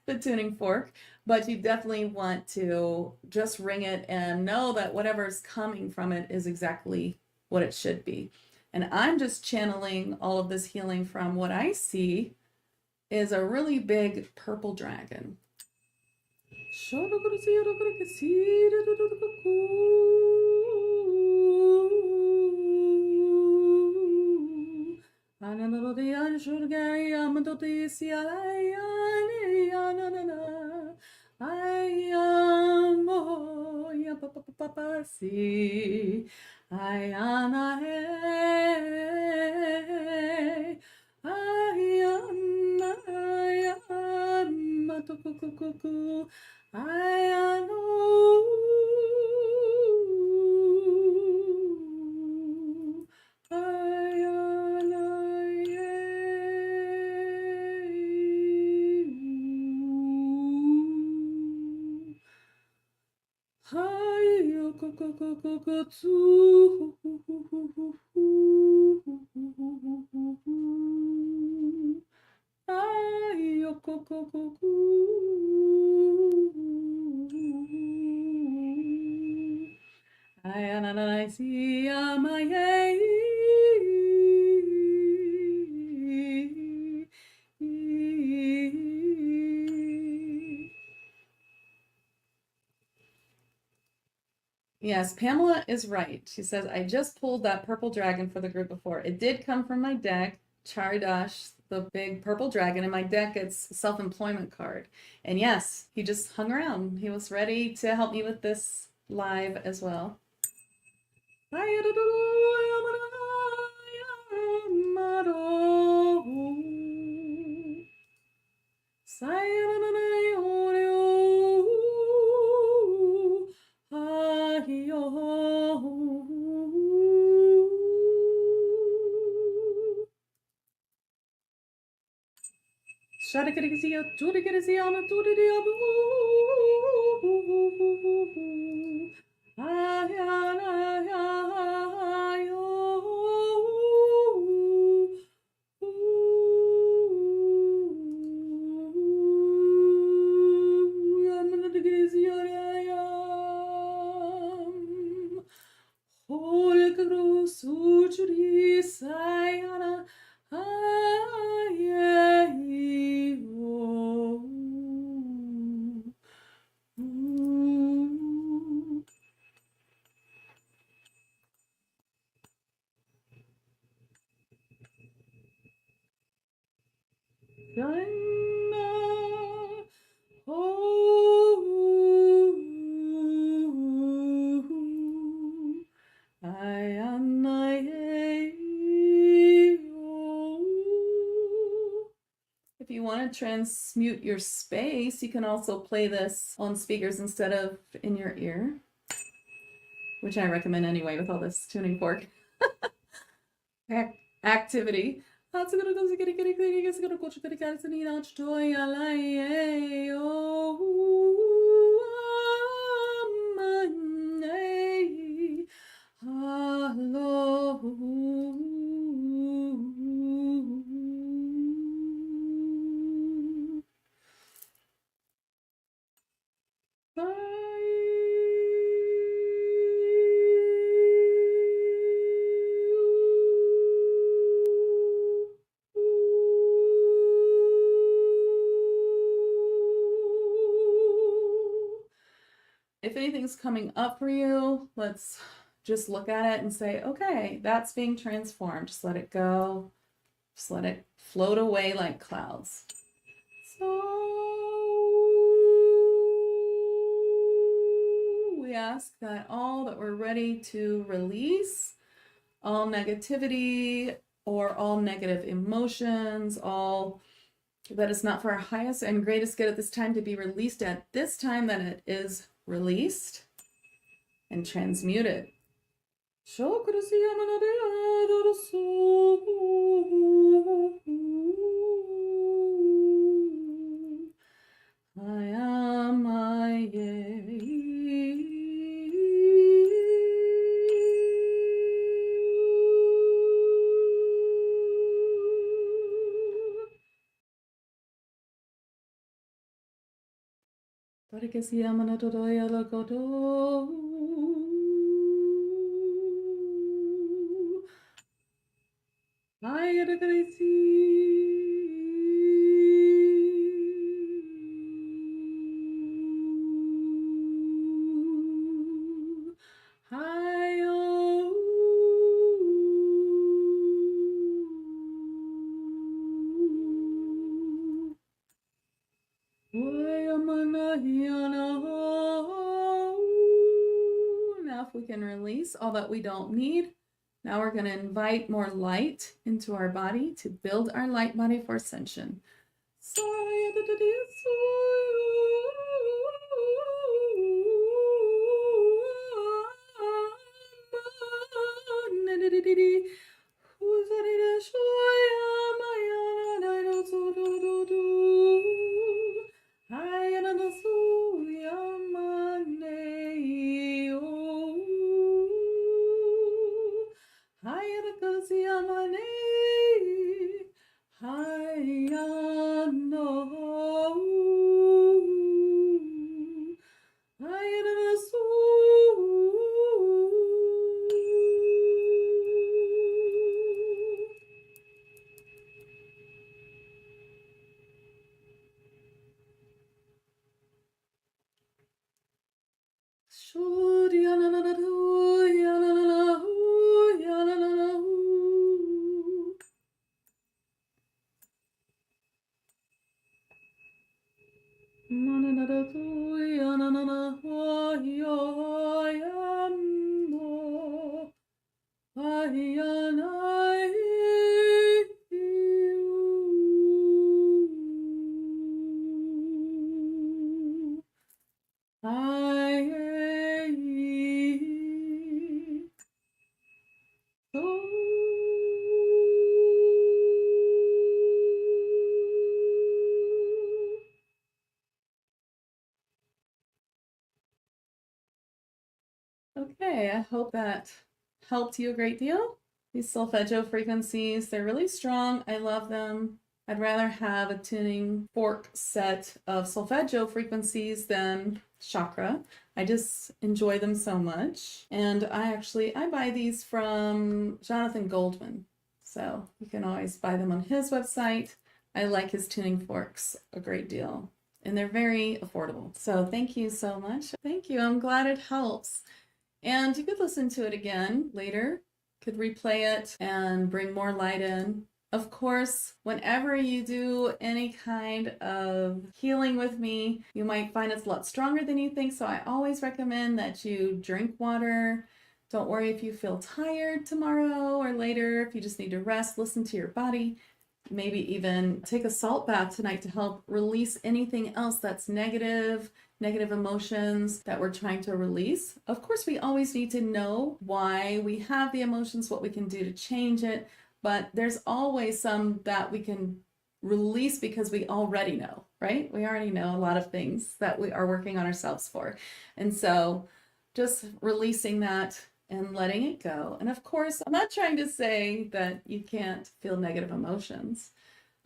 the tuning fork, but you definitely want to just ring it and know that whatever's coming from it is exactly what it should be. And I'm just channeling all of this healing from what I see is a really big purple dragon. Yes, Pamela is right. She says, I just pulled that purple dragon for the group before. It did come from my deck, Charidash, the big purple dragon. In my deck, it's self-employment card. And yes, he just hung around. He was ready to help me with this live as well. If you want to transmute your space, you can also play this on speakers instead of in your ear, which I recommend anyway with all this tuning fork activity. If anything's coming up for you, let's just look at it and say, okay, that's being transformed. Just let it go. Just let it float away like clouds. So we ask that all that we're ready to release, all negativity or all negative emotions, all that is not for our highest and greatest good at this time, to be released at this time, that it is released and transmuted. I am I. Now if we can release all that we don't need, now we're going to invite more light into our body to build our light body for ascension. Okay, I hope that helped you a great deal. These solfeggio frequencies, they're really strong. I love them. I'd rather have a tuning fork set of solfeggio frequencies than chakra. I just enjoy them so much. And I buy these from Jonathan Goldman. So you can always buy them on his website. I like his tuning forks a great deal. And they're very affordable. So thank you so much. Thank you. I'm glad it helps. And you could listen to it again later, could replay it and bring more light in. Of course, whenever you do any kind of healing with me, you might find it's a lot stronger than you think. So I always recommend that you drink water. Don't worry if you feel tired tomorrow or later. If you just need to rest, listen to your body. Maybe even take a salt bath tonight to help release anything else that's negative emotions that we're trying to release. Of course, we always need to know why we have the emotions, what we can do to change it, but there's always some that we can release because we already know, right? We already know a lot of things that we are working on ourselves for. And so just releasing that and letting it go. And of course, I'm not trying to say that you can't feel negative emotions.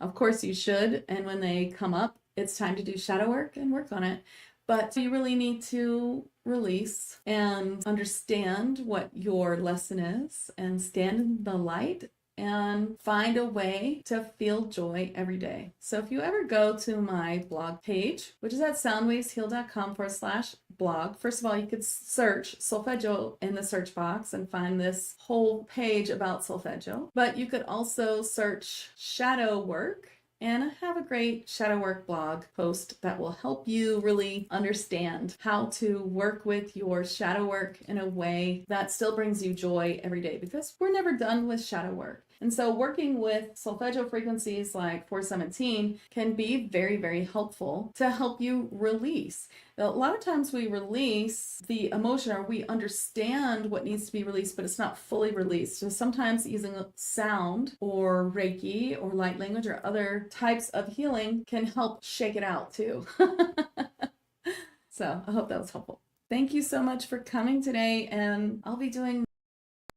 Of course you should. And when they come up, it's time to do shadow work and work on it. But you really need to release and understand what your lesson is and stand in the light and find a way to feel joy every day. So if you ever go to my blog page, which is at soundwavesheal.com/blog, first of all, you could search solfeggio in the search box and find this whole page about solfeggio. But you could also search shadow work, and I have a great shadow work blog post that will help you really understand how to work with your shadow work in a way that still brings you joy every day, because we're never done with shadow work. And so working with solfeggio frequencies like 417 can be very, very helpful to help you release. A lot of times we release the emotion, or we understand what needs to be released, but it's not fully released. So sometimes using sound or Reiki or light language or other types of healing can help shake it out too. So I hope that was helpful. Thank you so much for coming today, and I'll be doing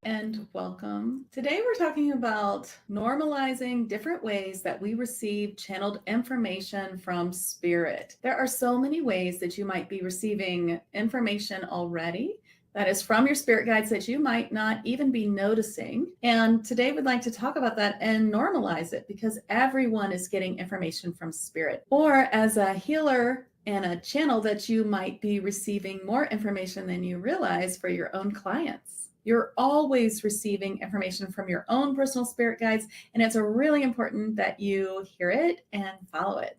and welcome. Today we're talking about normalizing different ways that we receive channeled information from spirit. There are so many ways that you might be receiving information already that is from your spirit guides that you might not even be noticing. And today we'd like to talk about that and normalize it, because everyone is getting information from spirit. Or as a healer and a channel, that you might be receiving more information than you realize for your own clients. You're always receiving information from your own personal spirit guides, and it's really important that you hear it and follow it.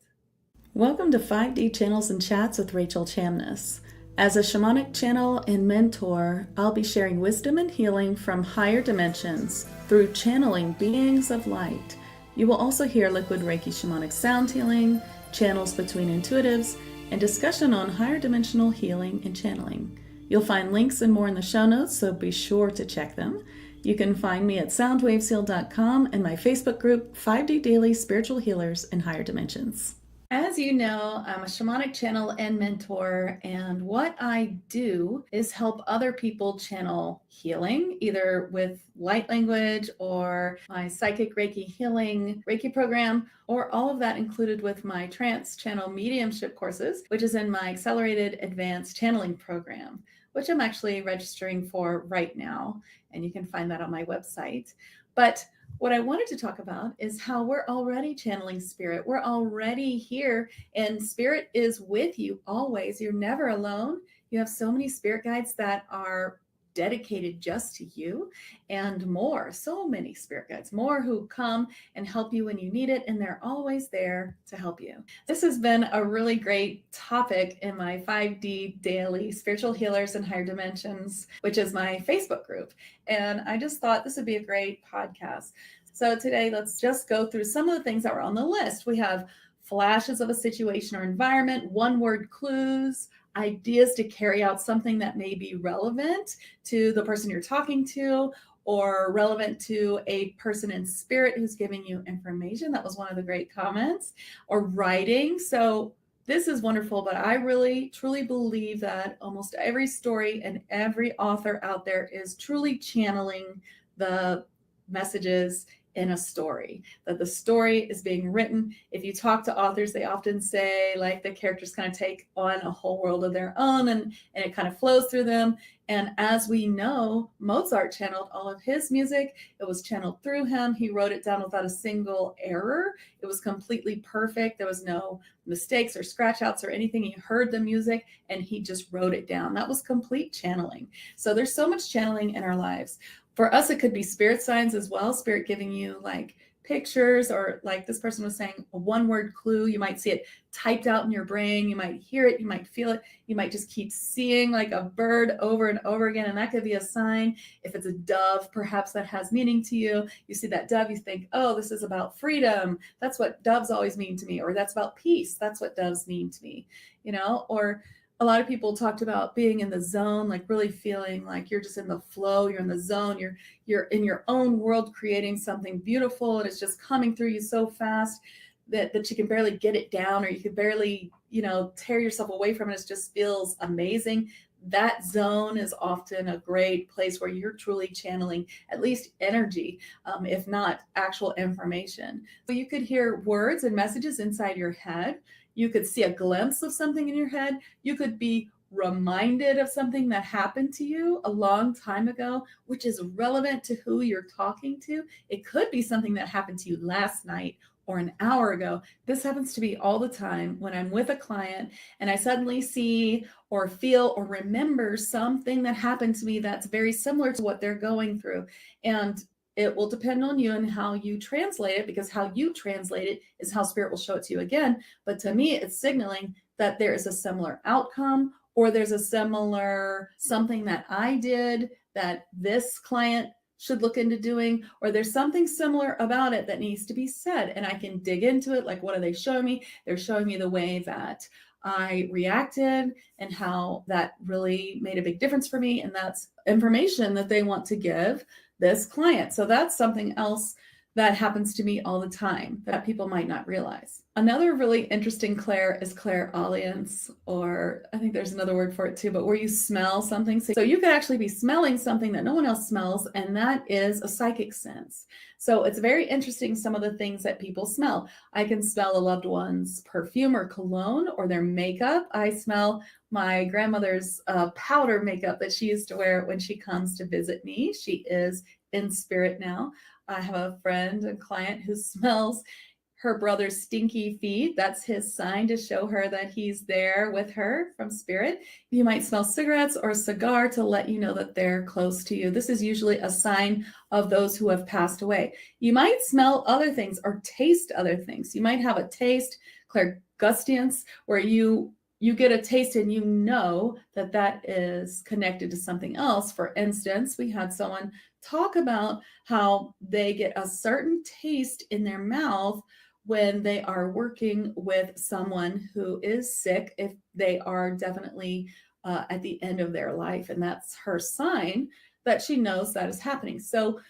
Welcome to 5D Channels and Chats with Rachel Chamness. As a shamanic channel and mentor, I'll be sharing wisdom and healing from higher dimensions through channeling beings of light. You will also hear liquid Reiki shamanic sound healing, channels between intuitives, and discussion on higher dimensional healing and channeling. You'll find links and more in the show notes, so be sure to check them. You can find me at soundwavesheal.com and my Facebook group, 5D Daily Spiritual Healers in Higher Dimensions. As you know, I'm a shamanic channel and mentor, and what I do is help other people channel healing, either with light language or my psychic Reiki healing Reiki program, or all of that included with my trance channel mediumship courses, which is in my accelerated advanced channeling program, which I'm actually registering for right now, and you can find that on my website. But what I wanted to talk about is how we're already channeling spirit. We're already here, and spirit is with you always. You're never alone. You have so many spirit guides that are dedicated just to you, and more, so many spirit guides, more who come and help you when you need it, and they're always there to help you. This has been a really great topic in my 5D daily spiritual healers and higher dimensions, which is my Facebook group. And I just thought this would be a great podcast. So today, let's just go through some of the things that were on the list. We have flashes of a situation or environment, one-word clues, ideas to carry out something that may be relevant to the person you're talking to, or relevant to a person in spirit who's giving you information. That was one of the great comments. Or writing. So this is wonderful, but I really, truly believe that almost every story and every author out there is truly channeling the messages in a story, that the story is being written. If you talk to authors, they often say like the characters kind of take on a whole world of their own, and it kind of flows through them. And as we know, Mozart channeled all of his music. It was channeled through him. He wrote it down without a single error. It was completely perfect. There was no mistakes or scratch outs or anything. He heard the music and he just wrote it down. That was complete channeling. So there's so much channeling in our lives. For us, it could be spirit signs as well, spirit giving you like pictures, or like this person was saying, a one-word clue. You might see it typed out in your brain. You might hear it. You might feel it. You might just keep seeing like a bird over and over again. And that could be a sign. If it's a dove, perhaps that has meaning to you. You see that dove, you think, oh, this is about freedom. That's what doves always mean to me. Or that's about peace. That's what doves mean to me, or a lot of people talked about being in the zone, like really feeling like you're just in the flow, you're in the zone, you're in your own world creating something beautiful, and it's just coming through you so fast that you can barely get it down, or you can barely, tear yourself away from it. It just feels amazing. That zone is often a great place where you're truly channeling at least energy, if not actual information. So you could hear words and messages inside your head. You could see a glimpse of something in your head. You could be reminded of something that happened to you a long time ago, which is relevant to who you're talking to. It could be something that happened to you last night or an hour ago. This happens to me all the time when I'm with a client and I suddenly see or feel or remember something that happened to me that's very similar to what they're going through. And it will depend on you and how you translate it, because how you translate it is how spirit will show it to you again. But to me, it's signaling that there is a similar outcome, or there's a similar something that I did that this client should look into doing, or there's something similar about it that needs to be said. And I can dig into it. Like, what are they showing me? They're showing me the way that I reacted and how that really made a big difference for me. And that's information that they want to give this client. So that's something else that happens to me all the time that people might not realize. Another really interesting clair is clairaudience, or I think there's another word for it too, but where you smell something. So you could actually be smelling something that no one else smells, and that is a psychic sense. So it's very interesting, some of the things that people smell. I can smell a loved one's perfume or cologne or their makeup. I smell my grandmother's powder makeup that she used to wear when she comes to visit me. She is in spirit now. I have a friend and client who smells her brother's stinky feet. That's his sign to show her that he's there with her from spirit. You might smell cigarettes or a cigar to let you know that they're close to you. This is usually a sign of those who have passed away. You might smell other things or taste other things. You might have a taste, clairgustance, where you get a taste and you know that that is connected to something else. For instance, we had someone talk about how they get a certain taste in their mouth when they are working with someone who is sick, if they are definitely at the end of their life. And that's her sign that she knows that is happening. So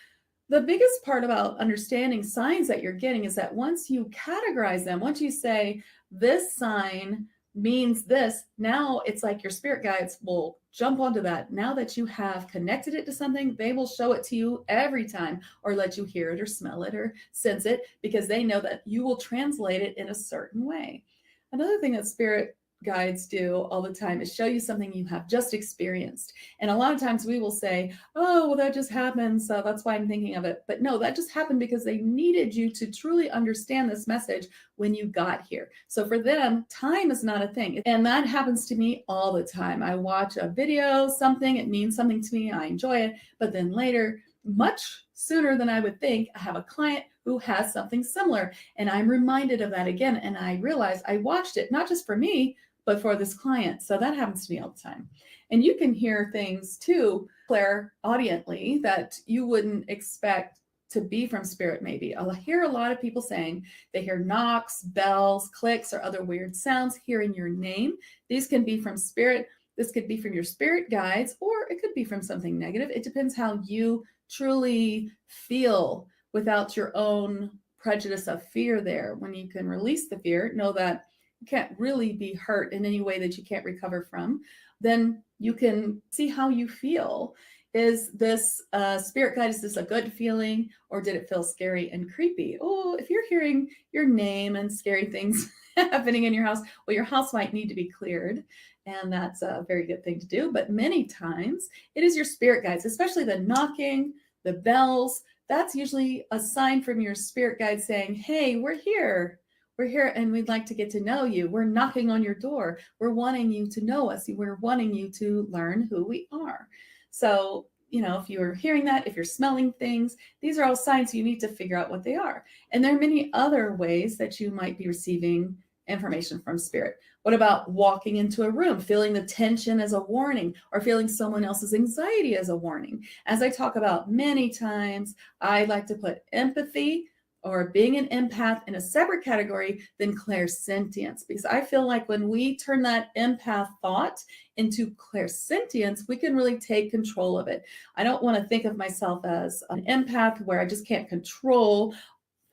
the biggest part about understanding signs that you're getting is that once you categorize them, once you say this sign means this, now it's like your spirit guides will jump onto that. Now that you have connected it to something, they will show it to you every time, or let you hear it or smell it or sense it, because they know that you will translate it in a certain way. Another thing that spirit guides do all the time is show you something you have just experienced. And a lot of times we will say, oh, well, that just happened, so that's why I'm thinking of it. But no, that just happened because they needed you to truly understand this message when you got here. So for them, time is not a thing. And that happens to me all the time. I watch a video, something, it means something to me, I enjoy it, but then later, much sooner than I would think, I have a client who has something similar. And I'm reminded of that again. And I realize I watched it, not just for me, but for this client. So that happens to me all the time. And you can hear things too, clairaudiently, that you wouldn't expect to be from spirit maybe. I'll hear a lot of people saying they hear knocks, bells, clicks, or other weird sounds, hearing your name. These can be from spirit. This could be from your spirit guides, or it could be from something negative. It depends how you truly feel without your own prejudice of fear there. When you can release the fear, know that you can't really be hurt in any way that you can't recover from, then you can see how you feel. Is this spirit guide, is this a good feeling, or did it feel scary and creepy? Oh, if you're hearing your name and scary things happening in your house, well, your house might need to be cleared. And that's a very good thing to do. But many times it is your spirit guides, especially the knocking, the bells. That's usually a sign from your spirit guide saying, hey, we're here. We're here and we'd like to get to know you. We're knocking on your door. We're wanting you to know us. We're wanting you to learn who we are. So, if you're hearing that, if you're smelling things, these are all signs you need to figure out what they are. And there are many other ways that you might be receiving information from spirit. What about walking into a room, feeling the tension as a warning, or feeling someone else's anxiety as a warning? As I talk about many times, I like to put empathy or being an empath in a separate category than clairsentience, because I feel like when we turn that empath thought into clairsentience, we can really take control of it. I don't want to think of myself as an empath where I just can't control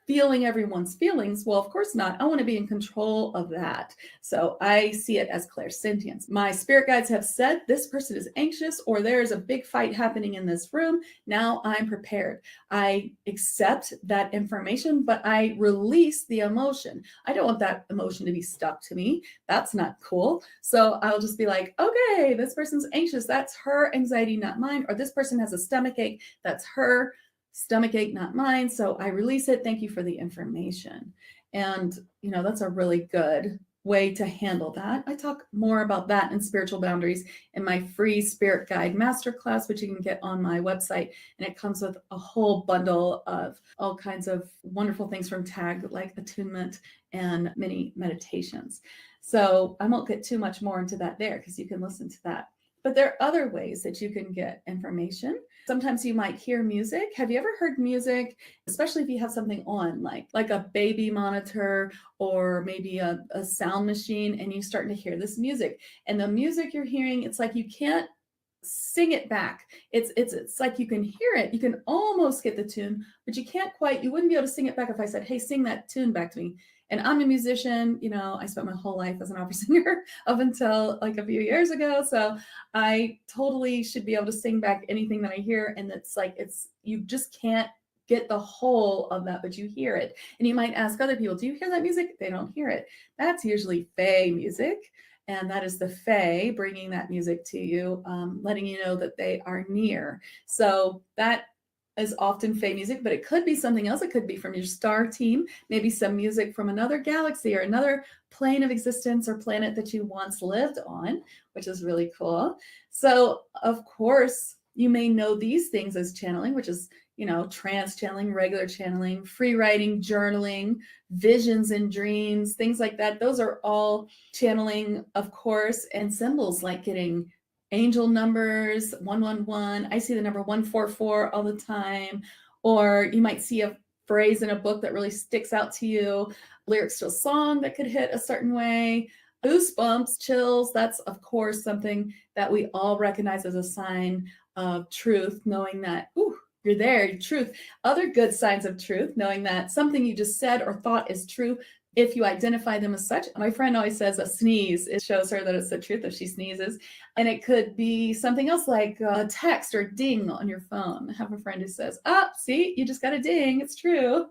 feeling everyone's feelings. Well, of course not. I want to be in control of that. So I see it as clairsentience. My spirit guides have said this person is anxious, or there's a big fight happening in this room. Now I'm prepared. I accept that information, but I release the emotion. I don't want that emotion to be stuck to me. That's not cool. So I'll just be like, okay, this person's anxious. That's her anxiety, not mine. Or this person has a stomach ache. That's her stomach ache, not mine. So I release it. Thank you for the information. And, that's a really good way to handle that. I talk more about that in spiritual boundaries in my free spirit guide masterclass, which you can get on my website. And it comes with a whole bundle of all kinds of wonderful things from TAG, like attunement and many meditations. So I won't get too much more into that there, because you can listen to that. But there are other ways that you can get information. Sometimes you might hear music. Have you ever heard music, especially if you have something on, like a baby monitor or maybe a sound machine, and you starting to hear this music? And the music you're hearing, it's like you can't sing it back. It's like you can hear it. You can almost get the tune, but you can't quite. You wouldn't be able to sing it back if I said, hey, sing that tune back to me. And I'm a musician, I spent my whole life as an opera singer up until like a few years ago. So I totally should be able to sing back anything that I hear. And you just can't get the whole of that, but you hear it. And you might ask other people, do you hear that music? They don't hear it. That's usually Fae music. And that is the Fae bringing that music to you, letting you know that they are near. So that is often Fae music, but it could be something else. It could be from your star team, maybe some music from another galaxy or another plane of existence or planet that you once lived on, which is really cool. So of course, you may know these things as channeling, which is, trance channeling, regular channeling, free writing, journaling, visions and dreams, things like that. Those are all channeling, of course, and symbols like getting angel numbers, 111. I see the number 144 all the time. Or you might see a phrase in a book that really sticks out to you, lyrics to a song that could hit a certain way, goosebumps, chills. That's, of course, something that we all recognize as a sign of truth, knowing that, you're there, truth. Other good signs of truth, knowing that something you just said or thought is true, if you identify them as such. My friend always says a sneeze, it shows her that it's the truth if she sneezes. And it could be something else like a text or ding on your phone. I have a friend who says, see, you just got a ding, it's true.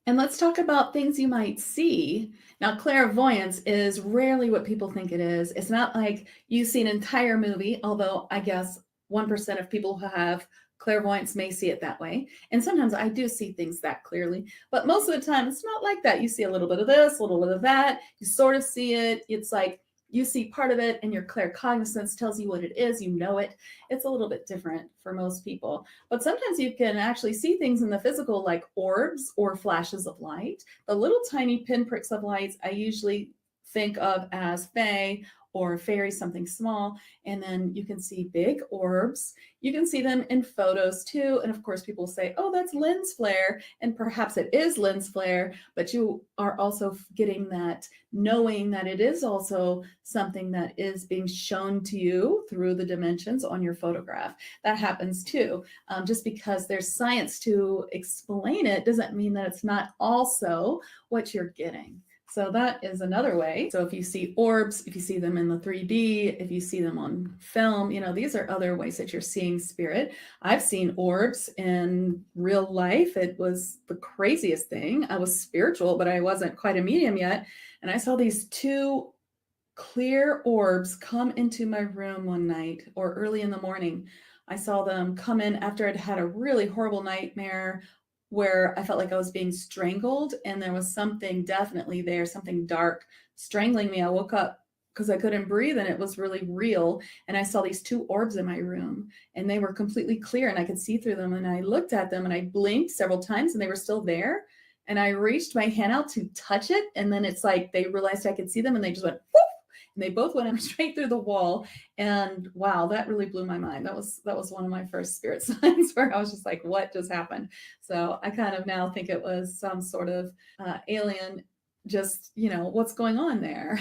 And let's talk about things you might see. Now, clairvoyance is rarely what people think it is. It's not like you see an entire movie, although I guess 1% of people who have clairvoyance may see it that way. And sometimes I do see things that clearly, but most of the time it's not like that. You see a little bit of this, a little bit of that. You sort of see it. It's like you see part of it and your claircognizance tells you what it is. You know it. It's a little bit different for most people. But sometimes you can actually see things in the physical, like orbs or flashes of light. The little tiny pinpricks of lights I usually think of as fae or fairy, something small. And then you can see big orbs. You can see them in photos too. And of course, people say, oh, that's lens flare. And perhaps it is lens flare, but you are also getting that, knowing that it is also something that is being shown to you through the dimensions on your photograph. That happens too. Just because there's science to explain it doesn't mean that it's not also what you're getting. So that is another way. So if you see orbs, if you see them in the 3D, if you see them on film, these are other ways that you're seeing spirit. I've seen orbs in real life. It was the craziest thing. I was spiritual, but I wasn't quite a medium yet. And I saw these two clear orbs come into my room one night or early in the morning. I saw them come in after I'd had a really horrible nightmare where I felt like I was being strangled, and there was something definitely there, something dark strangling me. I woke up because I couldn't breathe, and it was really real. And I saw these two orbs in my room, and they were completely clear, and I could see through them. And I looked at them, and I blinked several times, and they were still there. And I reached my hand out to touch it, and then it's like they realized I could see them, and they just went whoop, and they both went straight through the wall. And wow, that really blew my mind. That was one of my first spirit signs where I was just like, what just happened? So I kind of now think it was some sort of alien, just, what's going on there?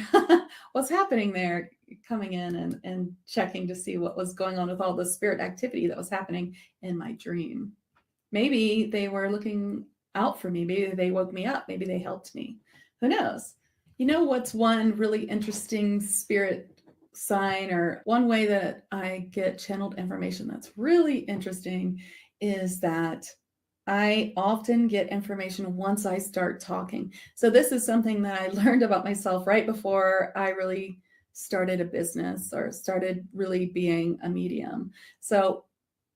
What's happening there? Coming in and checking to see what was going on with all the spirit activity that was happening in my dream. Maybe they were looking out for me. Maybe they woke me up. Maybe they helped me. Who knows? What's one really interesting spirit sign, or one way that I get channeled information that's really interesting, is that I often get information once I start talking. So this is something that I learned about myself right before I really started a business or started really being a medium. So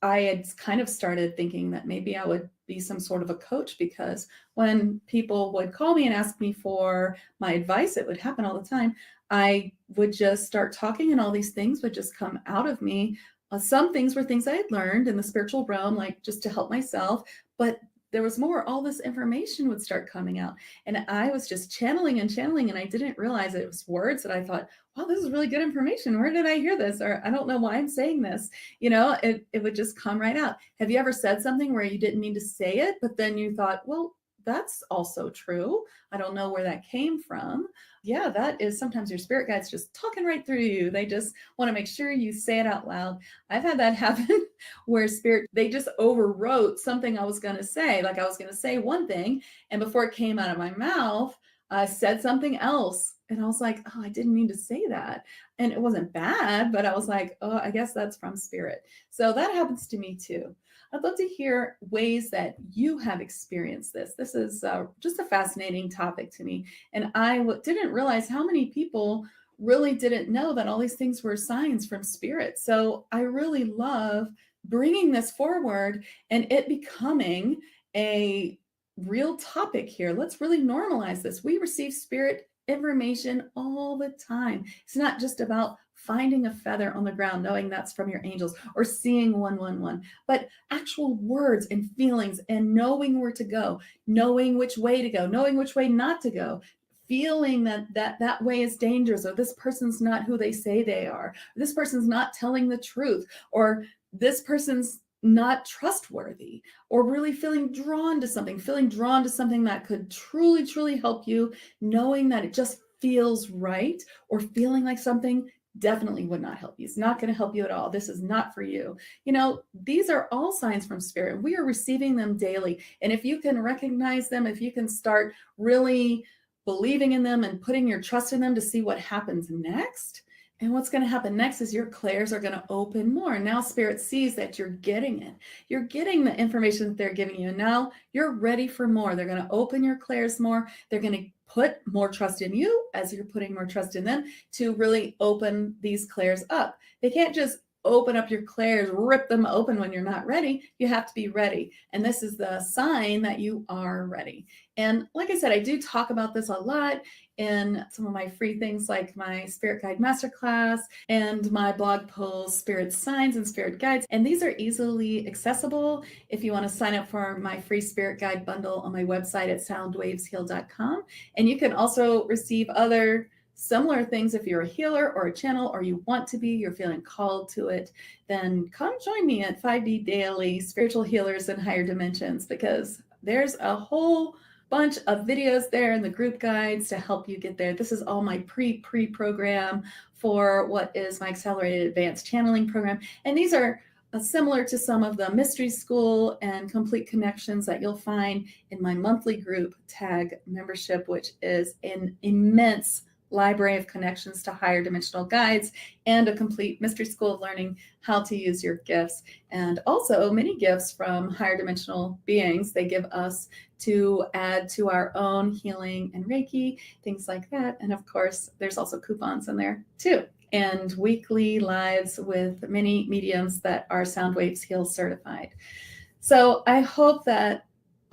I had kind of started thinking that maybe I would be some sort of a coach, because when people would call me and ask me for my advice, it would happen all the time. I would just start talking and all these things would just come out of me. Some things were things I had learned in the spiritual realm, like just to help myself, but there was more. All this information would start coming out, and I was just channeling, and I didn't realize it was words that I thought, wow, this is really good information. Where did I hear this? Or I don't know why I'm saying this. It would just come right out. Have you ever said something where you didn't mean to say it, but then you thought, well, that's also true. I don't know where that came from. Yeah, that is sometimes your spirit guides just talking right through you. They just want to make sure you say it out loud. I've had that happen where spirit, they just overwrote something I was going to say. Like I was going to say one thing, and before it came out of my mouth, I said something else. And I was like, oh, I didn't mean to say that. And it wasn't bad, but I was like, oh, I guess that's from spirit. So that happens to me too. I'd love to hear ways that you have experienced this. This is just a fascinating topic to me. And I didn't realize how many people really didn't know that all these things were signs from spirit. So I really love bringing this forward and it becoming a real topic here. Let's really normalize this. We receive spirit information all the time. It's not just about finding a feather on the ground, knowing that's from your angels, or seeing 111, but actual words and feelings, and knowing where to go, knowing which way to go, knowing which way not to go, feeling that way is dangerous, or this person's not who they say they are, or this person's not telling the truth, or this person's not trustworthy, or really feeling drawn to something that could truly, truly help you, knowing that it just feels right, or feeling like something definitely would not help you. It's not going to help you at all. This is not for you. These are all signs from spirit, and we are receiving them daily. And if you can recognize them, if you can start really believing in them and putting your trust in them to see what happens next, And what's going to happen next is your clairs are going to open more. Now Spirit sees that you're getting it. You're getting the information that they're giving you. And now you're ready for more. They're going to open your clairs more. They're going to put more trust in you as you're putting more trust in them to really open these clairs up. They can't just open up your clairs, rip them open when you're not ready. You have to be ready. And this is the sign that you are ready. And like I said, I do talk about this a lot in some of my free things like my Spirit Guide Masterclass and my blog post, Spirit Signs and Spirit Guides. And these are easily accessible if you want to sign up for my free Spirit Guide bundle on my website at soundwavesheal.com. And you can also receive other similar things if you're a healer or a channel, or you want to be, you're feeling called to it, then come join me at 5D Daily Spiritual Healers in Higher Dimensions, because there's a whole bunch of videos there in the group guides to help you get there. This is all my pre-program for what is my accelerated advanced channeling program. And these are similar to some of the mystery school and complete connections that you'll find in my monthly group tag membership, which is an immense library of connections to higher dimensional guides and a complete mystery school of learning how to use your gifts, and also many gifts from higher dimensional beings they give us to add to our own healing and Reiki, things like that. And of course, there's also coupons in there too, and weekly lives with many mediums that are Sound Waves Heal certified. So I hope that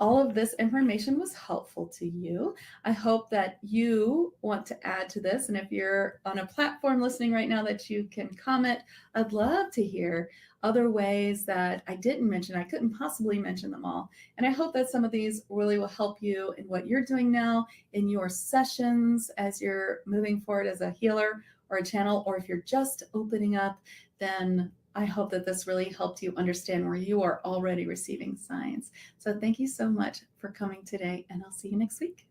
all of this information was helpful to you. I hope that you want to add to this. And if you're on a platform listening right now that you can comment, I'd love to hear other ways that I didn't mention. I couldn't possibly mention them all. And I hope that some of these really will help you in what you're doing now in your sessions as you're moving forward as a healer or a channel, or if you're just opening up, then I hope that this really helped you understand where you are already receiving signs. So thank you so much for coming today, and I'll see you next week.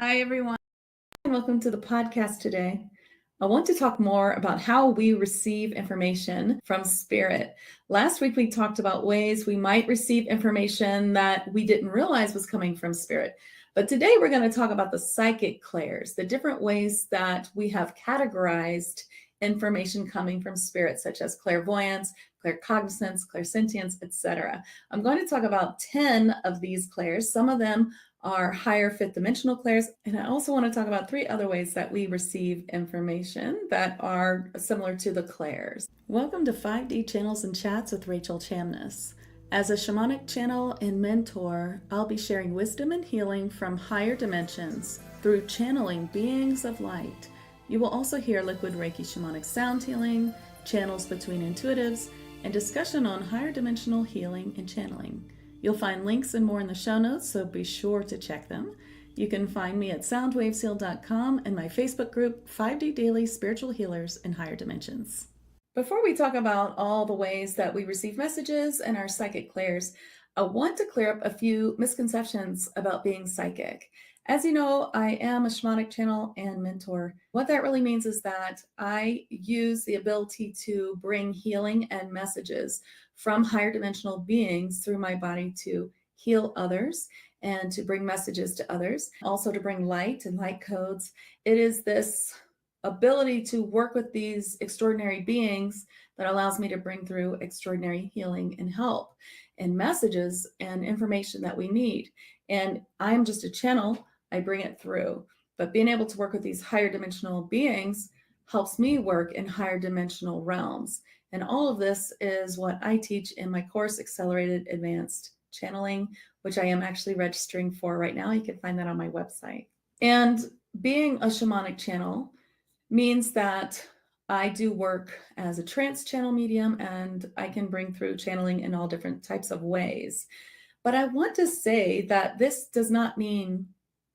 Hi, everyone, and welcome to the podcast today. I want to talk more about how we receive information from Spirit. Last week, we talked about ways we might receive information that we didn't realize was coming from Spirit. But today, we're going to talk about the psychic clairs, the different ways that we have categorized information coming from Spirit, such as clairvoyance, claircognizance, clairsentience, etc. I'm going to talk about 10 of these clairs. Some of them are higher fifth dimensional clairs. And I also want to talk about 3 other ways that we receive information that are similar to the clairs. Welcome to 5D Channels and Chats with Rachel Chamness. As a shamanic channel and mentor, I'll be sharing wisdom and healing from higher dimensions through channeling beings of light. You will also hear liquid Reiki shamanic sound healing, channels between intuitives, and discussion on higher dimensional healing and channeling. You'll find links and more in the show notes, so be sure to check them. You can find me at soundwavesheal.com and my Facebook group, 5D Daily Spiritual Healers in Higher Dimensions. Before we talk about all the ways that we receive messages and our psychic clairs, I want to clear up a few misconceptions about being psychic. As you know, I am a shamanic channel and mentor. What that really means is that I use the ability to bring healing and messages from higher dimensional beings through my body to heal others and to bring messages to others, also to bring light and light codes. It is this ability to work with these extraordinary beings that allows me to bring through extraordinary healing and help and messages and information that we need. And I'm just a channel, I bring it through. But being able to work with these higher dimensional beings helps me work in higher dimensional realms. And all of this is what I teach in my course, Accelerated Advanced Channeling, which I am actually registering for right now. You can find that on my website. And being a shamanic channel means that I do work as a trance channel medium, and I can bring through channeling in all different types of ways. But I want to say that this does not mean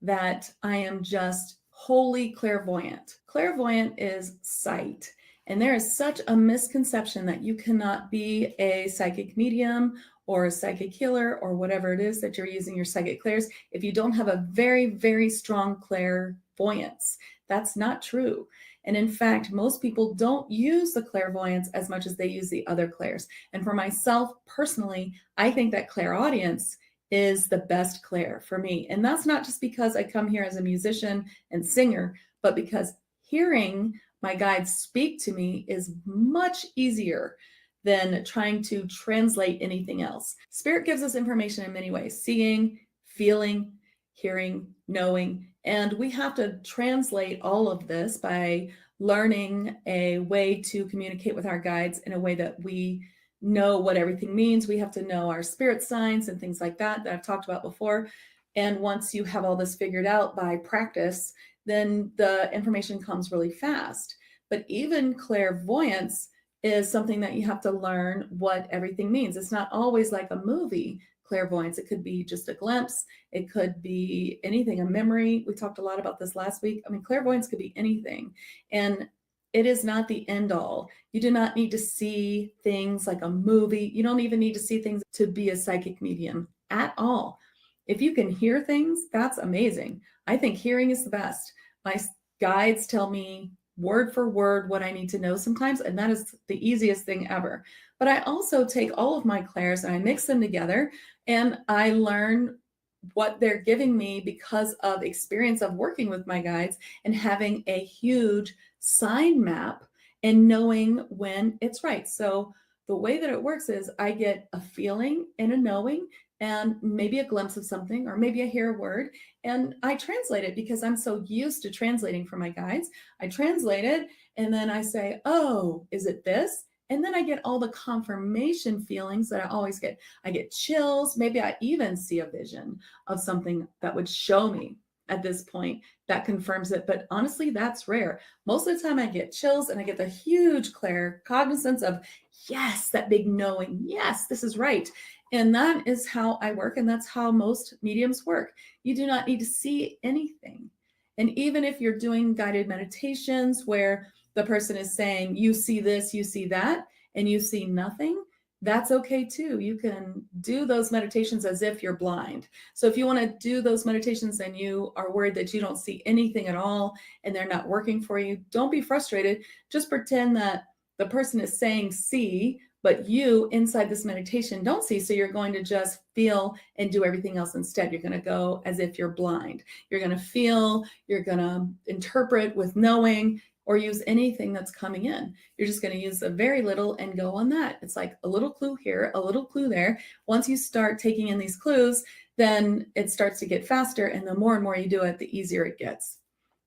that I am just wholly clairvoyant. Clairvoyant is sight. And there is such a misconception that you cannot be a psychic medium or a psychic healer or whatever it is that you're using your psychic clairs if you don't have a very, very strong clairvoyance. That's not true. And in fact, most people don't use the clairvoyance as much as they use the other clairs. And for myself personally, I think that clairaudience is the best clair for me. And that's not just because I come here as a musician and singer, but because hearing my guides speak to me is much easier than trying to translate anything else. Spirit gives us information in many ways: seeing, feeling, hearing, knowing. And we have to translate all of this by learning a way to communicate with our guides in a way that we know what everything means. We have to know our spirit signs and things like that I've talked about before. And once you have all this figured out by practice, then the information comes really fast. But even clairvoyance is something that you have to learn what everything means. It's not always like a movie clairvoyance. It could be just a glimpse. It could be anything, a memory. We talked a lot about this last week. I mean, clairvoyance could be anything. And it is not the end all. You do not need to see things like a movie. You don't even need to see things to be a psychic medium at all. If you can hear things, that's amazing. I think hearing is the best. My guides tell me word for word what I need to know sometimes, and that is the easiest thing ever. But I also take all of my clairs and I mix them together, and I learn what they're giving me because of experience of working with my guides and having a huge sign map and knowing when it's right. So the way that it works is I get a feeling and a knowing and maybe a glimpse of something, or maybe I hear a word and I translate it because I'm so used to translating for my guides. I translate it and then I say, oh, is it this? And then I get all the confirmation feelings that I always get. I get chills. Maybe I even see a vision of something that would show me at this point that confirms it. But honestly, that's rare. Most of the time I get chills and I get the huge claircognizance of, yes, that big knowing. Yes, this is right. And that is how I work. And that's how most mediums work. You do not need to see anything. And even if you're doing guided meditations where the person is saying, you see this, you see that, and you see nothing, that's okay too. You can do those meditations as if you're blind. So if you want to do those meditations and you are worried that you don't see anything at all and they're not working for you, don't be frustrated. Just pretend that the person is saying see, but you inside this meditation don't see. So you're going to just feel and do everything else instead. You're going to go as if you're blind. You're going to feel, you're going to interpret with knowing, or use anything that's coming in. You're just going to use a very little and go on that. It's like a little clue here, a little clue there. Once you start taking in these clues, then it starts to get faster. And the more and more you do it, the easier it gets.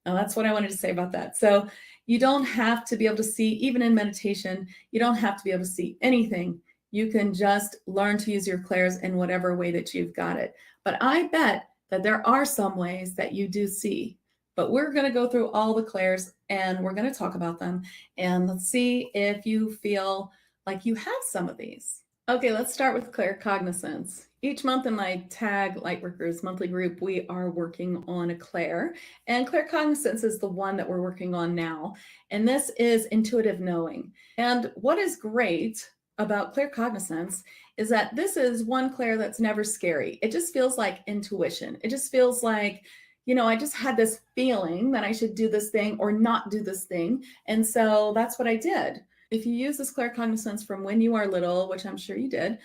Now, that's what I wanted to say about that. So you don't have to be able to see, even in meditation, you don't have to be able to see anything. You can just learn to use your clairs in whatever way that you've got it. But I bet that there are some ways that you do see. But we're going to go through all the clairs and we're going to talk about them. And let's see if you feel like you have some of these. Okay, let's start with claircognizance. Each month in my TAG Lightworkers monthly group, we are working on a clair. And claircognizance is the one that we're working on now. And this is intuitive knowing. And what is great about claircognizance is that this is one clair that's never scary. It just feels like intuition. It just feels like, you know, I just had this feeling that I should do this thing or not do this thing. And so that's what I did. If you use this claircognizance from when you are little, which I'm sure you did,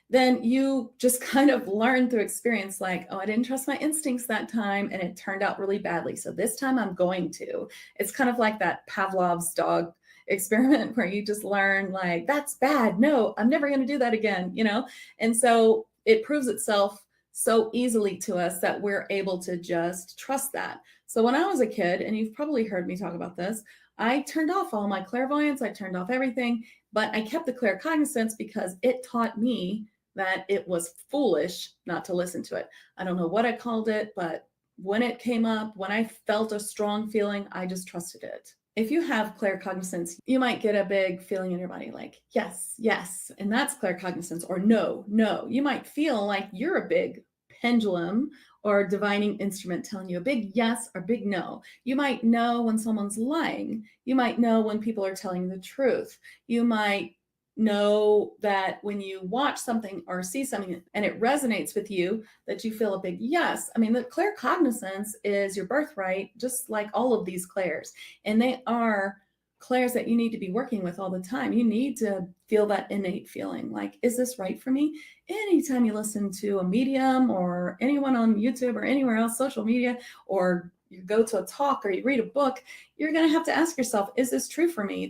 then you just kind of learn through experience, like, oh, I didn't trust my instincts that time and it turned out really badly. So this time I'm going to. It's kind of like that Pavlov's dog experiment where you just learn, like, that's bad. No, I'm never going to do that again, you know? And so it proves itself so easily to us that we're able to just trust that. So when I was a kid, and you've probably heard me talk about this, I turned off all my clairvoyance, I turned off everything, but I kept the claircognizance because it taught me that it was foolish not to listen to it. I don't know what I called it, but when it came up, when I felt a strong feeling, I just trusted it. If you have claircognizance, you might get a big feeling in your body like, yes, yes, and that's claircognizance, or no, no. You might feel like you're a big pendulum or divining instrument telling you a big yes or big no. You might know when someone's lying. You might know when people are telling the truth. You might know that when you watch something or see something and it resonates with you, that you feel a big yes. I mean, the claircognizance is your birthright, just like all of these clairs. And they are clairs that you need to be working with all the time. You need to feel that innate feeling like, is this right for me? Anytime you listen to a medium or anyone on YouTube or anywhere else, social media, or you go to a talk or you read a book, you're going to have to ask yourself, is this true for me?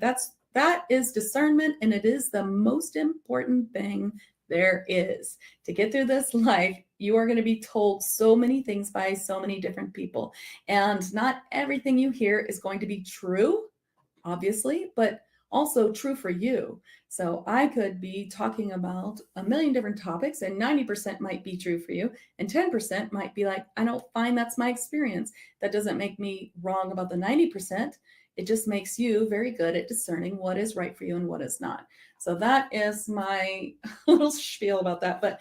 That is discernment, and it is the most important thing there is. To get through this life, you are going to be told so many things by so many different people, and not everything you hear is going to be true, obviously, but also true for you. So I could be talking about a million different topics, and 90% might be true for you, and 10% might be like, I don't find that's my experience. That doesn't make me wrong about the 90%. It just makes you very good at discerning what is right for you and what is not. So that is my little spiel about that. But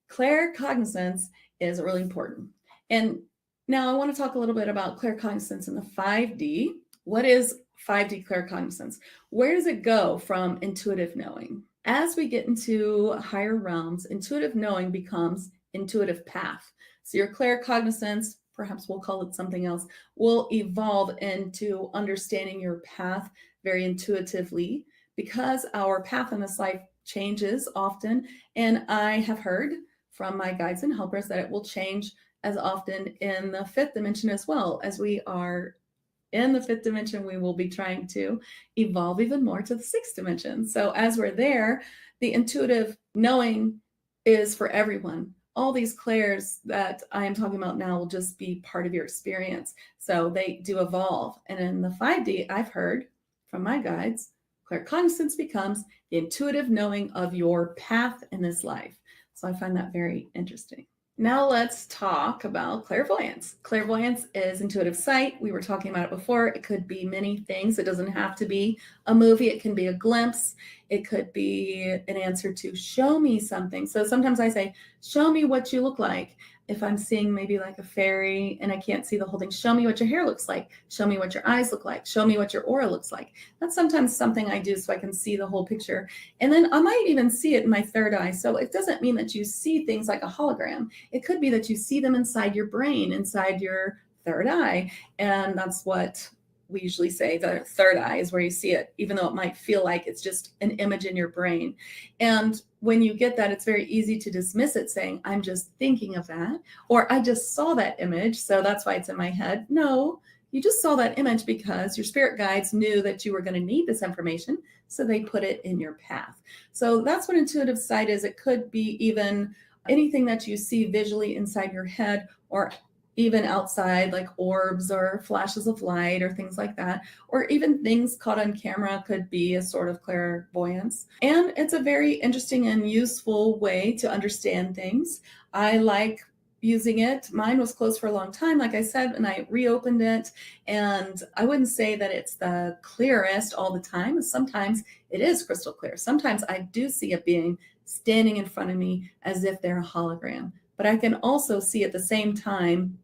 claircognizance is really important. And now I want to talk a little bit about claircognizance in the 5D. What is 5D claircognizance? Where does it go from intuitive knowing? As we get into higher realms, intuitive knowing becomes intuitive path. So your claircognizance, perhaps we'll call it something else, will evolve into understanding your path very intuitively, because our path in this life changes often. And I have heard from my guides and helpers that it will change as often in the 5th dimension as well. As we are in the 5th dimension, we will be trying to evolve even more to the 6th dimension. So as we're there, the intuitive knowing is for everyone. All these clairs that I am talking about now will just be part of your experience. So they do evolve. And in the 5D, I've heard from my guides, claircognizance becomes the intuitive knowing of your path in this life. So I find that very interesting. Now let's talk about clairvoyance. Clairvoyance is intuitive sight. We were talking about it before. It could be many things. It doesn't have to be a movie. It can be a glimpse. It could be an answer to show me something. So sometimes I say, show me what you look like. If I'm seeing maybe like a fairy and I can't see the whole thing, show me what your hair looks like. Show me what your eyes look like. Show me what your aura looks like. That's sometimes something I do so I can see the whole picture. And then I might even see it in my third eye. So it doesn't mean that you see things like a hologram. It could be that you see them inside your brain, inside your third eye. And that's what we usually say, the third eye is where you see it, even though it might feel like it's just an image in your brain. And when you get that, it's very easy to dismiss it saying, I'm just thinking of that, or I just saw that image, so that's why it's in my head. No, you just saw that image because your spirit guides knew that you were going to need this information, so they put it in your path. So that's what intuitive sight is. It could be even anything that you see visually inside your head, or even outside, like orbs or flashes of light or things like that, or even things caught on camera could be a sort of clairvoyance. And it's a very interesting and useful way to understand things. I like using it. Mine was closed for a long time, like I said, and I reopened it. And I wouldn't say that it's the clearest all the time. Sometimes it is crystal clear. Sometimes I do see a being standing in front of me as if they're a hologram. But I can also see at the same time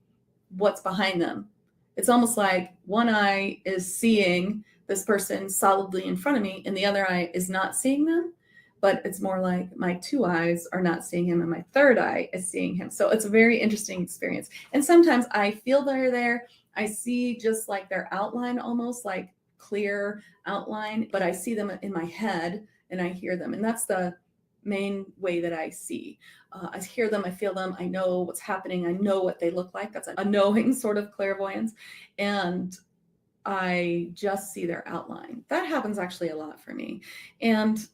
what's behind them. It's almost like one eye is seeing this person solidly in front of me and the other eye is not seeing them, but it's more like my two eyes are not seeing him and my third eye is seeing him. So it's a very interesting experience. And sometimes I feel they're there. I see just like their outline, almost like clear outline, but I see them in my head and I hear them. And that's the main way that I see. I hear them, I feel them, I know what's happening, I know what they look like. That's a knowing sort of clairvoyance. And I just see their outline. That happens actually a lot for me. And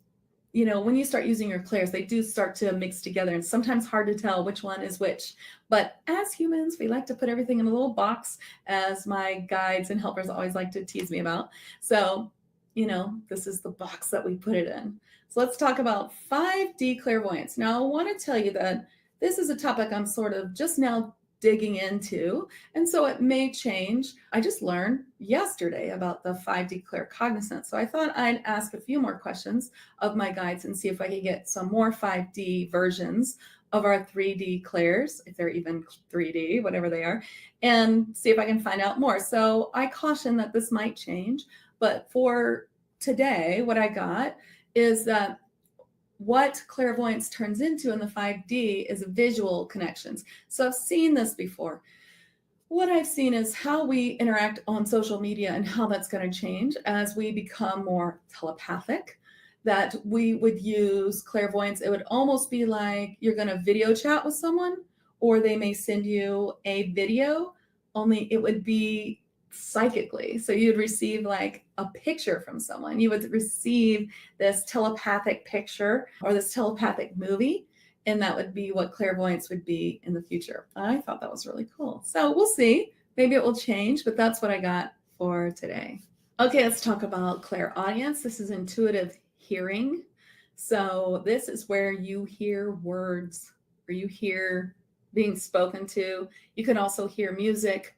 you know, when you start using your clairs, they do start to mix together, and sometimes hard to tell which one is which. But as humans, we like to put everything in a little box, as my guides and helpers always like to tease me about. So, you know, this is the box that we put it in. So let's talk about 5D clairvoyance. Now, I want to tell you that this is a topic I'm sort of just now digging into, and so it may change. I just learned yesterday about the 5D claircognizance, so I thought I'd ask a few more questions of my guides and see if I could get some more 5D versions of our 3D clairs, if they're even 3D, whatever they are, and see if I can find out more. So I caution that this might change, but for today, what I got is that what clairvoyance turns into in the 5D is visual connections. So I've seen this before. What I've seen is how we interact on social media and how that's going to change as we become more telepathic, that we would use clairvoyance. It would almost be like you're going to video chat with someone, or they may send you a video, only it would be psychically. So you'd receive like a picture from someone. You would receive this telepathic picture or this telepathic movie. And that would be what clairvoyance would be in the future. I thought that was really cool. So we'll see. Maybe it will change, but that's what I got for today. Okay, let's talk about clairaudience. This is intuitive hearing. So this is where you hear words, or you hear being spoken to. You can also hear music,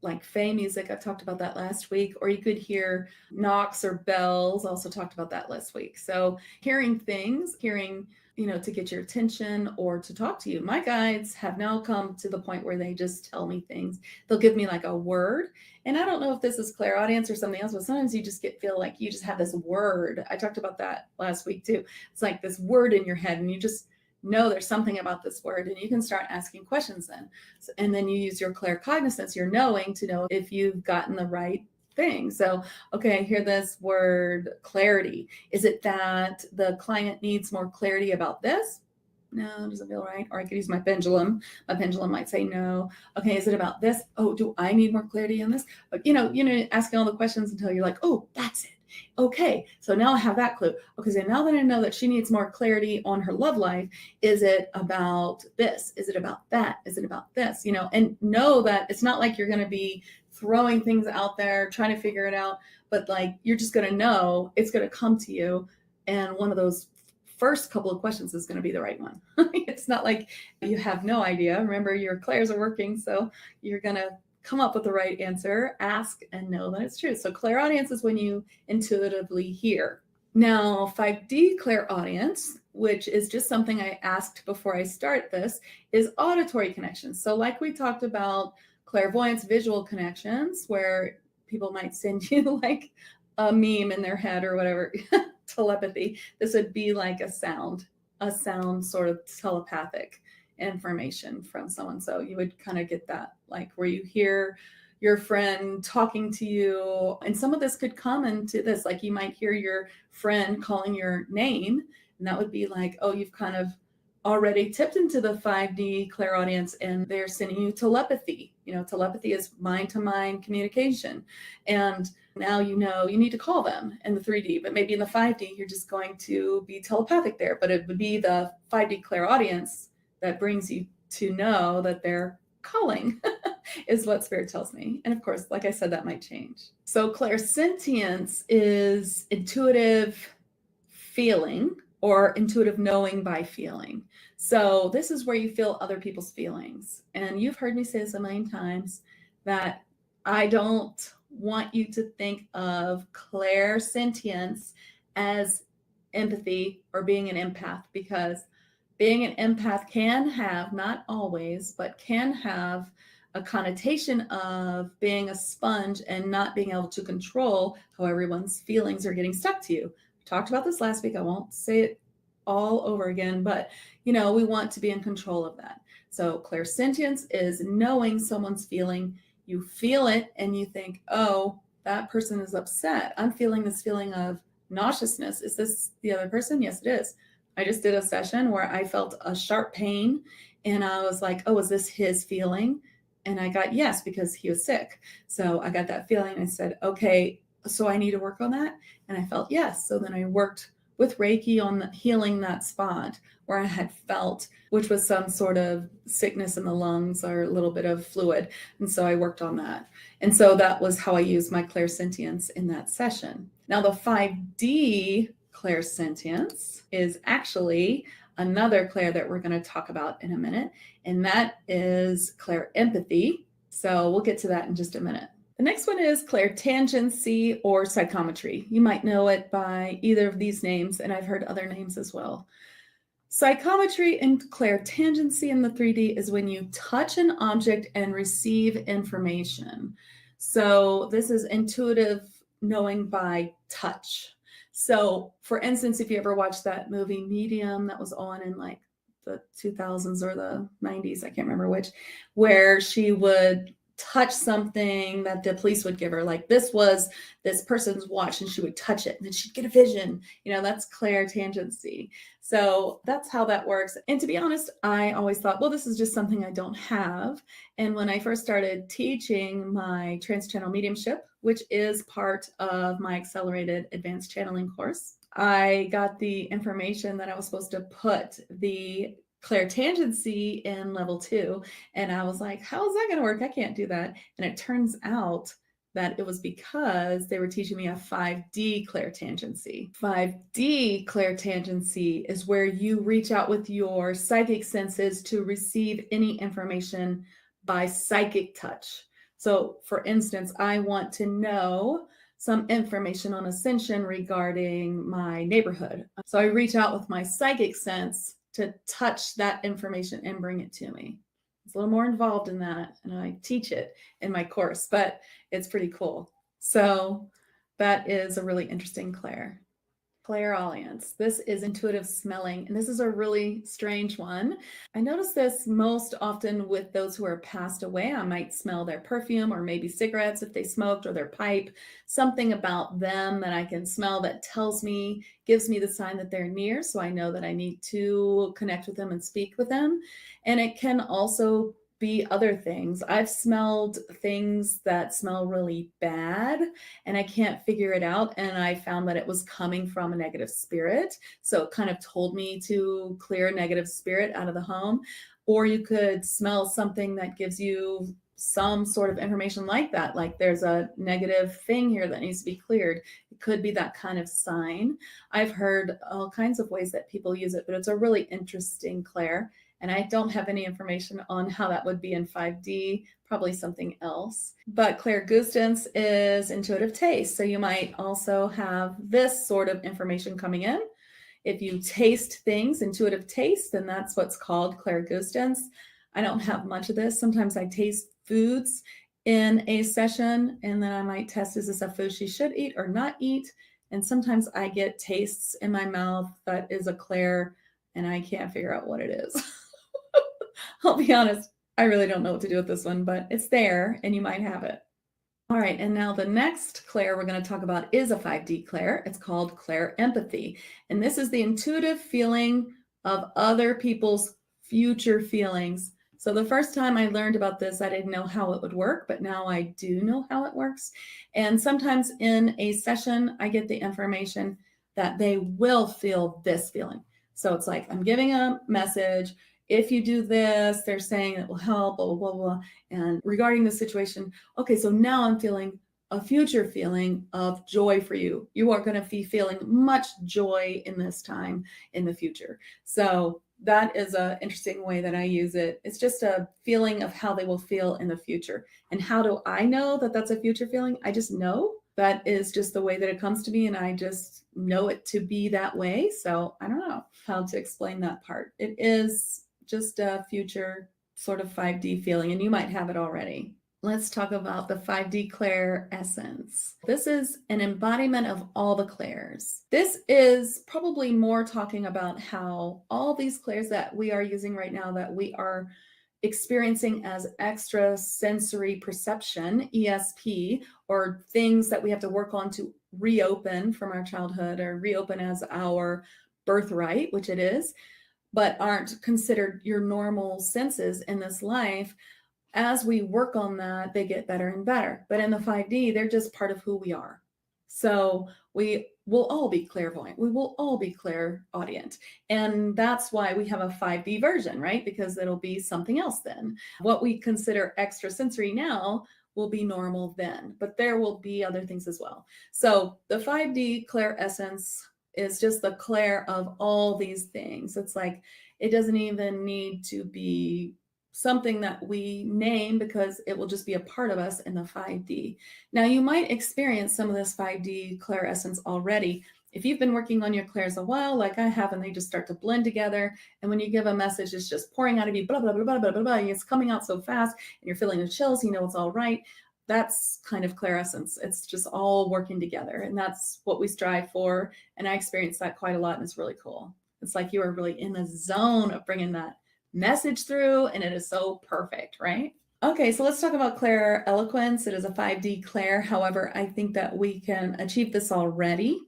like Fey music. I've talked about that last week. Or you could hear knocks or bells. Also talked about that last week. So hearing things, hearing, to get your attention or to talk to you. My guides have now come to the point where they just tell me things. They'll give me like a word. And I don't know if this is clairaudience or something else, but sometimes you just feel like you just have this word. I talked about that last week too. It's like this word in your head, and you just know there's something about this word, and you can start asking questions then. And then you use your claircognizance, your knowing, to know if you've gotten the right thing. So, okay, I hear this word clarity. Is it that the client needs more clarity about this? No, doesn't feel right. Or I could use my pendulum. My pendulum might say no. Okay, is it about this? Oh, do I need more clarity on this? But asking all the questions until you're like, oh, that's it. Okay, so now I have that clue. Okay, so now that I know that she needs more clarity on her love life, is it about this? Is it about that? Is it about this? And know that it's not like you're going to be throwing things out there, trying to figure it out, but like you're just going to know it's going to come to you. And one of those first couple of questions is going to be the right one. It's not like you have no idea. Remember, your clairs are working, so you're going to come up with the right answer, ask, and know that it's true. So clairaudience is when you intuitively hear. Now, 5D clairaudience, which is just something I asked before I start this, is auditory connections. So like we talked about clairvoyance, visual connections, where people might send you like a meme in their head or whatever, telepathy. This would be like a sound sort of telepathic information from someone. So you would kind of get that, like where you hear your friend talking to you. And some of this could come into this, like you might hear your friend calling your name, and that would be like, oh, you've kind of already tipped into the 5D clairaudience, and they're sending you telepathy. Telepathy is mind-to-mind communication. And now you need to call them in the 3D, but maybe in the 5D, you're just going to be telepathic there. But it would be the 5D clairaudience that brings you to know that they're calling, is what Spirit tells me. And of course, like I said, that might change. So clairsentience is intuitive feeling, or intuitive knowing by feeling. So this is where you feel other people's feelings. And you've heard me say this a million times, that I don't want you to think of clairsentience as empathy or being an empath, because being an empath can have, not always, but can have a connotation of being a sponge and not being able to control how everyone's feelings are getting stuck to you. We talked about this last week. I won't say it all over again, but we want to be in control of that. So clairsentience is knowing someone's feeling. You feel it and you think, oh, that person is upset. I'm feeling this feeling of nauseousness. Is this the other person? Yes, it is. I just did a session where I felt a sharp pain, and I was like, oh, is this his feeling? And I got yes, because he was sick. So I got that feeling. I said, okay, so I need to work on that. And I felt yes. So then I worked with Reiki on healing that spot where I had felt, which was some sort of sickness in the lungs or a little bit of fluid. And so I worked on that. And so that was how I used my clairsentience in that session. Now the 5D clairsentience is actually another clair that we're going to talk about in a minute, and that is clairempathy. So we'll get to that in just a minute. The next one is clairtangency or psychometry. You might know it by either of these names, and I've heard other names as well. Psychometry and clairtangency in the 3D is when you touch an object and receive information. So this is intuitive knowing by touch. So, for instance, if you ever watched that movie Medium that was on in like the 2000s or the 90s, I can't remember which, where she would touch something that the police would give her, like this was this person's watch, and she would touch it and then she'd get a vision. That's clairtangency. So that's how that works. And to be honest, I always thought, well, this is just something I don't have. And when I first started teaching my trans-channel mediumship, which is part of my accelerated advanced channeling course, I got the information that I was supposed to put the clairtangency in level 2. And I was like, how is that going to work? I can't do that. And it turns out that it was because they were teaching me a 5D clairtangency. 5D clairtangency is where you reach out with your psychic senses to receive any information by psychic touch. So, for instance, I want to know some information on ascension regarding my neighborhood. So I reach out with my psychic sense to touch that information and bring it to me. It's a little more involved in that, and I teach it in my course, but it's pretty cool. So that is a really interesting clairaudience. This is intuitive smelling, and this is a really strange one. I notice this most often with those who are passed away. I might smell their perfume, or maybe cigarettes if they smoked, or their pipe, something about them that I can smell that gives me the sign that they're near, so I know that I need to connect with them and speak with them. And it can also be other things. I've smelled things that smell really bad and I can't figure it out. And I found that it was coming from a negative spirit. So it kind of told me to clear a negative spirit out of the home. Or you could smell something that gives you some sort of information like that, like there's a negative thing here that needs to be cleared. It could be that kind of sign. I've heard all kinds of ways that people use it, but it's a really interesting clair. And I don't have any information on how that would be in 5D, probably something else. But clairgustance is intuitive taste. So you might also have this sort of information coming in. If you taste things, intuitive taste, then that's what's called clairgustance. I don't have much of this. Sometimes I taste foods in a session, and then I might test, is this a food she should eat or not eat? And sometimes I get tastes in my mouth that is a clair, and I can't figure out what it is. I'll be honest, I really don't know what to do with this one, but it's there and you might have it. All right, and now the next clair we're going to talk about is a 5D clair. It's called clair empathy. And this is the intuitive feeling of other people's future feelings. So the first time I learned about this, I didn't know how it would work, but now I do know how it works. And sometimes in a session, I get the information that they will feel this feeling. So it's like, I'm giving a message. If you do this, they're saying it will help, blah, blah, blah, blah. And regarding the situation, okay, so now I'm feeling a future feeling of joy for you. You are going to be feeling much joy in this time in the future. So that is an interesting way that I use it. It's just a feeling of how they will feel in the future. And how do I know that that's a future feeling? I just know. That is just the way that it comes to me, and I just know it to be that way. So I don't know how to explain that part. It is just a future sort of 5D feeling, and you might have it already. Let's talk about the 5D clair essence. This is an embodiment of all the clairs. This is probably more talking about how all these clairs that we are using right now, that we are experiencing as extrasensory perception, ESP, or things that we have to work on to reopen from our childhood or reopen as our birthright, which it is, but aren't considered your normal senses in this life. As we work on that, they get better and better. But in the 5D, they're just part of who we are. So we will all be clairvoyant. We will all be clairaudient. And that's why we have a 5D version, right? Because it'll be something else then. What we consider extrasensory now will be normal then, but there will be other things as well. So the 5D clair essence is just the clair of all these things. It's like, it doesn't even need to be something that we name, because it will just be a part of us in the 5D. Now, you might experience some of this 5D clair essence already. If you've been working on your clairs a while, like I have, and they just start to blend together, and when you give a message, it's just pouring out of you, blah, blah, blah, blah, blah, blah, blah, it's coming out so fast, and you're feeling the chills, you know it's all right. That's kind of clairessence. It's just all working together. And that's what we strive for. And I experience that quite a lot, and it's really cool. It's like you are really in the zone of bringing that message through, and it is so perfect, right? Okay, so let's talk about clair eloquence. It is a 5D clair. However, I think that we can achieve this already.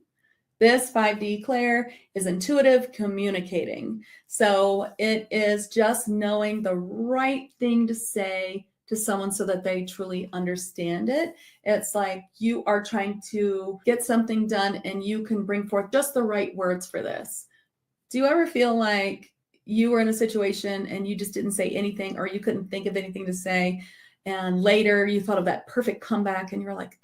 This 5D clair is intuitive communicating. So it is just knowing the right thing to say to someone so that they truly understand it. It's like you are trying to get something done and you can bring forth just the right words for this. Do you ever feel like you were in a situation and you just didn't say anything, or you couldn't think of anything to say, and later you thought of that perfect comeback and you're like,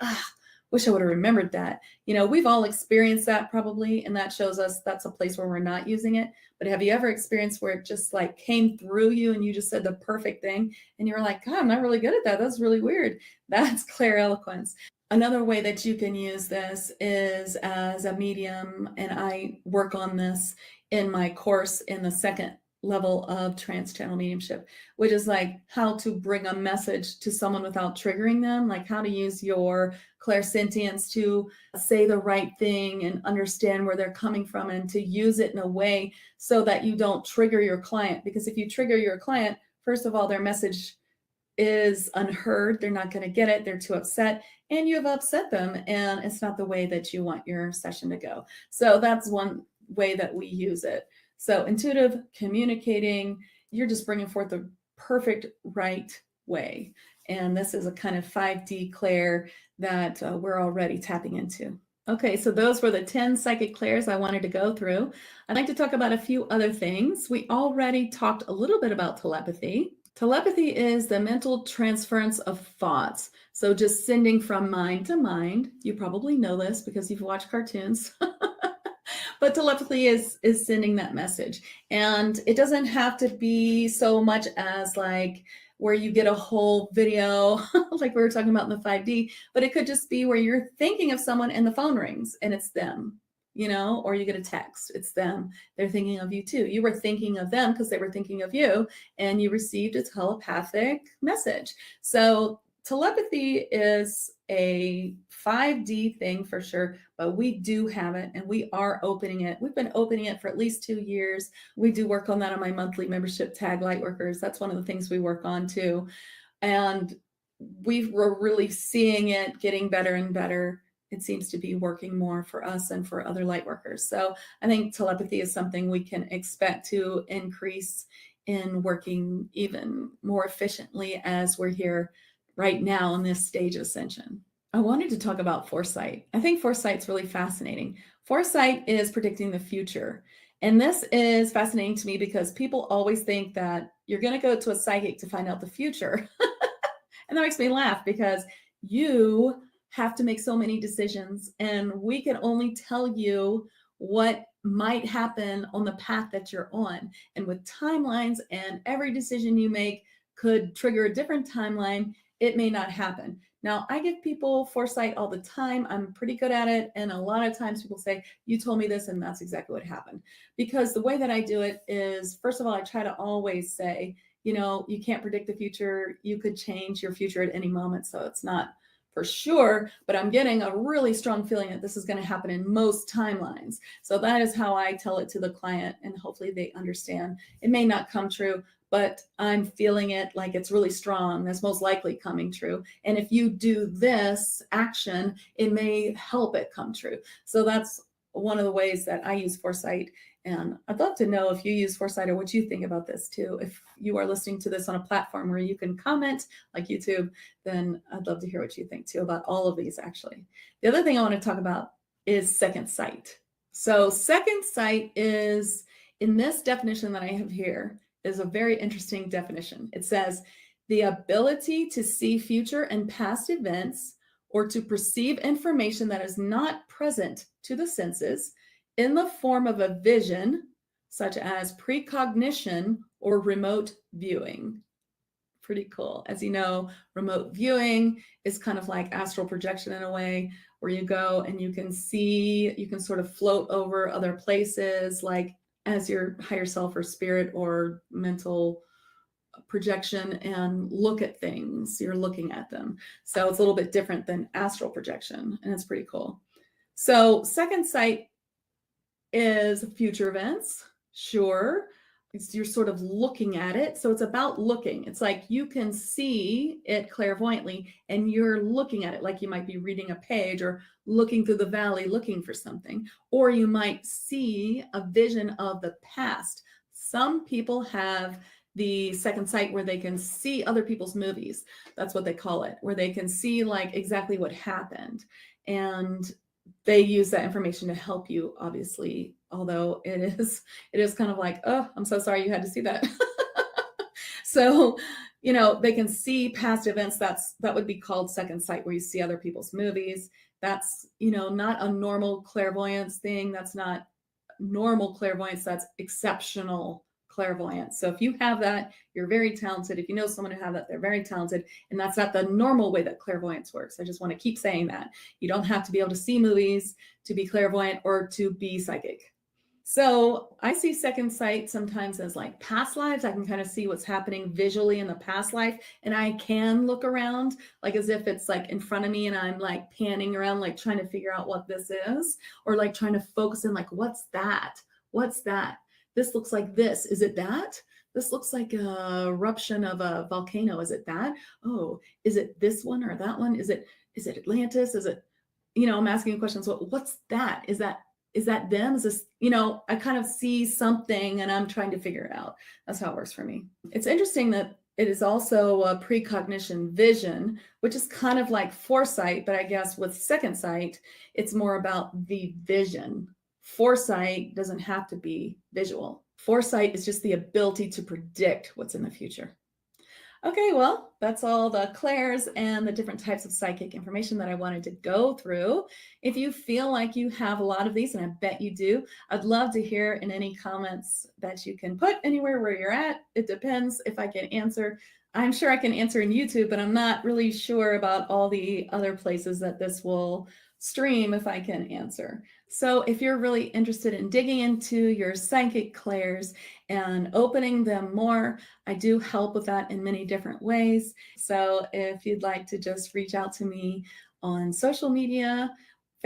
wish I would have remembered that? You know, we've all experienced that probably, and that shows us that's a place where we're not using it. But have you ever experienced where it just like came through you and you just said the perfect thing and you were like, God, I'm not really good at that. That's really weird. That's clair eloquence. Another way that you can use this is as a medium, and I work on this in my course in the second level of trans-channel mediumship, which is like how to bring a message to someone without triggering them, like how to use your clairsentience to say the right thing and understand where they're coming from, and to use it in a way so that you don't trigger your client. Because if you trigger your client, first of all, their message is unheard. They're not going to get it. They're too upset, and you have upset them, and it's not the way that you want your session to go. So that's one way that we use it. So intuitive communicating, you're just bringing forth the perfect right way. And this is a kind of 5D clair that we're already tapping into. Okay, so those were the 10 psychic clairs I wanted to go through. I'd like to talk about a few other things. We already talked a little bit about telepathy. Telepathy is the mental transference of thoughts. So just sending from mind to mind. You probably know this because you've watched cartoons. But telepathy is sending that message. And it doesn't have to be so much as like where you get a whole video like we were talking about in the 5D, but it could just be where you're thinking of someone and the phone rings and it's them, you know, or you get a text, it's them. They're thinking of you too. You were thinking of them because they were thinking of you, and you received a telepathic message. So telepathy is a 5D thing for sure, but we do have it and we are opening it. We've been opening it for at least 2 years. We do work on that on my monthly membership tag, Lightworkers. That's one of the things we work on too. And we're really seeing it getting better and better. It seems to be working more for us and for other Lightworkers. So I think telepathy is something we can expect to increase in working even more efficiently as we're here right now in this stage of ascension. I wanted to talk about foresight. I think foresight's really fascinating. Foresight is predicting the future. And this is fascinating to me because people always think that you're going to go to a psychic to find out the future. And that makes me laugh because you have to make so many decisions, and we can only tell you what might happen on the path that you're on. And with timelines, and every decision you make could trigger a different timeline, it may not happen. Now, I give people foresight all the time. I'm pretty good at it. And a lot of times people say, you told me this, and that's exactly what happened. Because the way that I do it is, first of all, I try to always say, you know, you can't predict the future. You could change your future at any moment. So it's not for sure, but I'm getting a really strong feeling that this is going to happen in most timelines. So that is how I tell it to the client, and hopefully they understand. It may not come true, but I'm feeling it like it's really strong. That's most likely coming true. And if you do this action, it may help it come true. So that's one of the ways that I use foresight. And I'd love to know if you use foresight or what you think about this too. If you are listening to this on a platform where you can comment like YouTube, then I'd love to hear what you think too about all of these actually. The other thing I want to talk about is second sight. So second sight is, in this definition that I have here, is a very interesting definition. It says, the ability to see future and past events or to perceive information that is not present to the senses in the form of a vision, such as precognition or remote viewing. Pretty cool. As you know, remote viewing is kind of like astral projection in a way, where you go and you can see, you can sort of float over other places, like as your higher self or spirit or mental projection and look at things. You're looking at them. So it's a little bit different than astral projection, and it's pretty cool. So second sight is future events. Sure. You're sort of looking at it. So it's about looking. It's like you can see it clairvoyantly and you're looking at it like you might be reading a page or looking through the valley looking for something. Or you might see a vision of the past. Some people have the second sight where they can see other people's movies. That's what they call it, where they can see like exactly what happened. And they use that information to help you, obviously, although it is kind of like, oh, I'm so sorry you had to see that. So, they can see past events. That would be called second sight, where you see other people's movies. That's, not a normal clairvoyance thing. That's not normal clairvoyance. That's exceptional clairvoyance. So if you have that, you're very talented. If you know someone who have that, they're very talented. And that's not the normal way that clairvoyance works. I just want to keep saying that. You don't have to be able to see movies to be clairvoyant or to be psychic. So I see second sight sometimes as like past lives. I can kind of see what's happening visually in the past life. And I can look around like as if it's like in front of me and I'm like panning around, like trying to figure out what this is, or like trying to focus in like, what's that? What's that? This looks like this. Is it that? This looks like a eruption of a volcano. Is it that? Oh, is it this one or that one? Is it Atlantis? Is it, I'm asking questions. What's that? Is that them? Is this, I kind of see something and I'm trying to figure it out. That's how it works for me. It's interesting that it is also a precognition vision, which is kind of like foresight, but I guess with second sight, it's more about the vision. Foresight doesn't have to be visual. Foresight is just the ability to predict what's in the future. Okay, well, that's all the clairs and the different types of psychic information that I wanted to go through. If you feel like you have a lot of these, and I bet you do, I'd love to hear in any comments that you can put anywhere where you're at. It depends if I can answer. I'm sure I can answer in YouTube, but I'm not really sure about all the other places that this will stream if I can answer. So if you're really interested in digging into your psychic clairs and opening them more, I do help with that in many different ways. So if you'd like to just reach out to me on social media,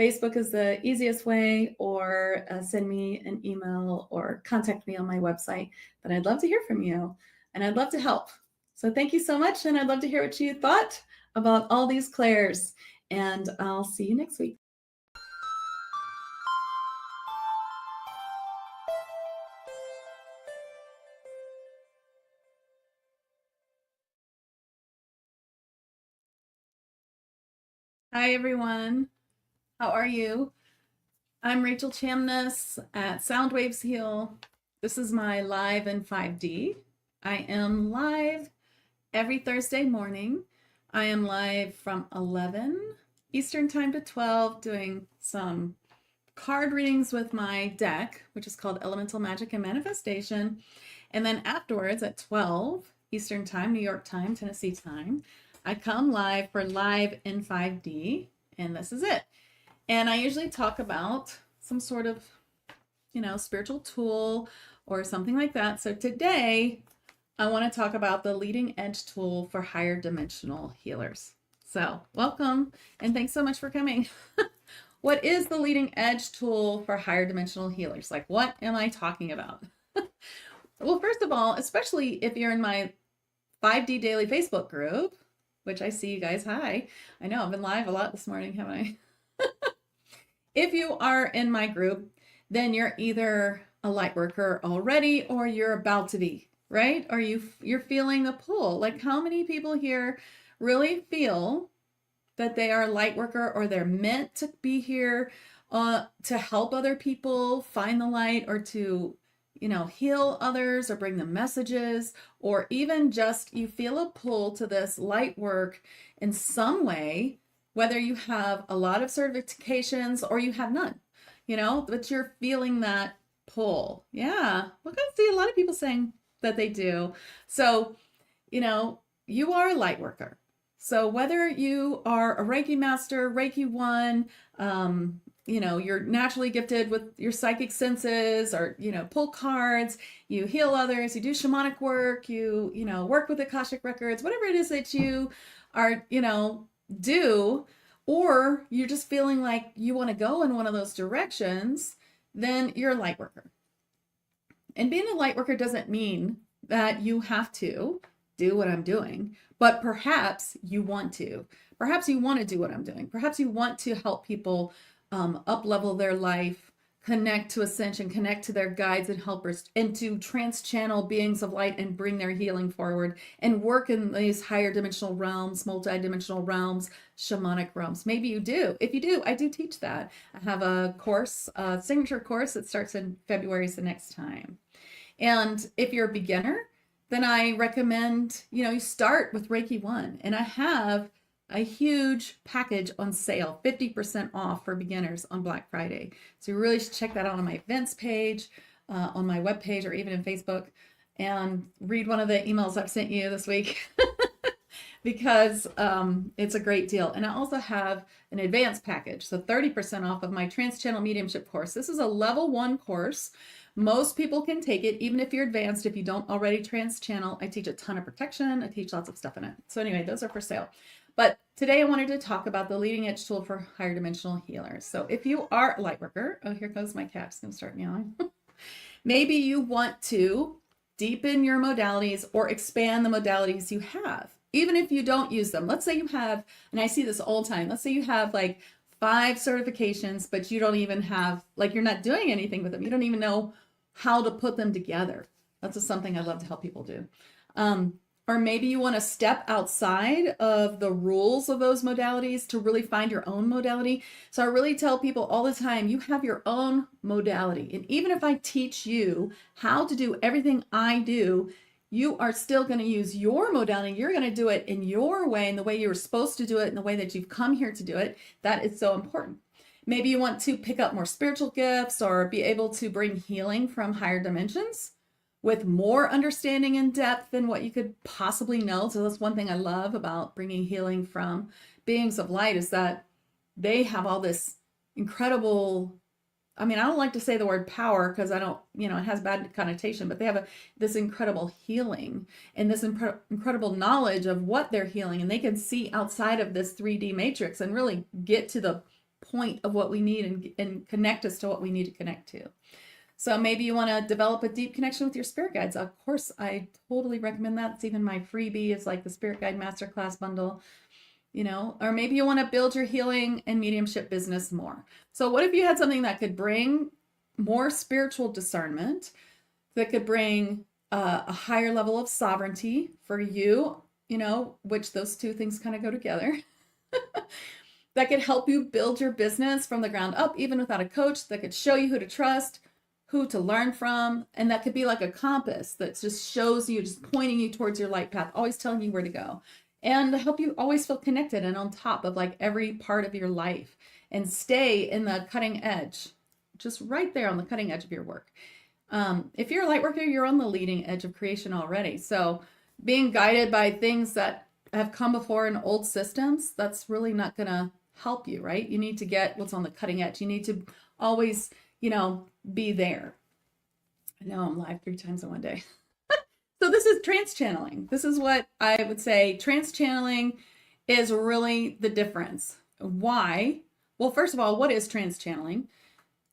Facebook is the easiest way, or send me an email or contact me on my website. But I'd love to hear from you and I'd love to help. So thank you so much. And I'd love to hear what you thought about all these clairs. And I'll see you next week. Hi, everyone. How are you? I'm Rachel Chamness at Soundwaves Heal. This is my live in 5D. I am live every Thursday morning. I am live from 11 Eastern time to 12 doing some card readings with my deck, which is called Elemental Magic and Manifestation. And then afterwards at 12 Eastern time, New York time, Tennessee time, I come live for live in 5D, and this is it. And I usually talk about some sort of, spiritual tool or something like that. So today I want to talk about the leading edge tool for higher dimensional healers. So welcome, and thanks so much for coming. What is the leading edge tool for higher dimensional healers? Like, what am I talking about? Well, first of all, especially if you're in my 5D Daily Facebook group, which I see you guys. Hi. I know I've been live a lot this morning, haven't I? If you are in my group, then you're either a light worker already or you're about to be, right? Or you're feeling the pull. Like, how many people here really feel that they are a light worker or they're meant to be here to help other people find the light, or to heal others or bring them messages, or even just you feel a pull to this light work in some way, whether you have a lot of certifications or you have none, but you're feeling that pull. Yeah, look, I see a lot of people saying that they do. So, you are a light worker. So whether you are a Reiki master, Reiki 1, you're naturally gifted with your psychic senses, or, pull cards, you heal others, you do shamanic work, work with Akashic records, whatever it is that you are, do, or you're just feeling like you want to go in one of those directions, then you're a light worker. And being a light worker doesn't mean that you have to do what I'm doing, but perhaps you want to. Perhaps you want to do what I'm doing. Perhaps you want to help people up level their life, connect to ascension, connect to their guides and helpers, and to trans-channel beings of light and bring their healing forward and work in these higher dimensional realms, multi-dimensional realms, shamanic realms. Maybe you do. If you do, I do teach that. I have a course, a signature course that starts in February, the next time. And if you're a beginner, then I recommend, you start with Reiki 1. And I have a huge package on sale, 50% off for beginners on Black Friday. So you really should check that out on my events page, on my webpage, or even in Facebook, and read one of the emails I've sent you this week because it's a great deal. And I also have an advanced package, so 30% off of my Trans-Channel Mediumship course. This is a level 1 course. Most people can take it, even if you're advanced. If you don't already trans-channel, I teach a ton of protection. I teach lots of stuff in it. So anyway, those are for sale. But today I wanted to talk about the leading edge tool for higher dimensional healers. So if you are a light worker, oh, here goes my cat, it's gonna start meowing. Maybe you want to deepen your modalities or expand the modalities you have, even if you don't use them. Let's say you have, and I see this all the time, let's say you have like 5 certifications, but you don't even have, like, you're not doing anything with them. You don't even know how to put them together. That's just something I love to help people do. Or maybe you want to step outside of the rules of those modalities to really find your own modality. So I really tell people all the time, you have your own modality. And even if I teach you how to do everything I do, you are still going to use your modality. You're going to do it in your way, in the way you were supposed to do it, in the way that you've come here to do it. That is so important. Maybe you want to pick up more spiritual gifts or be able to bring healing from higher dimensions with more understanding and depth than what you could possibly know. So that's one thing I love about bringing healing from beings of light, is that they have all this incredible, I mean, I don't like to say the word power because I don't, it has bad connotation, but they have this incredible healing and this incredible knowledge of what they're healing. And they can see outside of this 3D matrix and really get to the point of what we need and connect us to what we need to connect to. So maybe you want to develop a deep connection with your spirit guides. Of course, I totally recommend that. It's even my freebie. It's like the Spirit Guide Masterclass bundle, or maybe you want to build your healing and mediumship business more. So what if you had something that could bring more spiritual discernment, that could bring a higher level of sovereignty for you, which those two things kind of go together, that could help you build your business from the ground up, even without a coach, that could show you who to trust, who to learn from, and that could be like a compass that just shows you, just pointing you towards your light path, always telling you where to go, and help you always feel connected and on top of like every part of your life, and stay in the cutting edge, just right there on the cutting edge of your work. If you're a light worker, you're on the leading edge of creation already. So being guided by things that have come before in old systems, that's really not going to help you, right? You need to get what's on the cutting edge. You need to always, be there. I know I'm live 3 times in one day. So this is trans-channeling. This is what I would say. Trans-channeling is really the difference. Why? Well, first of all, what is trans-channeling?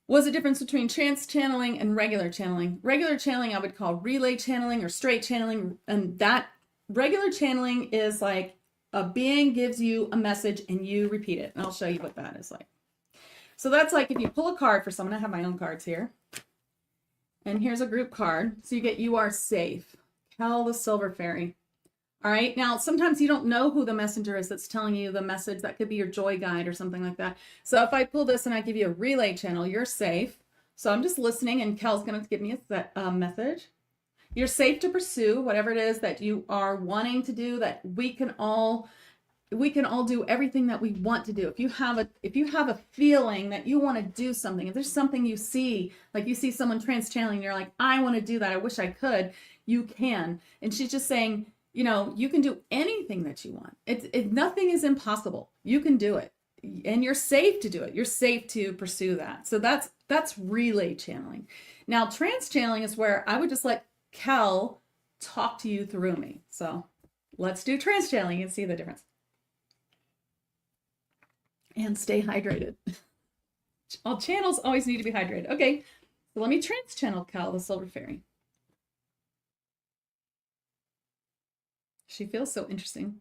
What's the difference between trans-channeling and regular channeling? Regular channeling I would call relay channeling or straight channeling. And that regular channeling is like a being gives you a message and you repeat it. And I'll show you what that is like. So that's like if you pull a card for someone. I have my own cards here. And here's a group card. So you get "You Are Safe." Kel the Silver Fairy. All right. Now, sometimes you don't know who the messenger is that's telling you the message. That could be your joy guide or something like that. So if I pull this and I give you a relay channel, you're safe. So I'm just listening and Kel's going to give me a message. You're safe to pursue whatever it is that you are wanting to do, that we can all do everything that we want to do. If you have a feeling that you want to do something, if there's something you see, like you see someone trans-channeling and you're like, I want to do that, I wish I could, you can. And she's just saying, you can do anything that you want. Nothing is impossible. You can do it. and you're safe to do it. You're safe to pursue that. So that's relay channeling. Now, trance channeling is where I would just let Kel talk to you through me. So let's do trance channeling and see the difference. And stay hydrated. All channels always need to be hydrated. Okay, so let me trance channel Kel, the Silver Fairy. She feels so interesting.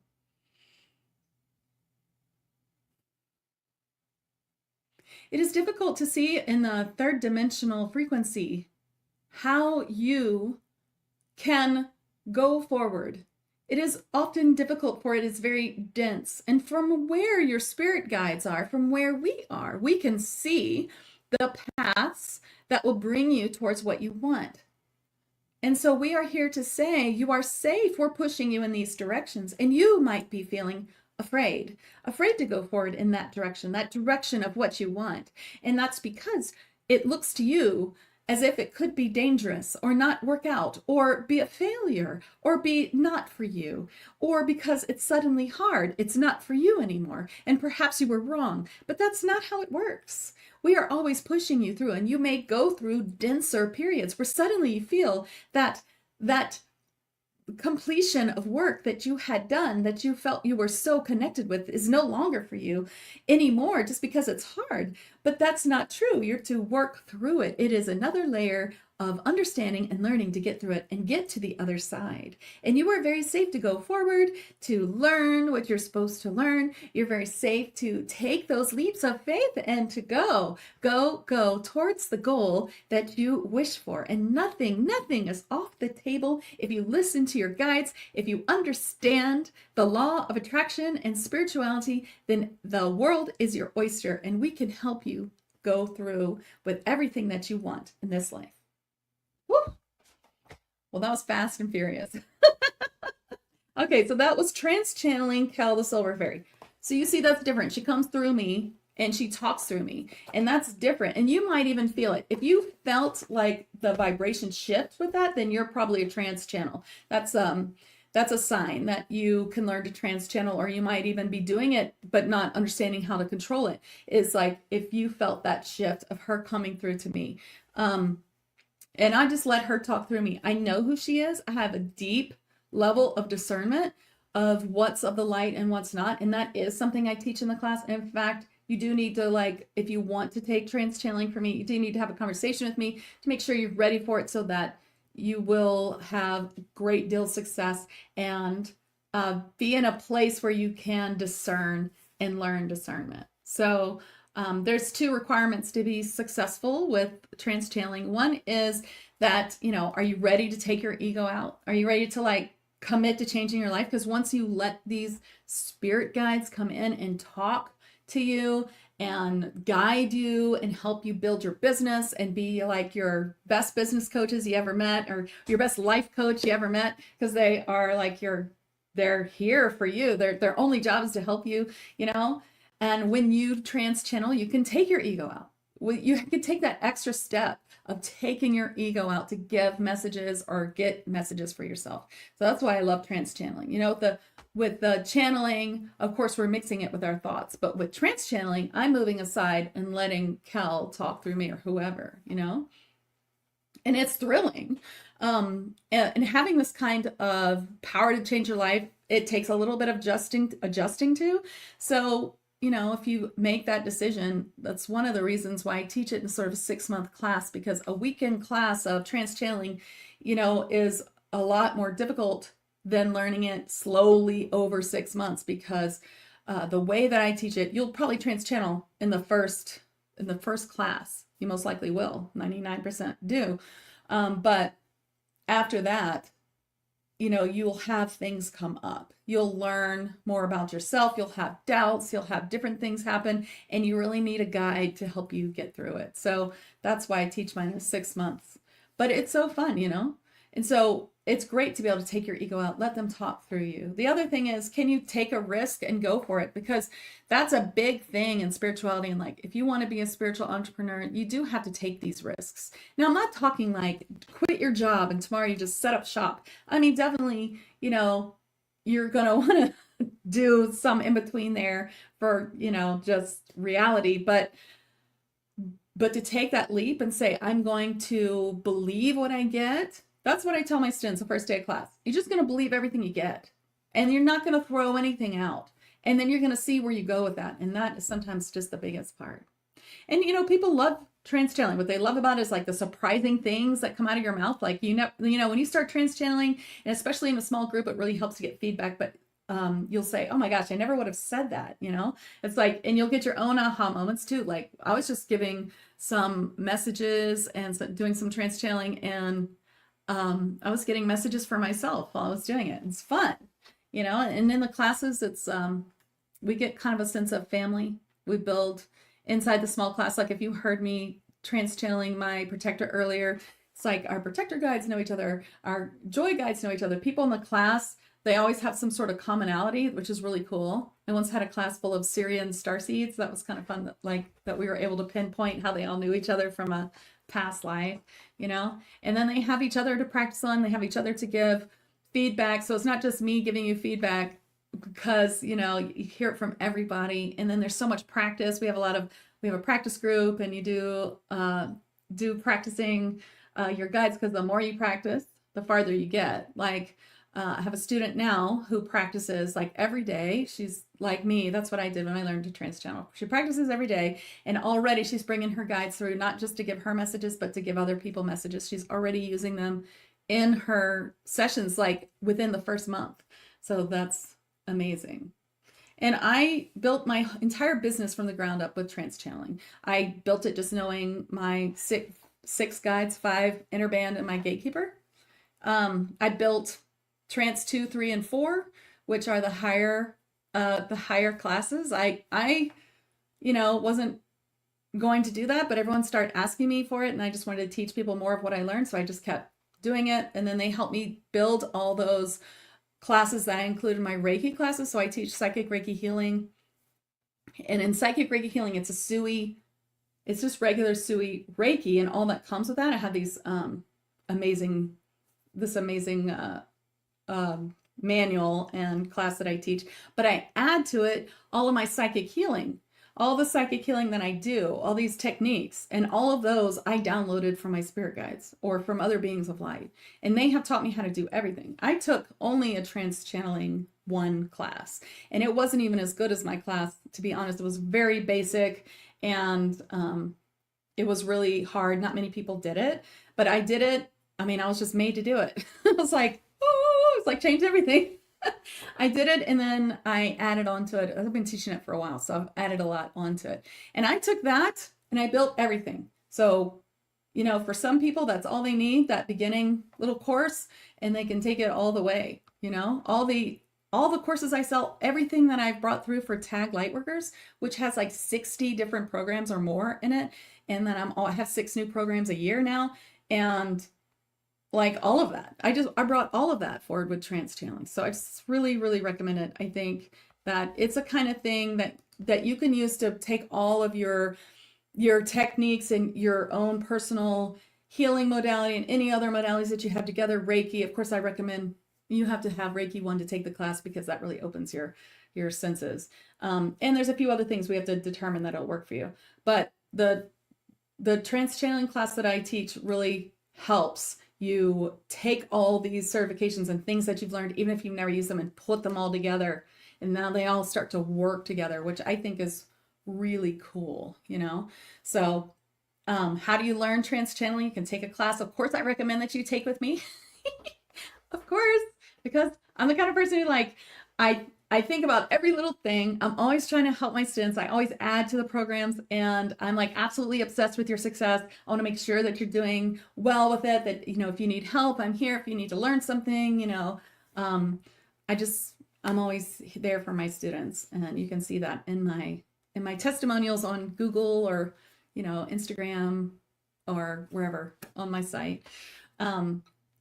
It is difficult to see in the third dimensional frequency how you can go forward. It is often difficult, for it is very dense. And from where your spirit guides are, from where we are, we can see the paths that will bring you towards what you want. And so we are here to say you are safe. We're pushing you in these directions. And you might be feeling afraid to go forward in that direction of what you want. And that's because it looks to you as if it could be dangerous or not work out or be a failure or be not for you, or because it's suddenly hard, it's not for you anymore. And perhaps you were wrong, but that's not how it works. We are always pushing you through, and you may go through denser periods where suddenly you feel that completion of work that you had done, that you felt you were so connected with, is no longer for you anymore just because it's hard. But that's not true. You're to work through it. It is another layer of understanding and learning to get through it and get to the other side. And you are very safe to go forward, to learn what you're supposed to learn. You're very safe to take those leaps of faith and to go towards the goal that you wish for. And nothing is off the table if you listen to your guides. If you understand the law of attraction and spirituality, then the world is your oyster, and we can help you go through with everything that you want in this life. Woo! Well, that was fast and furious. Okay, so that was trance channeling Kel, the Silver Fairy. So you see that's different. She comes through me and she talks through me, and that's different. And you might even feel it. If you felt like the vibration shift with that, then you're probably a trance channel. That's a sign that you can learn to trance channel, or you might even be doing it but not understanding how to control it. It's like if you felt that shift of her coming through to me. And I just let her talk through me. I know who she is. I have a deep level of discernment of what's of the light and what's not. And that is something I teach in the class. And in fact, you do need to, like, if you want to take trance channeling from me, you do need to have a conversation with me to make sure you're ready for it, so that you will have great deal of success and be in a place where you can discern and learn discernment. So there's two requirements to be successful with trance channeling. One is that, are you ready to take your ego out? Are you ready to commit to changing your life? Because once you let these spirit guides come in and talk to you and guide you and help you build your business and be like your best business coaches you ever met, or your best life coach you ever met, because they are like they're here for you. Their only job is to help you, And when you trance channel, you can take your ego out. You can take that extra step of taking your ego out to give messages or get messages for yourself. So that's why I love trance channeling. With the channeling, of course, we're mixing it with our thoughts. But with trance channeling, I'm moving aside and letting Kel talk through me, or whoever, And it's thrilling. And having this kind of power to change your life, it takes a little bit of adjusting to. So, if you make that decision, that's one of the reasons why I teach it in sort of a 6-month class, because a weekend class of trance channeling, is a lot more difficult than learning it slowly over 6 months, because the way that I teach it, you'll probably trance channel in the first class. You most likely will. 99% do. But after that, you'll have things come up. You'll learn more about yourself. You'll have doubts. You'll have different things happen, and you really need a guide to help you get through it. So that's why I teach mine in 6 months. But it's so fun, And so it's great to be able to take your ego out, let them talk through you. The other thing is, can you take a risk and go for it? Because that's a big thing in spirituality. And if you want to be a spiritual entrepreneur, you do have to take these risks. Now, I'm not talking quit your job and tomorrow you just set up shop. I mean, definitely, you're going to want do some in between there for, just reality. But to take that leap and say, I'm going to believe what I get, that's what I tell my students the first day of class. You're just going to believe everything you get, and you're not going to throw anything out. And then you're going to see where you go with that. And that is sometimes just the biggest part. And, people love trance channeling. What they love about it is like the surprising things that come out of your mouth. Like, when you start trance channeling, and especially in a small group, it really helps to get feedback. But you'll say, oh my gosh, I never would have said that. It's like, and you'll get your own aha moments too. Like, I was just giving some messages and doing some trance channeling, and I was getting messages for myself while I was doing it. It's fun, and in the classes, it's, we get kind of a sense of family. We build inside the small class. Like, if you heard me trance channeling my protector earlier, it's like our protector guides know each other, our joy guides know each other. People in the class, they always have some sort of commonality, which is really cool. I once had a class full of Syrian starseeds. That was kind of fun, that we were able to pinpoint how they all knew each other from a past life, and then they have each other to practice on. They have each other to give feedback. So it's not just me giving you feedback, because you hear it from everybody. And then there's so much practice. We have a practice group, and you do practicing your guides, because the more you practice, the farther you get. Like, I have a student now who practices like every day. She's like me. That's what I did when I learned to trance channel. She practices every day, and already she's bringing her guides through, not just to give her messages, but to give other people messages. She's already using them in her sessions, like within the first month. So that's amazing. And I built my entire business from the ground up with trance channeling. I built it just knowing my six guides, 5 inner band, and my gatekeeper. I built trance 2, 3, and 4, which are the higher classes. I wasn't going to do that, but everyone started asking me for it, and I just wanted to teach people more of what I learned. So I just kept doing it. And then they helped me build all those classes that I included in my Reiki classes. So I teach psychic Reiki healing. And in psychic Reiki healing, it's just regular Sui Reiki, and all that comes with that. I have these amazing manual and class that I teach, but I add to it all of my psychic healing, all the psychic healing that I do, all these techniques, and all of those I downloaded from my spirit guides or from other beings of light. And they have taught me how to do everything. I took only a trance channeling 1 class, and it wasn't even as good as my class, to be honest. It was very basic, and it was really hard. Not many people did it, but I did it. I mean, I was just made to do it. I was like, oh, it's like changed everything. I did it, and then I added on to it. I've been teaching it for a while, so I've added a lot onto it. And I took that and I built everything. So, for some people, that's all they need, that beginning little course, and they can take it all the way. All the courses I sell, everything that I've brought through for Tag Lightworkers, which has like 60 different programs or more in it. And then I have 6 new programs a year now. And like all of that, I brought all of that forward with trance channeling. So I just really, really recommend it. I think that it's a kind of thing that you can use to take all of your techniques and your own personal healing modality and any other modalities that you have together. Reiki, of course, I recommend you have to have Reiki 1 to take the class, because that really opens your senses. And there's a few other things we have to determine that it'll work for you. But the trance channeling class that I teach really helps you take all these certifications and things that you've learned, even if you've never used them, and put them all together. And now they all start to work together, which I think is really cool, So how do you learn trance channeling? You can take a class. Of course, I recommend that you take with me. Of course, because I'm the kind of person who I think about every little thing. I'm always trying to help my students. I always add to the programs, and I'm like absolutely obsessed with your success. I want to make sure that you're doing well with it, that, if you need help, I'm here. If you need to learn something, I'm always there for my students. And you can see that in my testimonials on Google or, Instagram or wherever on my site.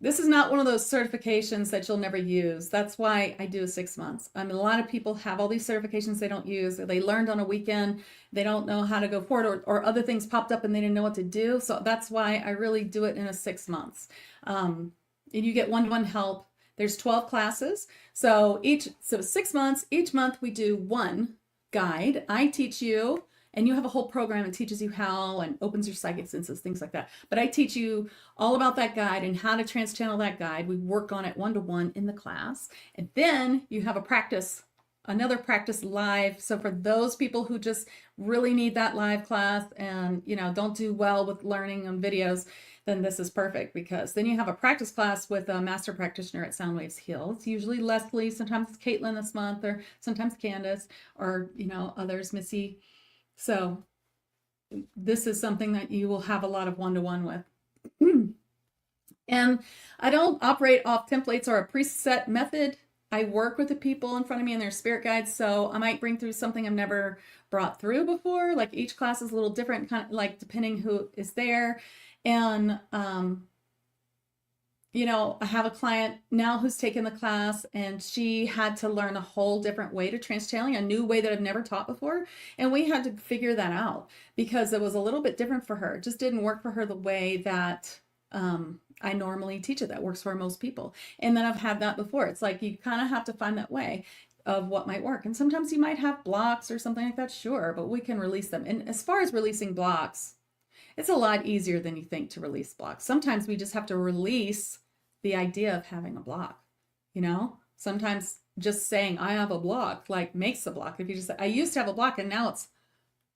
This is not one of those certifications that you'll never use. That's why I do 6 months. I mean, a lot of people have all these certifications they don't use. They learned on a weekend. They don't know how to go forward, or other things popped up and they didn't know what to do. So that's why I really do it in a 6 months. And you get one-to-one help. There's 12 classes. So 6 months, each month we do one guide. I teach you, and you have a whole program that teaches you how and opens your psychic senses, things like that. But I teach you all about that guide and how to trans-channel that guide. We work on it one-to-one in the class. And then you have another practice live. So for those people who just really need that live class and, don't do well with learning on videos, then this is perfect, because then you have a practice class with a master practitioner at Soundwaves Heal. It's usually Leslie, sometimes it's Caitlin this month, or sometimes Candace, or, others, Missy. So this is something that you will have a lot of one-to-one with. And I don't operate off templates or a preset method. I work with the people in front of me and their spirit guides. So I might bring through something I've never brought through before. Like each class is a little different, kind of like depending who is there. And, I have a client now who's taken the class, and she had to learn a whole different way to trans-channeling, a new way that I've never taught before. And we had to figure that out because it was a little bit different for her. It just didn't work for her the way that I normally teach it, that works for most people. And then I've had that before. It's like you kind of have to find that way of what might work. And sometimes you might have blocks or something like that, sure, but we can release them. And as far as releasing blocks, it's a lot easier than you think to release blocks. Sometimes we just have to release the idea of having a block, Sometimes just saying I have a block makes a block. If you just say, I used to have a block and now it's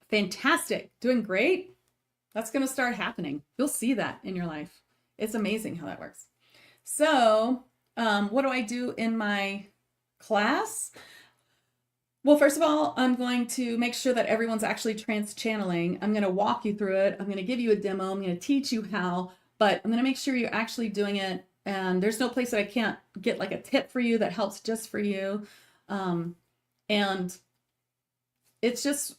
fantastic, doing great, that's going to start happening. You'll see that in your life. It's amazing how that works. So what do I do in my class? Well, first of all, I'm going to make sure that everyone's actually trans-channeling. I'm going to walk you through it. I'm going to give you a demo. I'm going to teach you how, but I'm going to make sure you're actually doing it. And there's no place that I can't get like a tip for you that helps just for you. And it's just,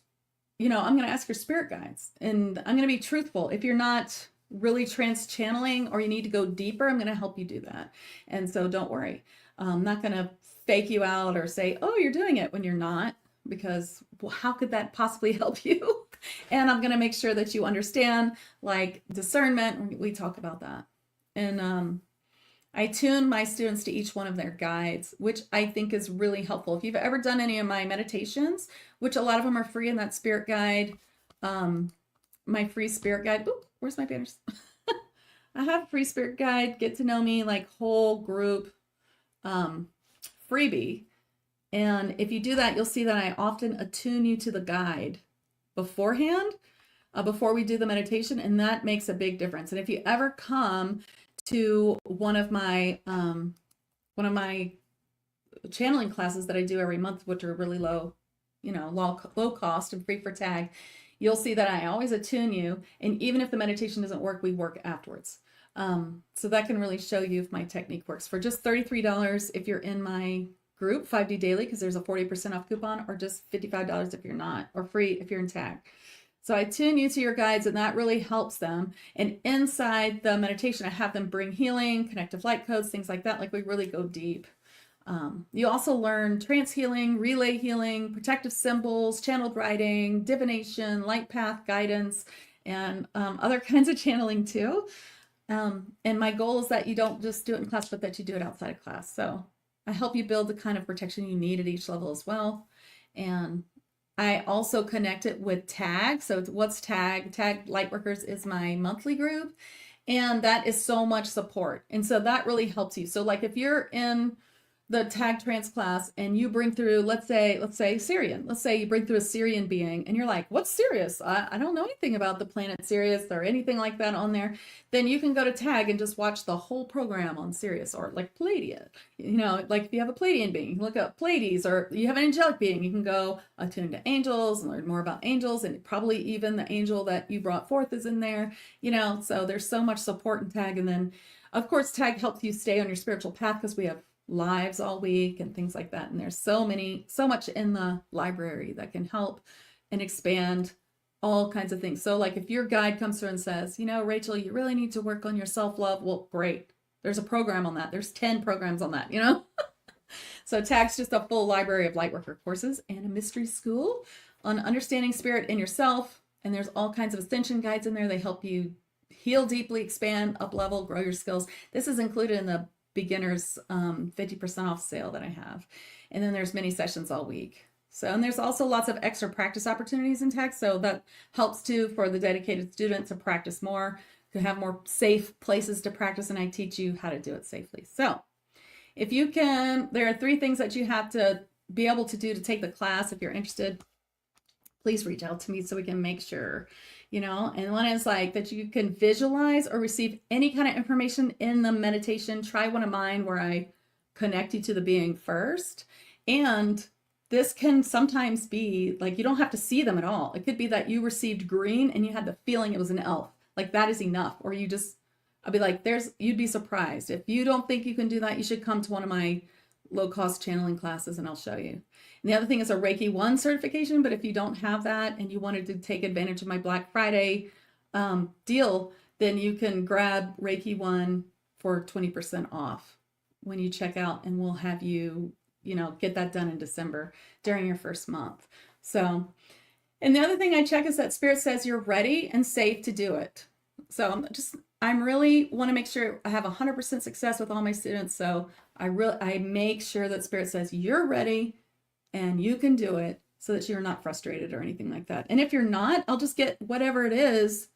I'm going to ask your spirit guides, and I'm going to be truthful. If you're not really trans-channeling or you need to go deeper, I'm going to help you do that. And so don't worry. I'm not going to fake you out or say, oh, you're doing it when you're not, because how could that possibly help you? And I'm going to make sure that you understand discernment. We talk about that. And I tune my students to each one of their guides, which I think is really helpful. If you've ever done any of my meditations, which a lot of them are free in that spirit guide, my free spirit guide. Ooh, where's my banners? I have a free spirit guide, get to know me, whole group freebie. And if you do that, you'll see that I often attune you to the guide beforehand, before we do the meditation. And that makes a big difference. And if you ever come to one of my channeling classes that I do every month, which are really low cost and free for tag, you'll see that I always attune you. And even if the meditation doesn't work, we work afterwards. So that can really show you if my technique works for just $33 if you're in my group 5D daily, because there's a 40% off coupon, or just $55 if you're not, or free if you're in tag. So I tune you to your guides, and that really helps them. And inside the meditation, I have them bring healing, connective light codes, things like that. We really go deep. You also learn trance healing, relay healing, protective symbols, channeled writing, divination, light path guidance, and other kinds of channeling too. And my goal is that you don't just do it in class, but that you do it outside of class. So I help you build the kind of protection you need at each level as well. And I also connect it with TAG. So what's TAG? TAG Lightworkers is my monthly group, and that is so much support. And so that really helps you. So if you're in the tag trance class and you bring through, let's say Syrian, let's say you bring through a Syrian being and you're like, what's Sirius? I don't know anything about the planet Sirius or anything like that on there. Then you can go to tag and just watch the whole program on Sirius, or Pleiadian, if you have a Pleiadian being, you can look up Pleiades, or you have an angelic being, you can go attune to angels and learn more about angels, and probably even the angel that you brought forth is in there, so there's so much support in tag. And then of course tag helps you stay on your spiritual path, because we have lives all week and things like that. And there's so much in the library that can help and expand all kinds of things. So if your guide comes through and says, Rachel, you really need to work on your self-love. Well, great. There's a program on that. There's 10 programs on that, So tag's just a full library of lightworker courses and a mystery school on understanding spirit in yourself. And there's all kinds of ascension guides in there. They help you heal deeply, expand, up level, grow your skills. This is included in the beginners 50% off sale that I have. And then there's mini sessions all week. So, and there's also lots of extra practice opportunities in tech. So that helps too for the dedicated student to practice more, to have more safe places to practice. And I teach you how to do it safely. So if you can, there are 3 things that you have to be able to do to take the class. If you're interested, please reach out to me so we can make sure, you know. And one is like that you can visualize or receive any kind of information in the meditation. Try one of mine where I connect you to the being first. And this can sometimes be like, you don't have to see them at all. It could be that you received green and you had the feeling it was an elf. Like that is enough. Or you just, I'll be like, you'd be surprised. If you don't think you can do that, you should come to one of my low-cost channeling classes and I'll show you. And the other thing is a Reiki 1 certification, but if you don't have that and you wanted to take advantage of my Black Friday deal, then you can grab Reiki 1 for 20% off when you check out, and we'll have you, get that done in December during your first month. So, and the other thing I check is that Spirit says you're ready and safe to do it. So I'm really want to make sure I have 100% success with all my students. So I make sure that Spirit says you're ready and you can do it, so that you're not frustrated or anything like that. And if you're not, I'll just get whatever it is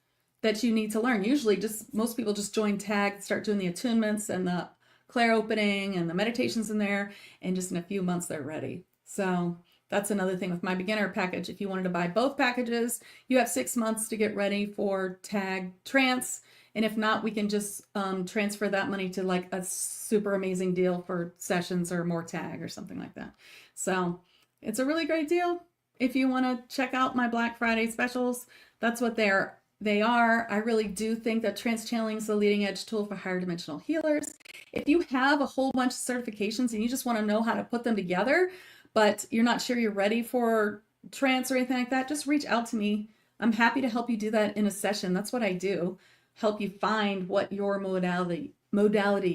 that you need to learn. Usually most people just join tag, start doing the attunements and the clair opening and the meditations in there, and just in a few months they're ready. So that's another thing with my beginner package. If you wanted to buy both packages, you have 6 months to get ready for tag trance. And if not, we can just transfer that money to like a super amazing deal for sessions or more tag or something like that. So it's a really great deal. If you want to check out my Black Friday specials, that's what they are. I really do think that trance channeling is the leading edge tool for higher dimensional healers. If you have a whole bunch of certifications and you just want to know how to put them together, but you're not sure you're ready for trance or anything like that, just reach out to me. I'm happy to help you do that in a session. That's what I do. Help you find what your modality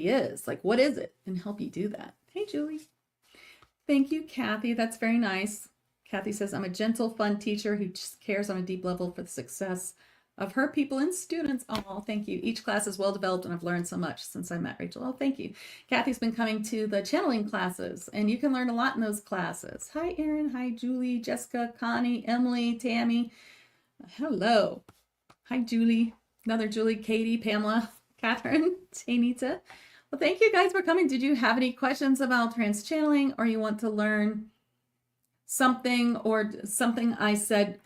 is. Like, what is it? And help you do that. Hey, Julie. Thank you, Kathy. That's very nice. Kathy says, I'm a gentle, fun teacher who just cares on a deep level for the success of her people and students. Oh, thank you. Each class is well developed and I've learned so much since I met Rachel. Oh, thank you. Kathy's been coming to the channeling classes and you can learn a lot in those classes. Hi, Erin. Hi, Julie, Jessica, Connie, Emily, Tammy. Hello. Hi, Julie. Another Julie, Katie, Pamela, Catherine, Tanita. Well, thank you guys for coming. Did you have any questions about trance channeling, or you want to learn something or something I said,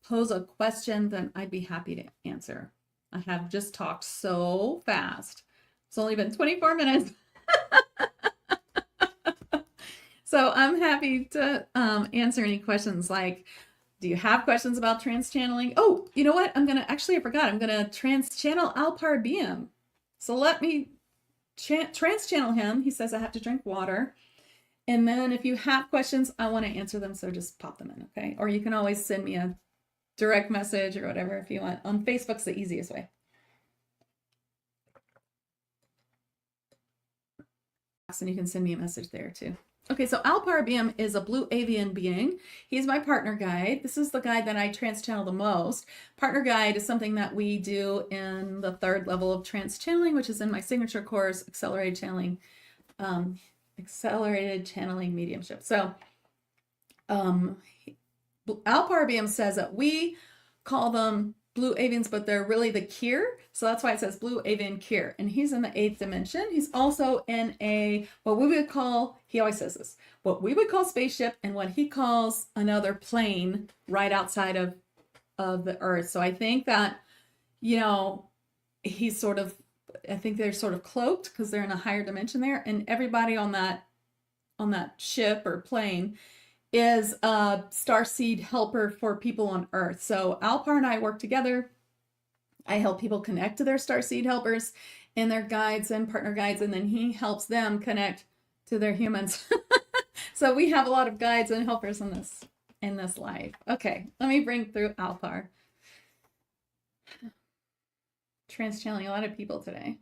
pose a question, then I'd be happy to answer. I have just talked so fast. It's only been 24 minutes. So I'm happy to answer any questions like, do you have questions about trance channeling? Oh, you know what? I forgot. I'm going to trance channel Alpar-a-be-am. So let me trance channel him. He says I have to drink water. And then if you have questions, I want to answer them. So just pop them in, okay? Or you can always send me a direct message or whatever if you want. On Facebook's the easiest way. And you can send me a message there too. Okay, so Alpar-a-be-am is a blue avian being. He's my partner guide. This is the guide that I trance channel the most. Partner guide is something that we do in the 3rd level of trance channeling, which is in my signature course, accelerated channeling mediumship. So Alpar-a-be-am says that we call them blue avians, but they're really the Kir. So that's why it says blue Avian Kir. And he's in the 8th dimension. He's also in what we would call, he always says this, what we would call spaceship and what he calls another plane right outside of the Earth. So I think that, he's sort of, I think they're sort of cloaked because they're in a higher dimension there. And everybody on that ship or plane is a starseed helper for people on Earth. So Alpar and I work together. I help people connect to their starseed helpers and their guides and partner guides, and then he helps them connect to their humans. So we have a lot of guides and helpers in this life. Okay, let me bring through Alpar. Trance channeling a lot of people today.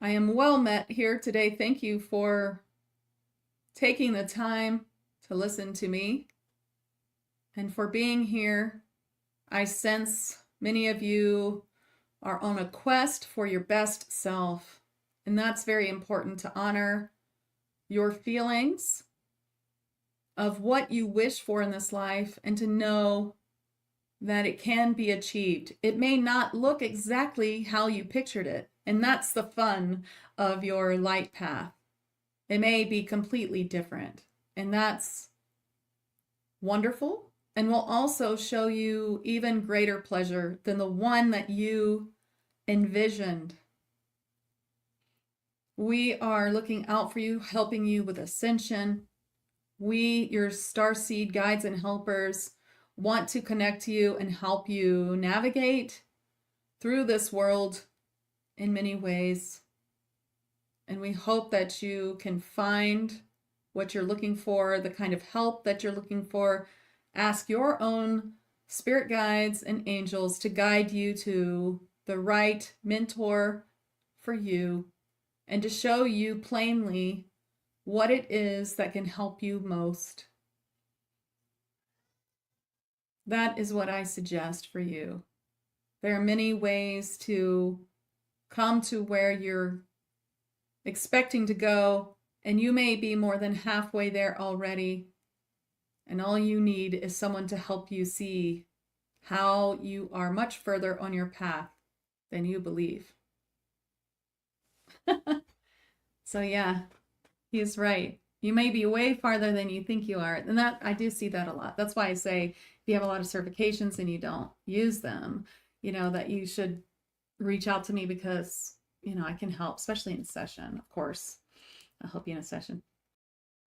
I am well met here today. Thank you for taking the time to listen to me. and for being here. I sense many of you are on a quest for your best self, and that's very important, to honor your feelings of what you wish for in this life and to know that it can be achieved. It may not look exactly how you pictured it, and that's the fun of your light path. It may be completely different, and that's wonderful, and will also show you even greater pleasure than the one that you envisioned. We are looking out for you, helping you with ascension. We, your starseed guides and helpers, want to connect to you and help you navigate through this world in many ways. And we hope that you can find what you're looking for, the kind of help that you're looking for. Ask your own spirit guides and angels to guide you to the right mentor for you and to show you plainly what it is that can help you most. That is what I suggest for you. There are many ways to come to where you're expecting to go, and you may be more than halfway there already. And all you need is someone to help you see how you are much further on your path than you believe. So yeah, he's right. You may be way farther than you think you are. And that, I do see that a lot. That's why I say if you have a lot of certifications and you don't use them, that you should reach out to me, because, I can help, especially in session, of course. I'll help you in a session.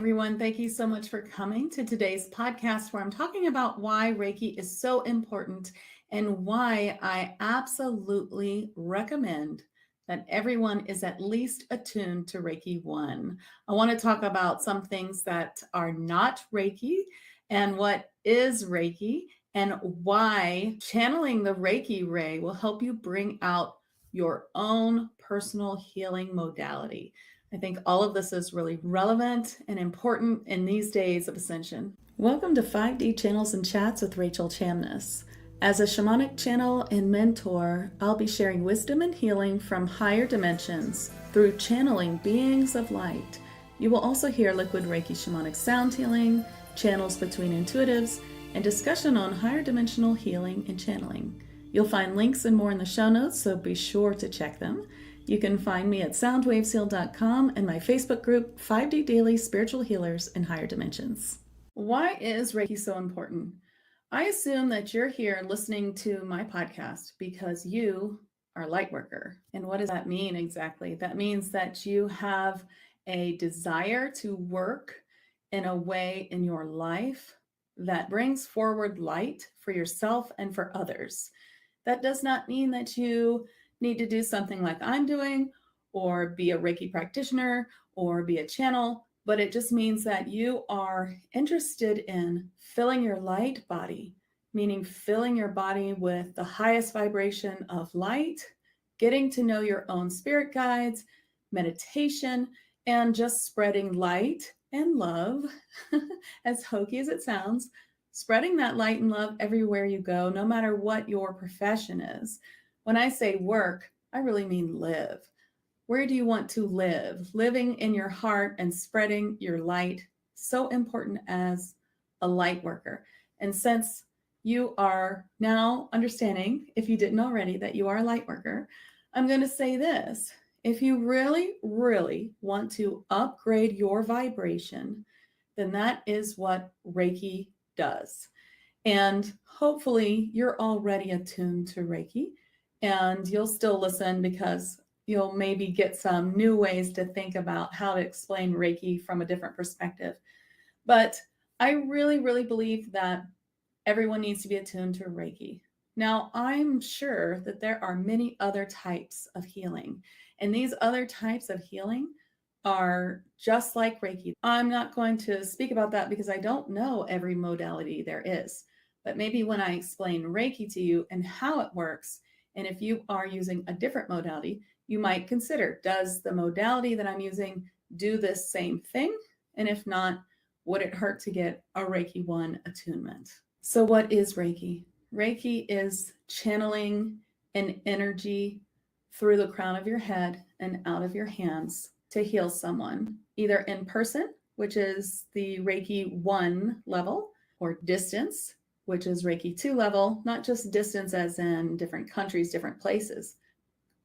Everyone, thank you so much for coming to today's podcast, where I'm talking about why Reiki is so important and why I absolutely recommend that everyone is at least attuned to Reiki 1. I want to talk about some things that are not Reiki and what is Reiki, and why channeling the Reiki ray will help you bring out your own personal healing modality. I think all of this is really relevant and important in these days of ascension. Welcome to 5D Channels and Chats with Rachel Chamness. As a shamanic channel and mentor, I'll be sharing wisdom and healing from higher dimensions through channeling beings of light. You will also hear liquid Reiki shamanic sound healing, channels between intuitives, and discussion on higher dimensional healing and channeling. You'll find links and more in the show notes, so be sure to check them. You can find me at soundwavesheal.com and my Facebook group, 5D Daily Spiritual Healers in Higher Dimensions. Why is Reiki so important? I assume that you're here listening to my podcast because you are a light worker. And what does that mean exactly? That means that you have a desire to work in a way in your life that brings forward light for yourself and for others. That does not mean that you need to do something like I'm doing, or be a Reiki practitioner, or be a channel, but it just means that you are interested in filling your light body, meaning filling your body with the highest vibration of light, getting to know your own spirit guides, meditation, and just spreading light and love, as hokey as it sounds, spreading that light and love everywhere you go, no matter what your profession is. When I say work, I really mean live. Where do you want to live? Living in your heart and spreading your light, so important as a light worker. And since you are now understanding, if you didn't already, that you are a light worker, I'm going to say this. If you really, really want to upgrade your vibration, then that is what Reiki does. And hopefully you're already attuned to Reiki, and you'll still listen because you'll maybe get some new ways to think about how to explain Reiki from a different perspective. But I really, really believe that everyone needs to be attuned to Reiki. Now, I'm sure that there are many other types of healing, and these other types of healing are just like Reiki. I'm not going to speak about that because I don't know every modality there is, but maybe when I explain Reiki to you and how it works, and if you are using a different modality, you might consider, does the modality that I'm using do this same thing? And if not, would it hurt to get a Reiki 1 attunement? So, what is Reiki? Reiki is channeling an energy through the crown of your head and out of your hands to heal someone, either in person, which is the Reiki 1 level, or distance, which is Reiki 2 level, not just distance as in different countries, different places,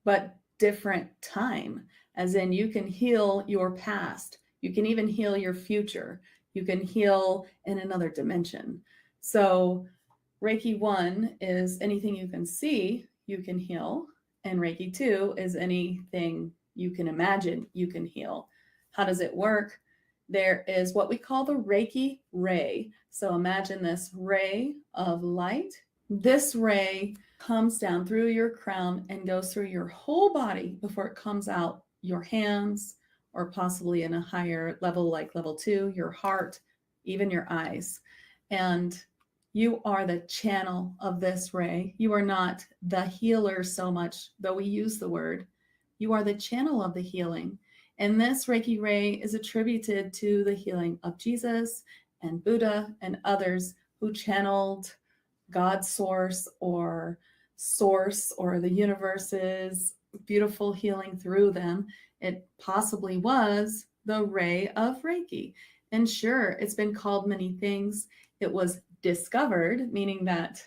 but different time, as in you can heal your past. You can even heal your future. You can heal in another dimension. So, Reiki 1 is anything you can see, you can heal. And Reiki 2 is anything you can imagine, you can heal. How does it work? There is what we call the Reiki ray. So imagine this ray of light. This ray comes down through your crown and goes through your whole body before it comes out your hands, or possibly in a higher level like level 2, your heart, even your eyes. And you are the channel of this ray. You are not the healer so much, though we use the word. You are the channel of the healing. And this Reiki ray is attributed to the healing of Jesus and Buddha and others who channeled God's source or the universe's beautiful healing through them. It possibly was the ray of Reiki. And sure, it's been called many things. It was discovered, meaning that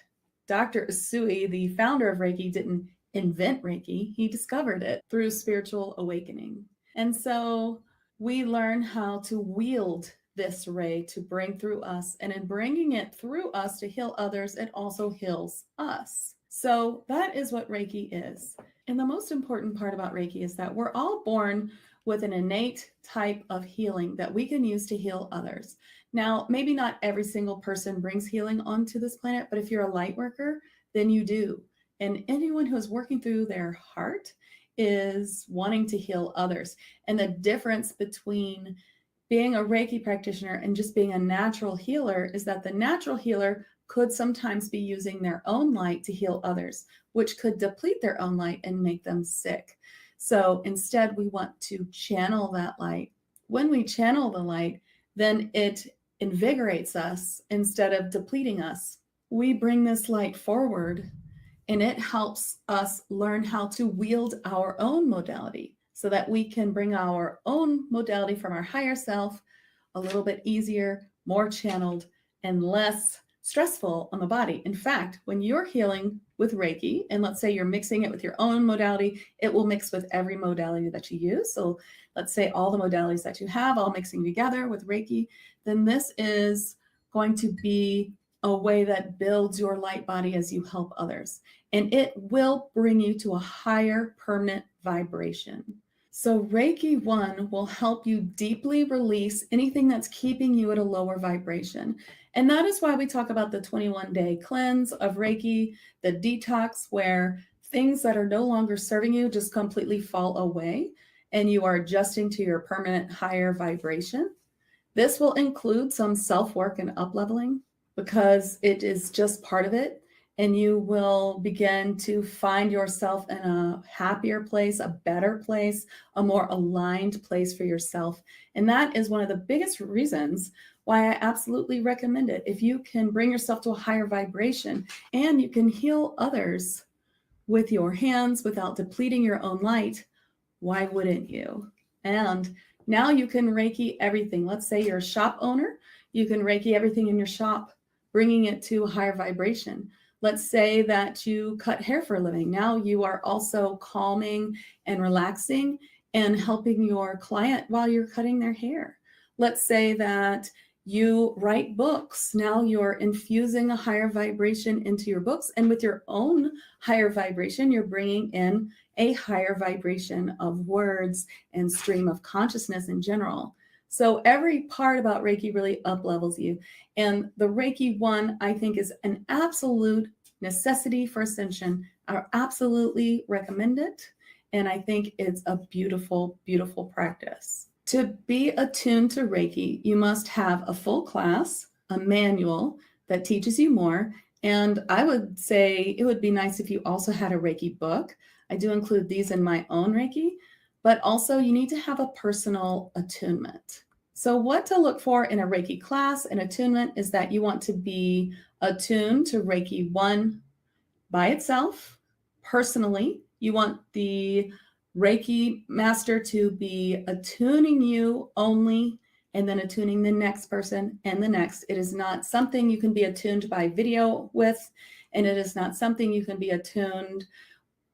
Dr. Usui, the founder of Reiki, didn't invent Reiki. He discovered it through spiritual awakening. And so we learn how to wield this ray to bring through us. And in bringing it through us to heal others, it also heals us. So that is what Reiki is. And the most important part about Reiki is that we're all born with an innate type of healing that we can use to heal others. Now, maybe not every single person brings healing onto this planet, but if you're a light worker, then you do. And anyone who is working through their heart is wanting to heal others. And the difference between being a Reiki practitioner and just being a natural healer is that the natural healer could sometimes be using their own light to heal others, which could deplete their own light and make them sick. So instead, we want to channel that light. When we channel the light, then it invigorates us instead of depleting us. We bring this light forward, and it helps us learn how to wield our own modality so that we can bring our own modality from our higher self a little bit easier, more channeled, and less stressful on the body. In fact, when you're healing with Reiki, and let's say you're mixing it with your own modality, it will mix with every modality that you use. So let's say all the modalities that you have all mixing together with Reiki, then this is going to be a way that builds your light body as you help others. And it will bring you to a higher permanent vibration. So Reiki 1 will help you deeply release anything that's keeping you at a lower vibration. And that is why we talk about the 21-day cleanse of Reiki, the detox, where things that are no longer serving you just completely fall away and you are adjusting to your permanent higher vibration. This will include some self-work and up-leveling because it is just part of it. And you will begin to find yourself in a happier place, a better place, a more aligned place for yourself. And that is one of the biggest reasons why I absolutely recommend it. If you can bring yourself to a higher vibration and you can heal others with your hands without depleting your own light, why wouldn't you? And now you can Reiki everything. Let's say you're a shop owner, you can Reiki everything in your shop, bringing it to a higher vibration. Let's say that you cut hair for a living. Now you are also calming and relaxing and helping your client while you're cutting their hair. Let's say that you write books. Now you're infusing a higher vibration into your books. And with your own higher vibration, you're bringing in a higher vibration of words and stream of consciousness in general. So every part about Reiki really up-levels you. And the Reiki 1, I think, is an absolute necessity for ascension. I absolutely recommend it. And I think it's a beautiful, beautiful practice. To be attuned to Reiki, you must have a full class, a manual that teaches you more. And I would say it would be nice if you also had a Reiki book. I do include these in my own Reiki, but also you need to have a personal attunement. So what to look for in a Reiki class and attunement is that you want to be attuned to Reiki 1 by itself, personally. You want the Reiki master to be attuning you only and then attuning the next person and the next. It is not something you can be attuned by video with, and it is not something you can be attuned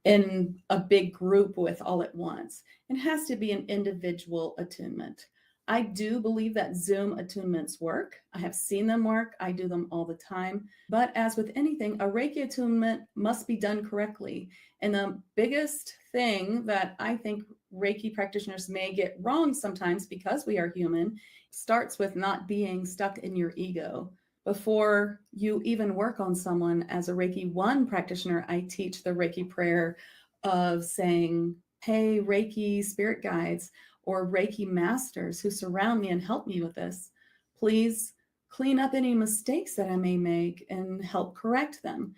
in a big group with all at once. It has to be an individual attunement. I do believe that Zoom attunements work. I have seen them work. I do them all the time. But as with anything, a Reiki attunement must be done correctly. And the biggest thing that I think Reiki practitioners may get wrong sometimes, because we are human, starts with not being stuck in your ego. Before you even work on someone as a Reiki 1 practitioner, I teach the Reiki prayer of saying, hey, Reiki spirit guides or Reiki masters who surround me and help me with this, please clean up any mistakes that I may make and help correct them.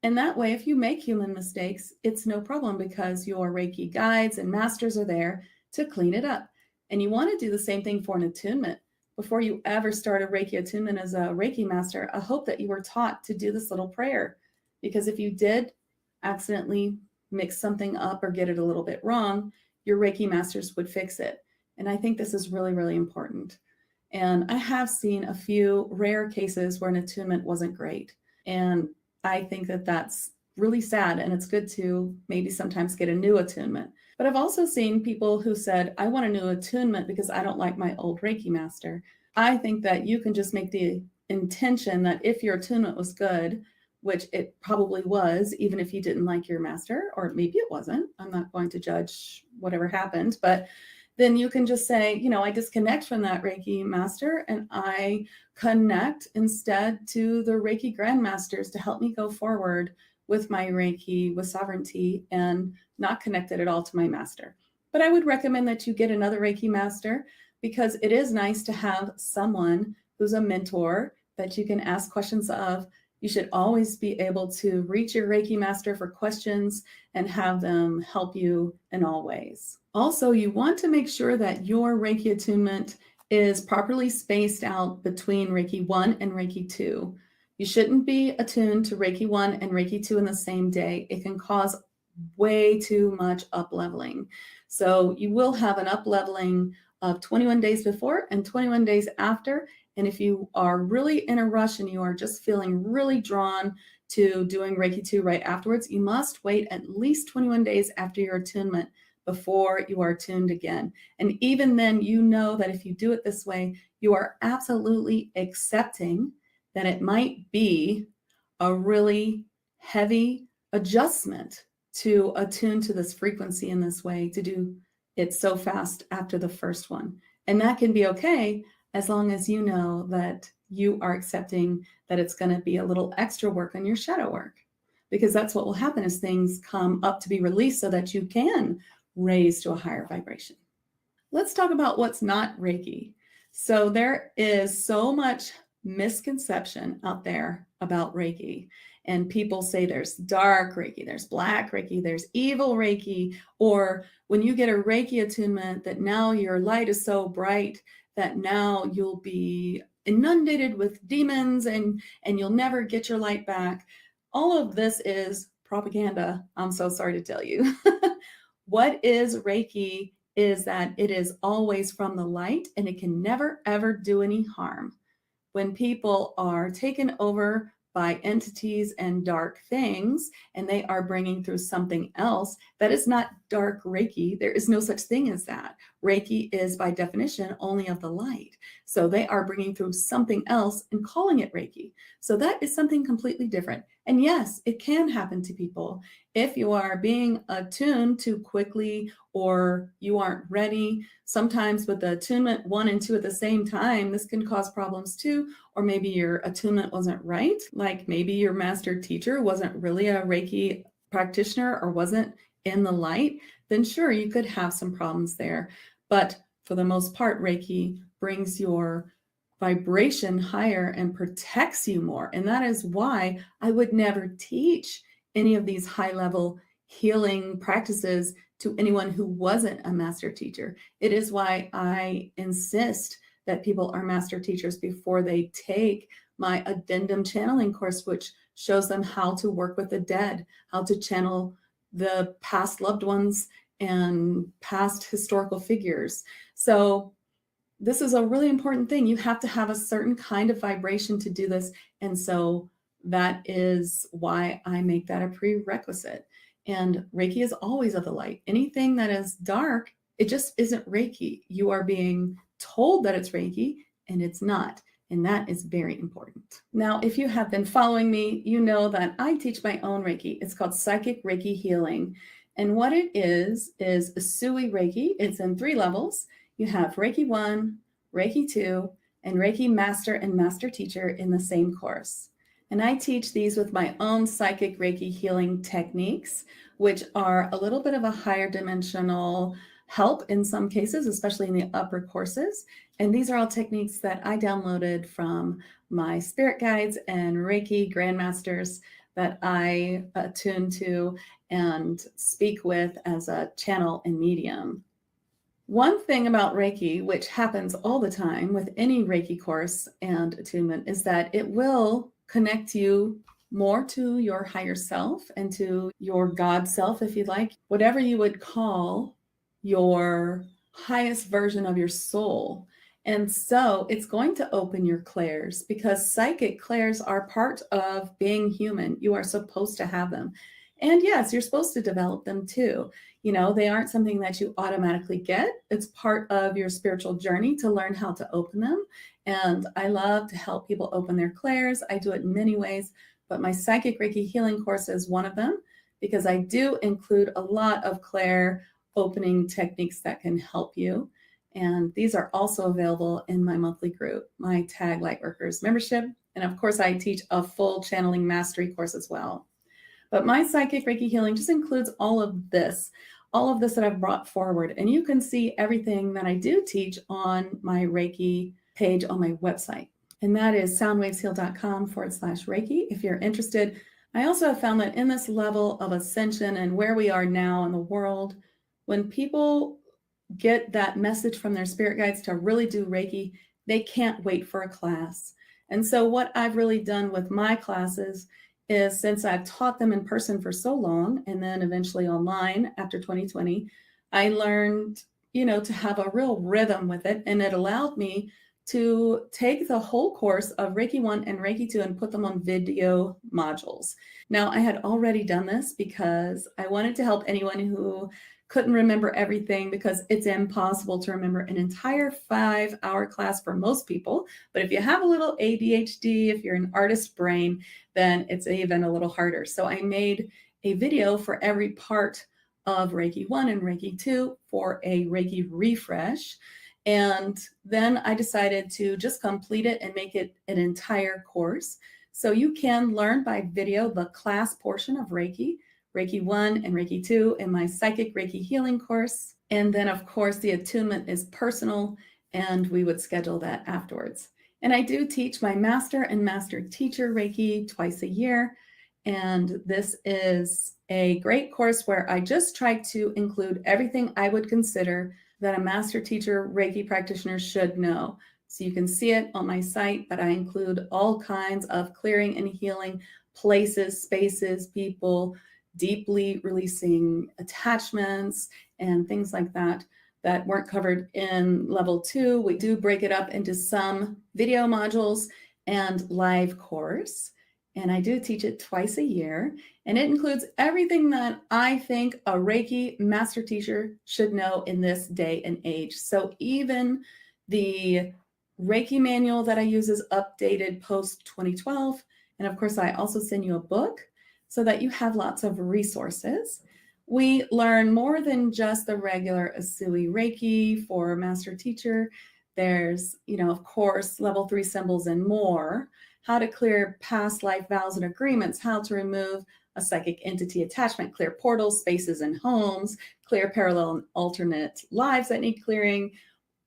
And that way, if you make human mistakes, it's no problem because your Reiki guides and masters are there to clean it up. And you want to do the same thing for an attunement. Before you ever start a Reiki attunement as a Reiki master, I hope that you were taught to do this little prayer. Because if you did accidentally mix something up or get it a little bit wrong, your Reiki masters would fix it. And I think this is really, really important. And I have seen a few rare cases where an attunement wasn't great. And I think that that's really sad. And it's good to maybe sometimes get a new attunement. But I've also seen people who said, I want a new attunement because I don't like my old Reiki master. I think that you can just make the intention that if your attunement was good, which it probably was, even if you didn't like your master, or maybe it wasn't. I'm not going to judge whatever happened, but then you can just say, I disconnect from that Reiki master and I connect instead to the Reiki grandmasters to help me go forward with my Reiki with sovereignty and not connected at all to my master. But I would recommend that you get another Reiki master because it is nice to have someone who's a mentor that you can ask questions of. You should always be able to reach your Reiki master for questions and have them help you in all ways. Also, you want to make sure that your Reiki attunement is properly spaced out between Reiki 1 and Reiki 2. You shouldn't be attuned to Reiki 1 and Reiki 2 in the same day. It can cause way too much up-leveling. So you will have an up-leveling of 21 days before and 21 days after. And if you are really in a rush and you are just feeling really drawn to doing Reiki 2 right afterwards, you must wait at least 21 days after your attunement before you are tuned again. And even then, that if you do it this way, you are absolutely accepting that it might be a really heavy adjustment to attune to this frequency in this way, to do it so fast after the first one. And that can be okay as long as you know that you are accepting that it's going to be a little extra work on your shadow work. Because that's what will happen as things come up to be released so that you can raise to a higher vibration. Let's talk about what's not Reiki. So there is so much misconception out there about Reiki. And people say there's dark Reiki, there's black Reiki, there's evil Reiki, or when you get a Reiki attunement that now your light is so bright that now you'll be inundated with demons and you'll never get your light back. All of this is propaganda. I'm so sorry to tell you. What is Reiki is that it is always from the light and it can never, ever do any harm. When people are taken over by entities and dark things, and they are bringing through something else, that is not dark Reiki. There is no such thing as that. Reiki is by definition only of the light. So they are bringing through something else and calling it Reiki. So that is something completely different. And yes, it can happen to people. If you are being attuned too quickly or you aren't ready, sometimes with the attunement 1 and 2 at the same time, this can cause problems too. Or maybe your attunement wasn't right. Like maybe your master teacher wasn't really a Reiki practitioner or wasn't in the light, then sure, you could have some problems there. But for the most part, Reiki brings your vibration higher and protects you more. And that is why I would never teach any of these high-level healing practices to anyone who wasn't a master teacher. It is why I insist that people are master teachers before they take my addendum channeling course, which shows them how to work with the dead, how to channel the past loved ones and past historical figures. So this is a really important thing. You have to have a certain kind of vibration to do this. And so that is why I make that a prerequisite. And Reiki is always of the light. Anything that is dark, it just isn't Reiki. You are being told that it's Reiki and it's not. And that is very important. Now, if you have been following me, you know that I teach my own Reiki. It's called Psychic Reiki Healing. And what it is Usui Reiki. It's in 3 levels. You have Reiki 1, Reiki 2, and Reiki Master and Master Teacher in the same course. And I teach these with my own psychic Reiki healing techniques, which are a little bit of a higher dimensional help in some cases, especially in the upper courses. And these are all techniques that I downloaded from my spirit guides and Reiki grandmasters that I attune to and speak with as a channel and medium. One thing about Reiki, which happens all the time with any Reiki course and attunement, is that it will connect you more to your higher self and to your God self, if you like, whatever you would call your highest version of your soul. And so it's going to open your clairs, because psychic clairs are part of being human. You are supposed to have them. And yes, you're supposed to develop them too. You know, they aren't something that you automatically get. It's part of your spiritual journey to learn how to open them. And I love to help people open their clairs. I do it in many ways, but my Psychic Reiki Healing course is one of them, because I do include a lot of clair opening techniques that can help you. And these are also available in my monthly group, my Tag Lightworkers membership. And of course, I teach a full channeling mastery course as well. But my Psychic Reiki Healing just includes all of this that I've brought forward. And you can see everything that I do teach on my Reiki page on my website. And that is soundwavesheal.com/Reiki if you're interested. I also have found that in this level of ascension and where we are now in the world, when people get that message from their spirit guides to really do Reiki, they can't wait for a class. And so what I've really done with my classes is, since I've taught them in person for so long and then eventually online after 2020, I learned, to have a real rhythm with it. And it allowed me to take the whole course of Reiki 1 and Reiki 2 and put them on video modules. Now, I had already done this because I wanted to help anyone who couldn't remember everything, because it's impossible to remember an entire 5-hour class for most people. But if you have a little ADHD, if you're an artist brain, then it's even a little harder. So I made a video for every part of Reiki 1 and Reiki 2 for a Reiki refresh. And then I decided to just complete it and make it an entire course. So you can learn by video the class portion of Reiki 1 and Reiki 2 in my Psychic Reiki Healing course. And then, of course, the attunement is personal, and we would schedule that afterwards. And I do teach my Master and Master Teacher Reiki twice a year. And this is a great course where I just try to include everything I would consider that a Master Teacher Reiki practitioner should know. So you can see it on my site, but I include all kinds of clearing and healing places, spaces, people, deeply releasing attachments and things like that weren't covered in level 2. We do break it up into some video modules and live course. And I do teach it twice a year. And it includes everything that I think a Reiki master teacher should know in this day and age. So even the Reiki manual that I use is updated post 2012. And of course, I also send you a book so that you have lots of resources. We learn more than just the regular Usui Reiki for master teacher. There's, of course, level 3 symbols and more, how to clear past life vows and agreements, how to remove a psychic entity attachment, clear portals, spaces, and homes, clear parallel and alternate lives that need clearing.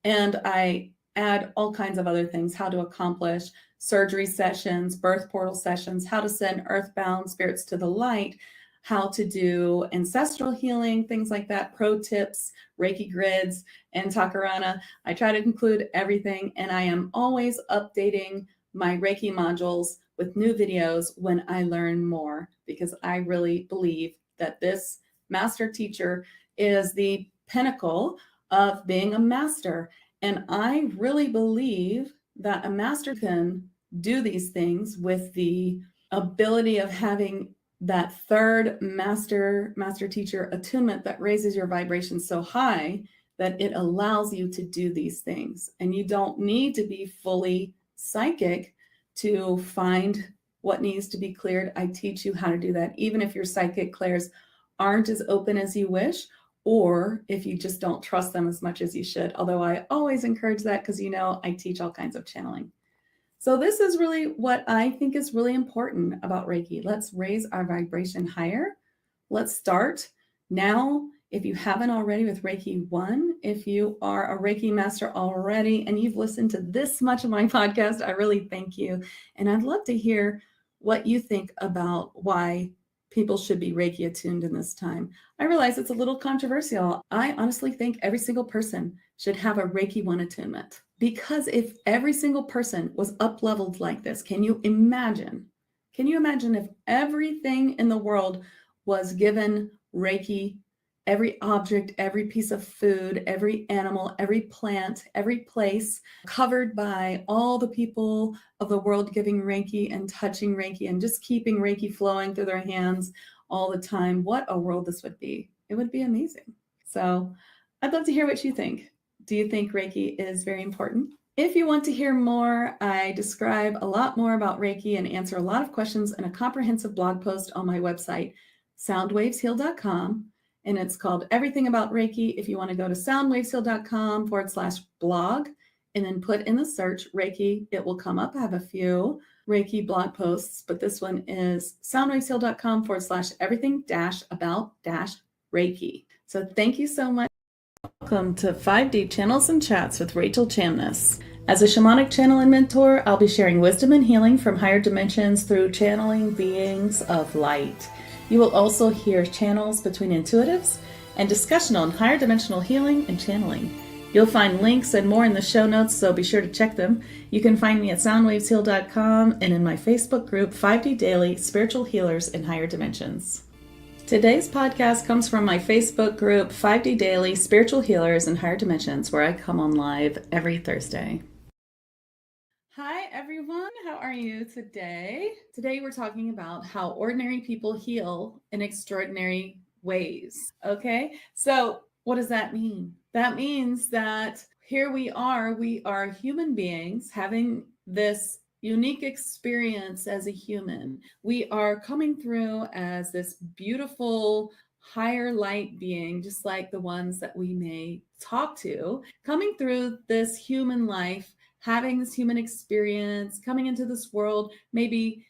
And I add all kinds of other things, how to accomplish surgery sessions, birth portal sessions, how to send earthbound spirits to the light, how to do ancestral healing, things like that, pro tips, Reiki grids, and Takarana. I try to include everything, and I am always updating my Reiki modules with new videos when I learn more, because I really believe that this master teacher is the pinnacle of being a master. And I really believe that a master can do these things with the ability of having that third master teacher attunement that raises your vibration so high that it allows you to do these things. And you don't need to be fully psychic to find what needs to be cleared. I teach you how to do that, even if your psychic clairs aren't as open as you wish, or if you just don't trust them as much as you should. Although I always encourage that, because I teach all kinds of channeling. So this is really what I think is really important about Reiki. Let's raise our vibration higher. Let's start now. If you haven't already, with Reiki 1, if you are a Reiki master already and you've listened to this much of my podcast, I really thank you. And I'd love to hear what you think about why people should be Reiki attuned in this time. I realize it's a little controversial. I honestly think every single person should have a Reiki 1 attunement, because if every single person was up-leveled like this, can you imagine if everything in the world was given Reiki? Every object, every piece of food, every animal, every plant, every place covered by all the people of the world giving Reiki and touching Reiki and just keeping Reiki flowing through their hands all the time. What a world this would be. It would be amazing. So I'd love to hear what you think. Do you think Reiki is very important? If you want to hear more, I describe a lot more about Reiki and answer a lot of questions in a comprehensive blog post on my website, soundwavesheal.com. And it's called Everything About Reiki. If you want to go to soundwavesheal.com/blog and then put in the search Reiki, it will come up. I have a few Reiki blog posts, but this one is soundwavesheal.com/everything-about-Reiki. So thank you so much. Welcome to 5D Channels and Chats with Rachel Chamness. As a shamanic channel and mentor, I'll be sharing wisdom and healing from higher dimensions through channeling beings of light. You will also hear channels between intuitives and discussion on higher dimensional healing and channeling. You'll find links and more in the show notes, so be sure to check them. You can find me at soundwavesheal.com and in my Facebook group, 5D Daily Spiritual Healers in Higher Dimensions. Today's podcast comes from my Facebook group, 5D Daily Spiritual Healers in Higher Dimensions, where I come on live every Thursday. Hi, everyone. How are you today? Today, we're talking about how ordinary people heal in extraordinary ways. Okay, so what does that mean? That means that here we are human beings having this unique experience as a human. We are coming through as this beautiful higher light being, just like the ones that we may talk to, coming through this human life, having this human experience, coming into this world, maybe,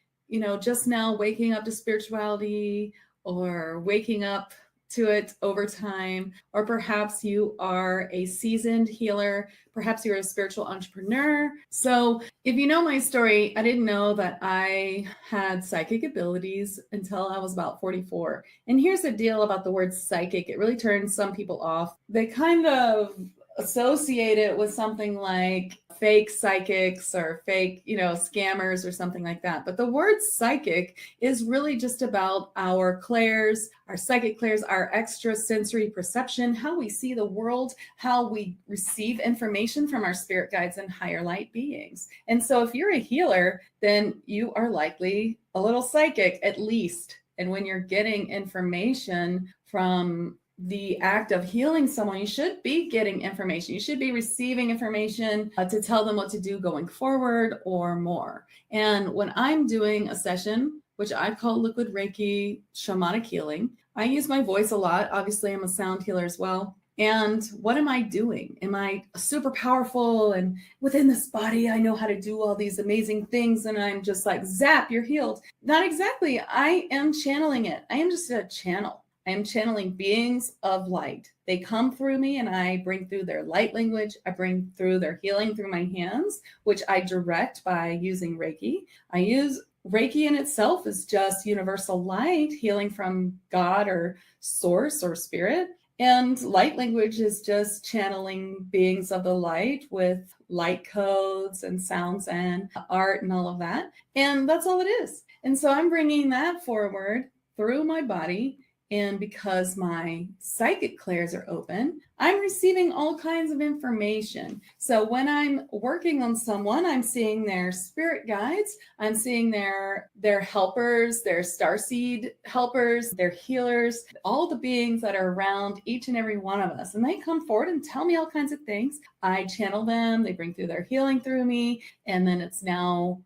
just now waking up to spirituality or waking up to it over time, or perhaps you are a seasoned healer, perhaps you're a spiritual entrepreneur. So if you know my story, I didn't know that I had psychic abilities until I was about 44. And here's the deal about the word psychic. It really turns some people off. They kind of associate it with something like fake psychics or fake, scammers or something like that. But the word psychic is really just about our clairs, our psychic clairs, our extrasensory perception, how we see the world, how we receive information from our spirit guides and higher light beings. And so if you're a healer, then you are likely a little psychic at least. And when you're getting information from the act of healing someone, you should be getting information. You should be receiving information to tell them what to do going forward or more. And when I'm doing a session, which I call liquid Reiki shamanic healing, I use my voice a lot. Obviously, I'm a sound healer as well. And what am I doing? Am I super powerful and within this body, I know how to do all these amazing things and I'm just like, zap, you're healed? Not exactly. I am channeling it. I am just a channel. I am channeling beings of light. They come through me and I bring through their light language. I bring through their healing through my hands, which I direct by using Reiki. I use Reiki in itself is just universal light, healing from God or source or spirit. And light language is just channeling beings of the light with light codes and sounds and art and all of that. And that's all it is. And so I'm bringing that forward through my body. And because my psychic clairs are open, I'm receiving all kinds of information. So when I'm working on someone, I'm seeing their spirit guides, I'm seeing their helpers, their starseed helpers, their healers, all the beings that are around each and every one of us. And they come forward and tell me all kinds of things. I channel them, they bring through their healing through me, and then it's now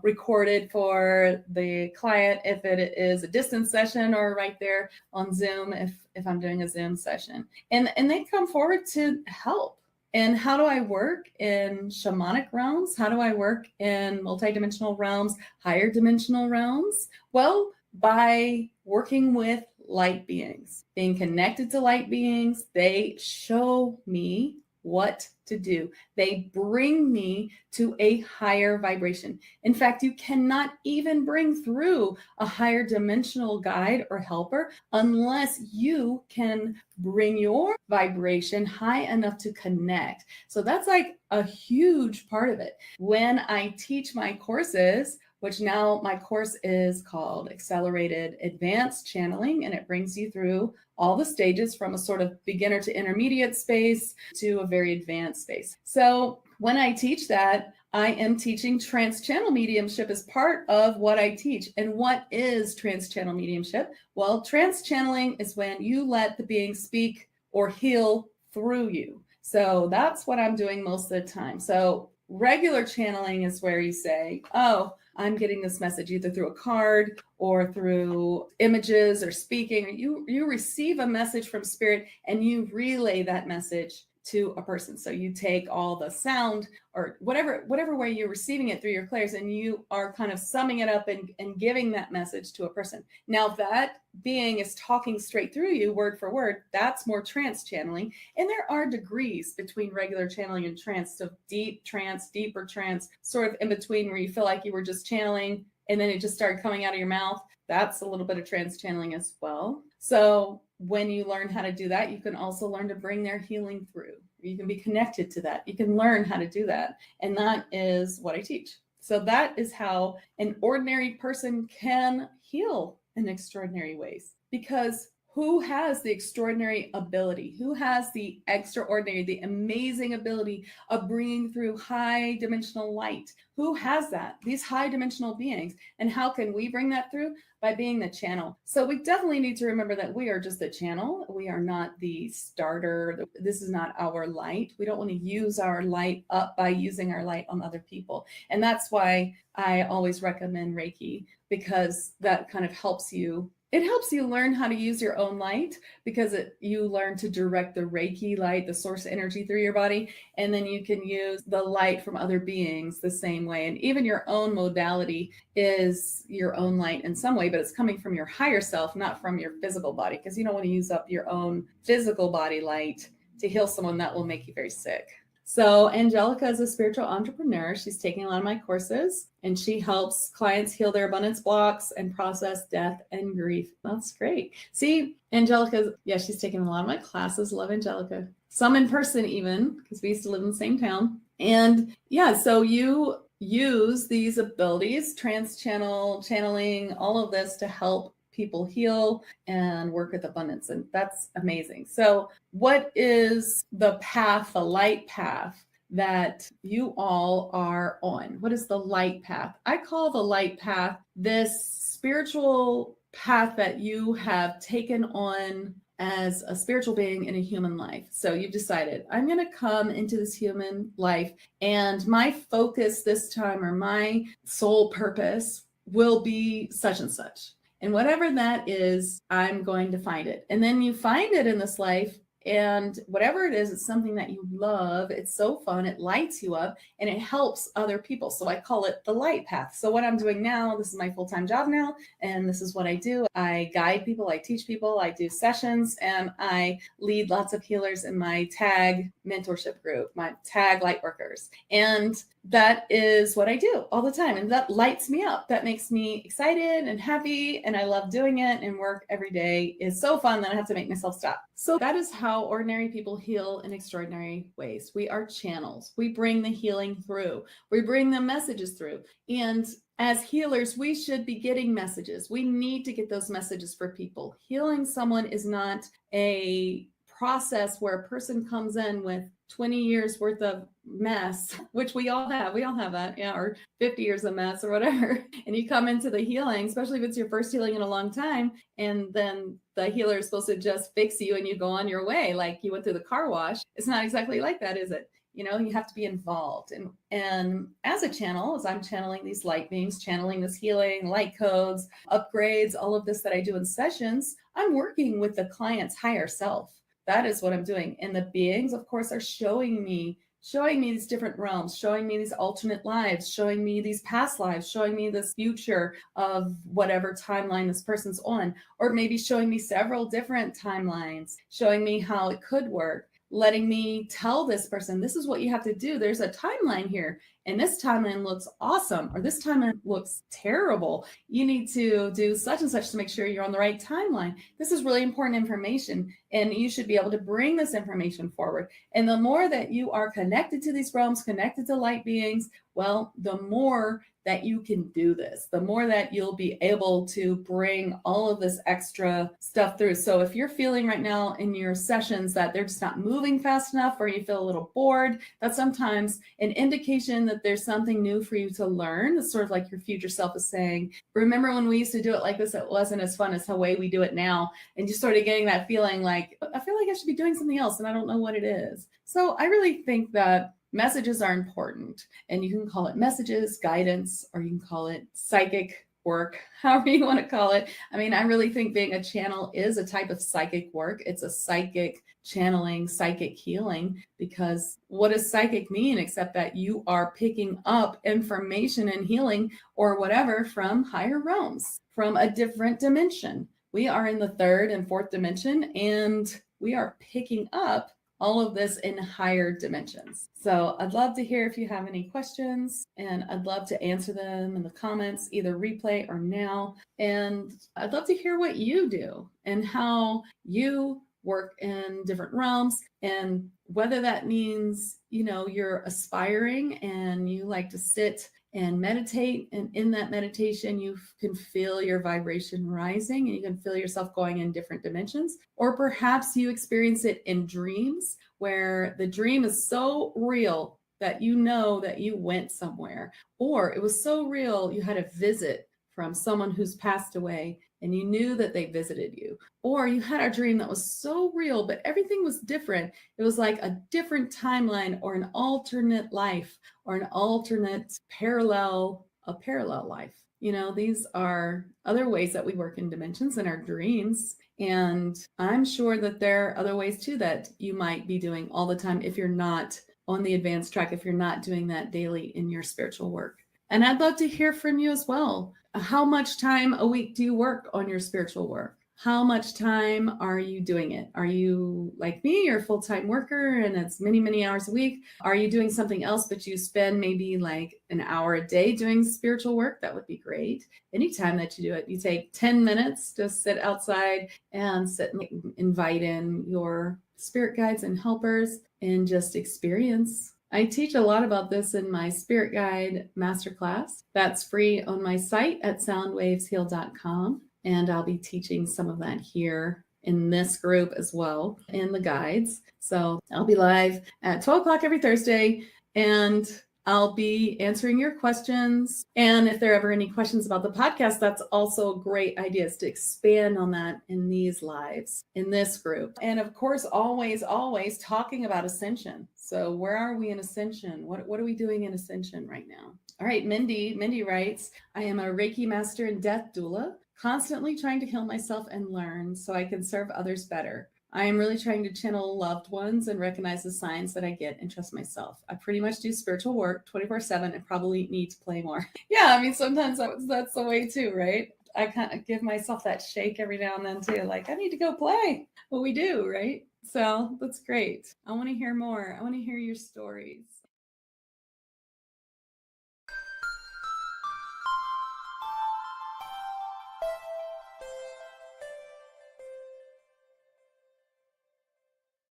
recorded for the client if it is a distance session, or right there on Zoom if I'm doing a Zoom session. And they come forward to help. And how do I work in shamanic realms? How do I work in multidimensional realms, higher dimensional realms? Well, by working with light beings, being connected to light beings, they show me what to do. They bring me to a higher vibration. In fact, you cannot even bring through a higher dimensional guide or helper unless you can bring your vibration high enough to connect. So that's like a huge part of it. When I teach my courses, which now my course is called Accelerated Advanced Channeling, and it brings you through all the stages from a sort of beginner to intermediate space to a very advanced space. So when I teach that, I am teaching trans-channel mediumship as part of what I teach. And what is trans-channel mediumship? Well, trans-channeling is when you let the being speak or heal through you. So that's what I'm doing most of the time. So regular channeling is where you say, oh, I'm getting this message either through a card or through images or speaking. You receive a message from spirit and you relay that message to a person. So you take all the sound or whatever way you're receiving it through your clairs, and you are kind of summing it up and giving that message to a person. Now, if that being is talking straight through you word for word, that's more trance channeling. And there are degrees between regular channeling and trance. So deep trance, deeper trance, sort of in between, where you feel like you were just channeling and then it just started coming out of your mouth. That's a little bit of trance channeling as well. So when you learn how to do that, you can also learn to bring their healing through. You can be connected to that. You can learn how to do that. And that is what I teach. So that is how an ordinary person can heal in extraordinary ways. Because who has the extraordinary ability? Who has the extraordinary, the amazing ability of bringing through high dimensional light? Who has that? These high dimensional beings. And how can we bring that through? By being the channel. So we definitely need to remember that we are just the channel. We are not the starter. This is not our light. We don't want to use our light up by using our light on other people. And that's why I always recommend Reiki, because that kind of helps you. It helps you learn how to use your own light, because you learn to direct the Reiki light, the source energy through your body. And then you can use the light from other beings the same way. And even your own modality is your own light in some way, but it's coming from your higher self, not from your physical body, because you don't want to use up your own physical body light to heal someone. That will make you very sick. So Angelica is a spiritual entrepreneur. She's taking a lot of my courses, and she helps clients heal their abundance blocks and process death and grief. That's great. See, Angelica, yeah, she's taking a lot of my classes. Love Angelica. Some in person even, because we used to live in the same town. And yeah, so you use these abilities, trans-channel, channeling, all of this to help people heal and work with abundance. And that's amazing. So what is the path, the light path that you all are on? What is the light path? I call the light path this spiritual path that you have taken on as a spiritual being in a human life. So you've decided, I'm going to come into this human life, and my focus this time, or my sole purpose, will be such and such. And whatever that is, I'm going to find it. And then you find it in this life, and whatever it is, it's something that you love. It's so fun. It lights you up and it helps other people. So I call it the light path. So what I'm doing now, this is my full-time job now, and this is what I do. I guide people, I teach people, I do sessions, and I lead lots of healers in my TAG mentorship group, my TAG Lightworkers. And that is what I do all the time. And that lights me up. That makes me excited and happy. And I love doing it. And work every day is so fun that I have to make myself stop. So that is how ordinary people heal in extraordinary ways. We are channels. We bring the healing through. We bring the messages through. And as healers, we should be getting messages. We need to get those messages for people. Healing someone is not a process where a person comes in with 20 years worth of mess, which we all have. We all have that, yeah, or 50 years of mess or whatever. And you come into the healing, especially if it's your first healing in a long time, and then the healer is supposed to just fix you and you go on your way like you went through the car wash. It's not exactly like that, is it? You know, you have to be involved. And as a channel, as I'm channeling these light beings, channeling this healing, light codes, upgrades, all of this that I do in sessions, I'm working with the client's higher self. That is what I'm doing. And the beings, of course, are showing me these different realms, showing me these alternate lives, showing me these past lives, showing me this future of whatever timeline this person's on, or maybe showing me several different timelines, showing me how it could work, letting me tell this person, this is what you have to do. There's a timeline here, and this timeline looks awesome, or this timeline looks terrible. You need to do such and such to make sure you're on the right timeline. This is really important information, and you should be able to bring this information forward. And the more that you are connected to these realms, connected to light beings, well, the more that you can do this, the more that you'll be able to bring all of this extra stuff through. So if you're feeling right now in your sessions that they're just not moving fast enough, or you feel a little bored, that's sometimes an indication that there's something new for you to learn. It's sort of like your future self is saying, remember when we used to do it like this, it wasn't as fun as the way we do it now. And just sort of getting that feeling like, I feel like I should be doing something else and I don't know what it is. So I really think that messages are important, and you can call it messages, guidance, or you can call it psychic work, however you want to call it. I mean, I really think being a channel is a type of psychic work. It's a psychic channeling, psychic healing, because what does psychic mean except that you are picking up information and healing or whatever from higher realms, from a different dimension. We are in the third and fourth dimension, and we are picking up all of this in higher dimensions. So I'd love to hear if you have any questions, and I'd love to answer them in the comments, either replay or now. And I'd love to hear what you do and how you work in different realms, and whether that means, you know, you're aspiring and you like to sit and meditate, and in that meditation you can feel your vibration rising and you can feel yourself going in different dimensions. Or perhaps you experience it in dreams, where the dream is so real that you know that you went somewhere, or it was so real you had a visit from someone who's passed away and you knew that they visited you. Or you had a dream that was so real but everything was different. It was like a different timeline, or an alternate life, or an alternate parallel life. You know, these are other ways that we work in dimensions in our dreams. And I'm sure that there are other ways too that you might be doing all the time if you're not on the advanced track, if you're not doing that daily in your spiritual work. And I'd love to hear from you as well. How much time a week do you work on your spiritual work? How much time are you doing it? Are you like me, you're a full-time worker and it's many, many hours a week? Are you doing something else, but you spend maybe like an hour a day doing spiritual work? That would be great. Anytime that you do it, you take 10 minutes to sit outside and sit and invite in your spirit guides and helpers and just experience. I teach a lot about this in my Spirit Guide Masterclass. That's free on my site at soundwavesheal.com. And I'll be teaching some of that here in this group as well in the guides. So I'll be live at 12 o'clock every Thursday, and I'll be answering your questions. And if there are ever any questions about the podcast, that's also a great idea, is to expand on that in these lives, in this group. And of course, always, always talking about ascension. So where are we in ascension? What are we doing in ascension right now? All right, Mindy writes, I am a Reiki master and death doula, constantly trying to heal myself and learn so I can serve others better. I am really trying to channel loved ones and recognize the signs that I get and trust myself. I pretty much do spiritual work 24/7 and probably need to play more. Yeah, I mean, sometimes that's the way too, right? I kind of give myself that shake every now and then too, like I need to go play. Well, we do, right? So that's great. I want to hear more. I want to hear your stories.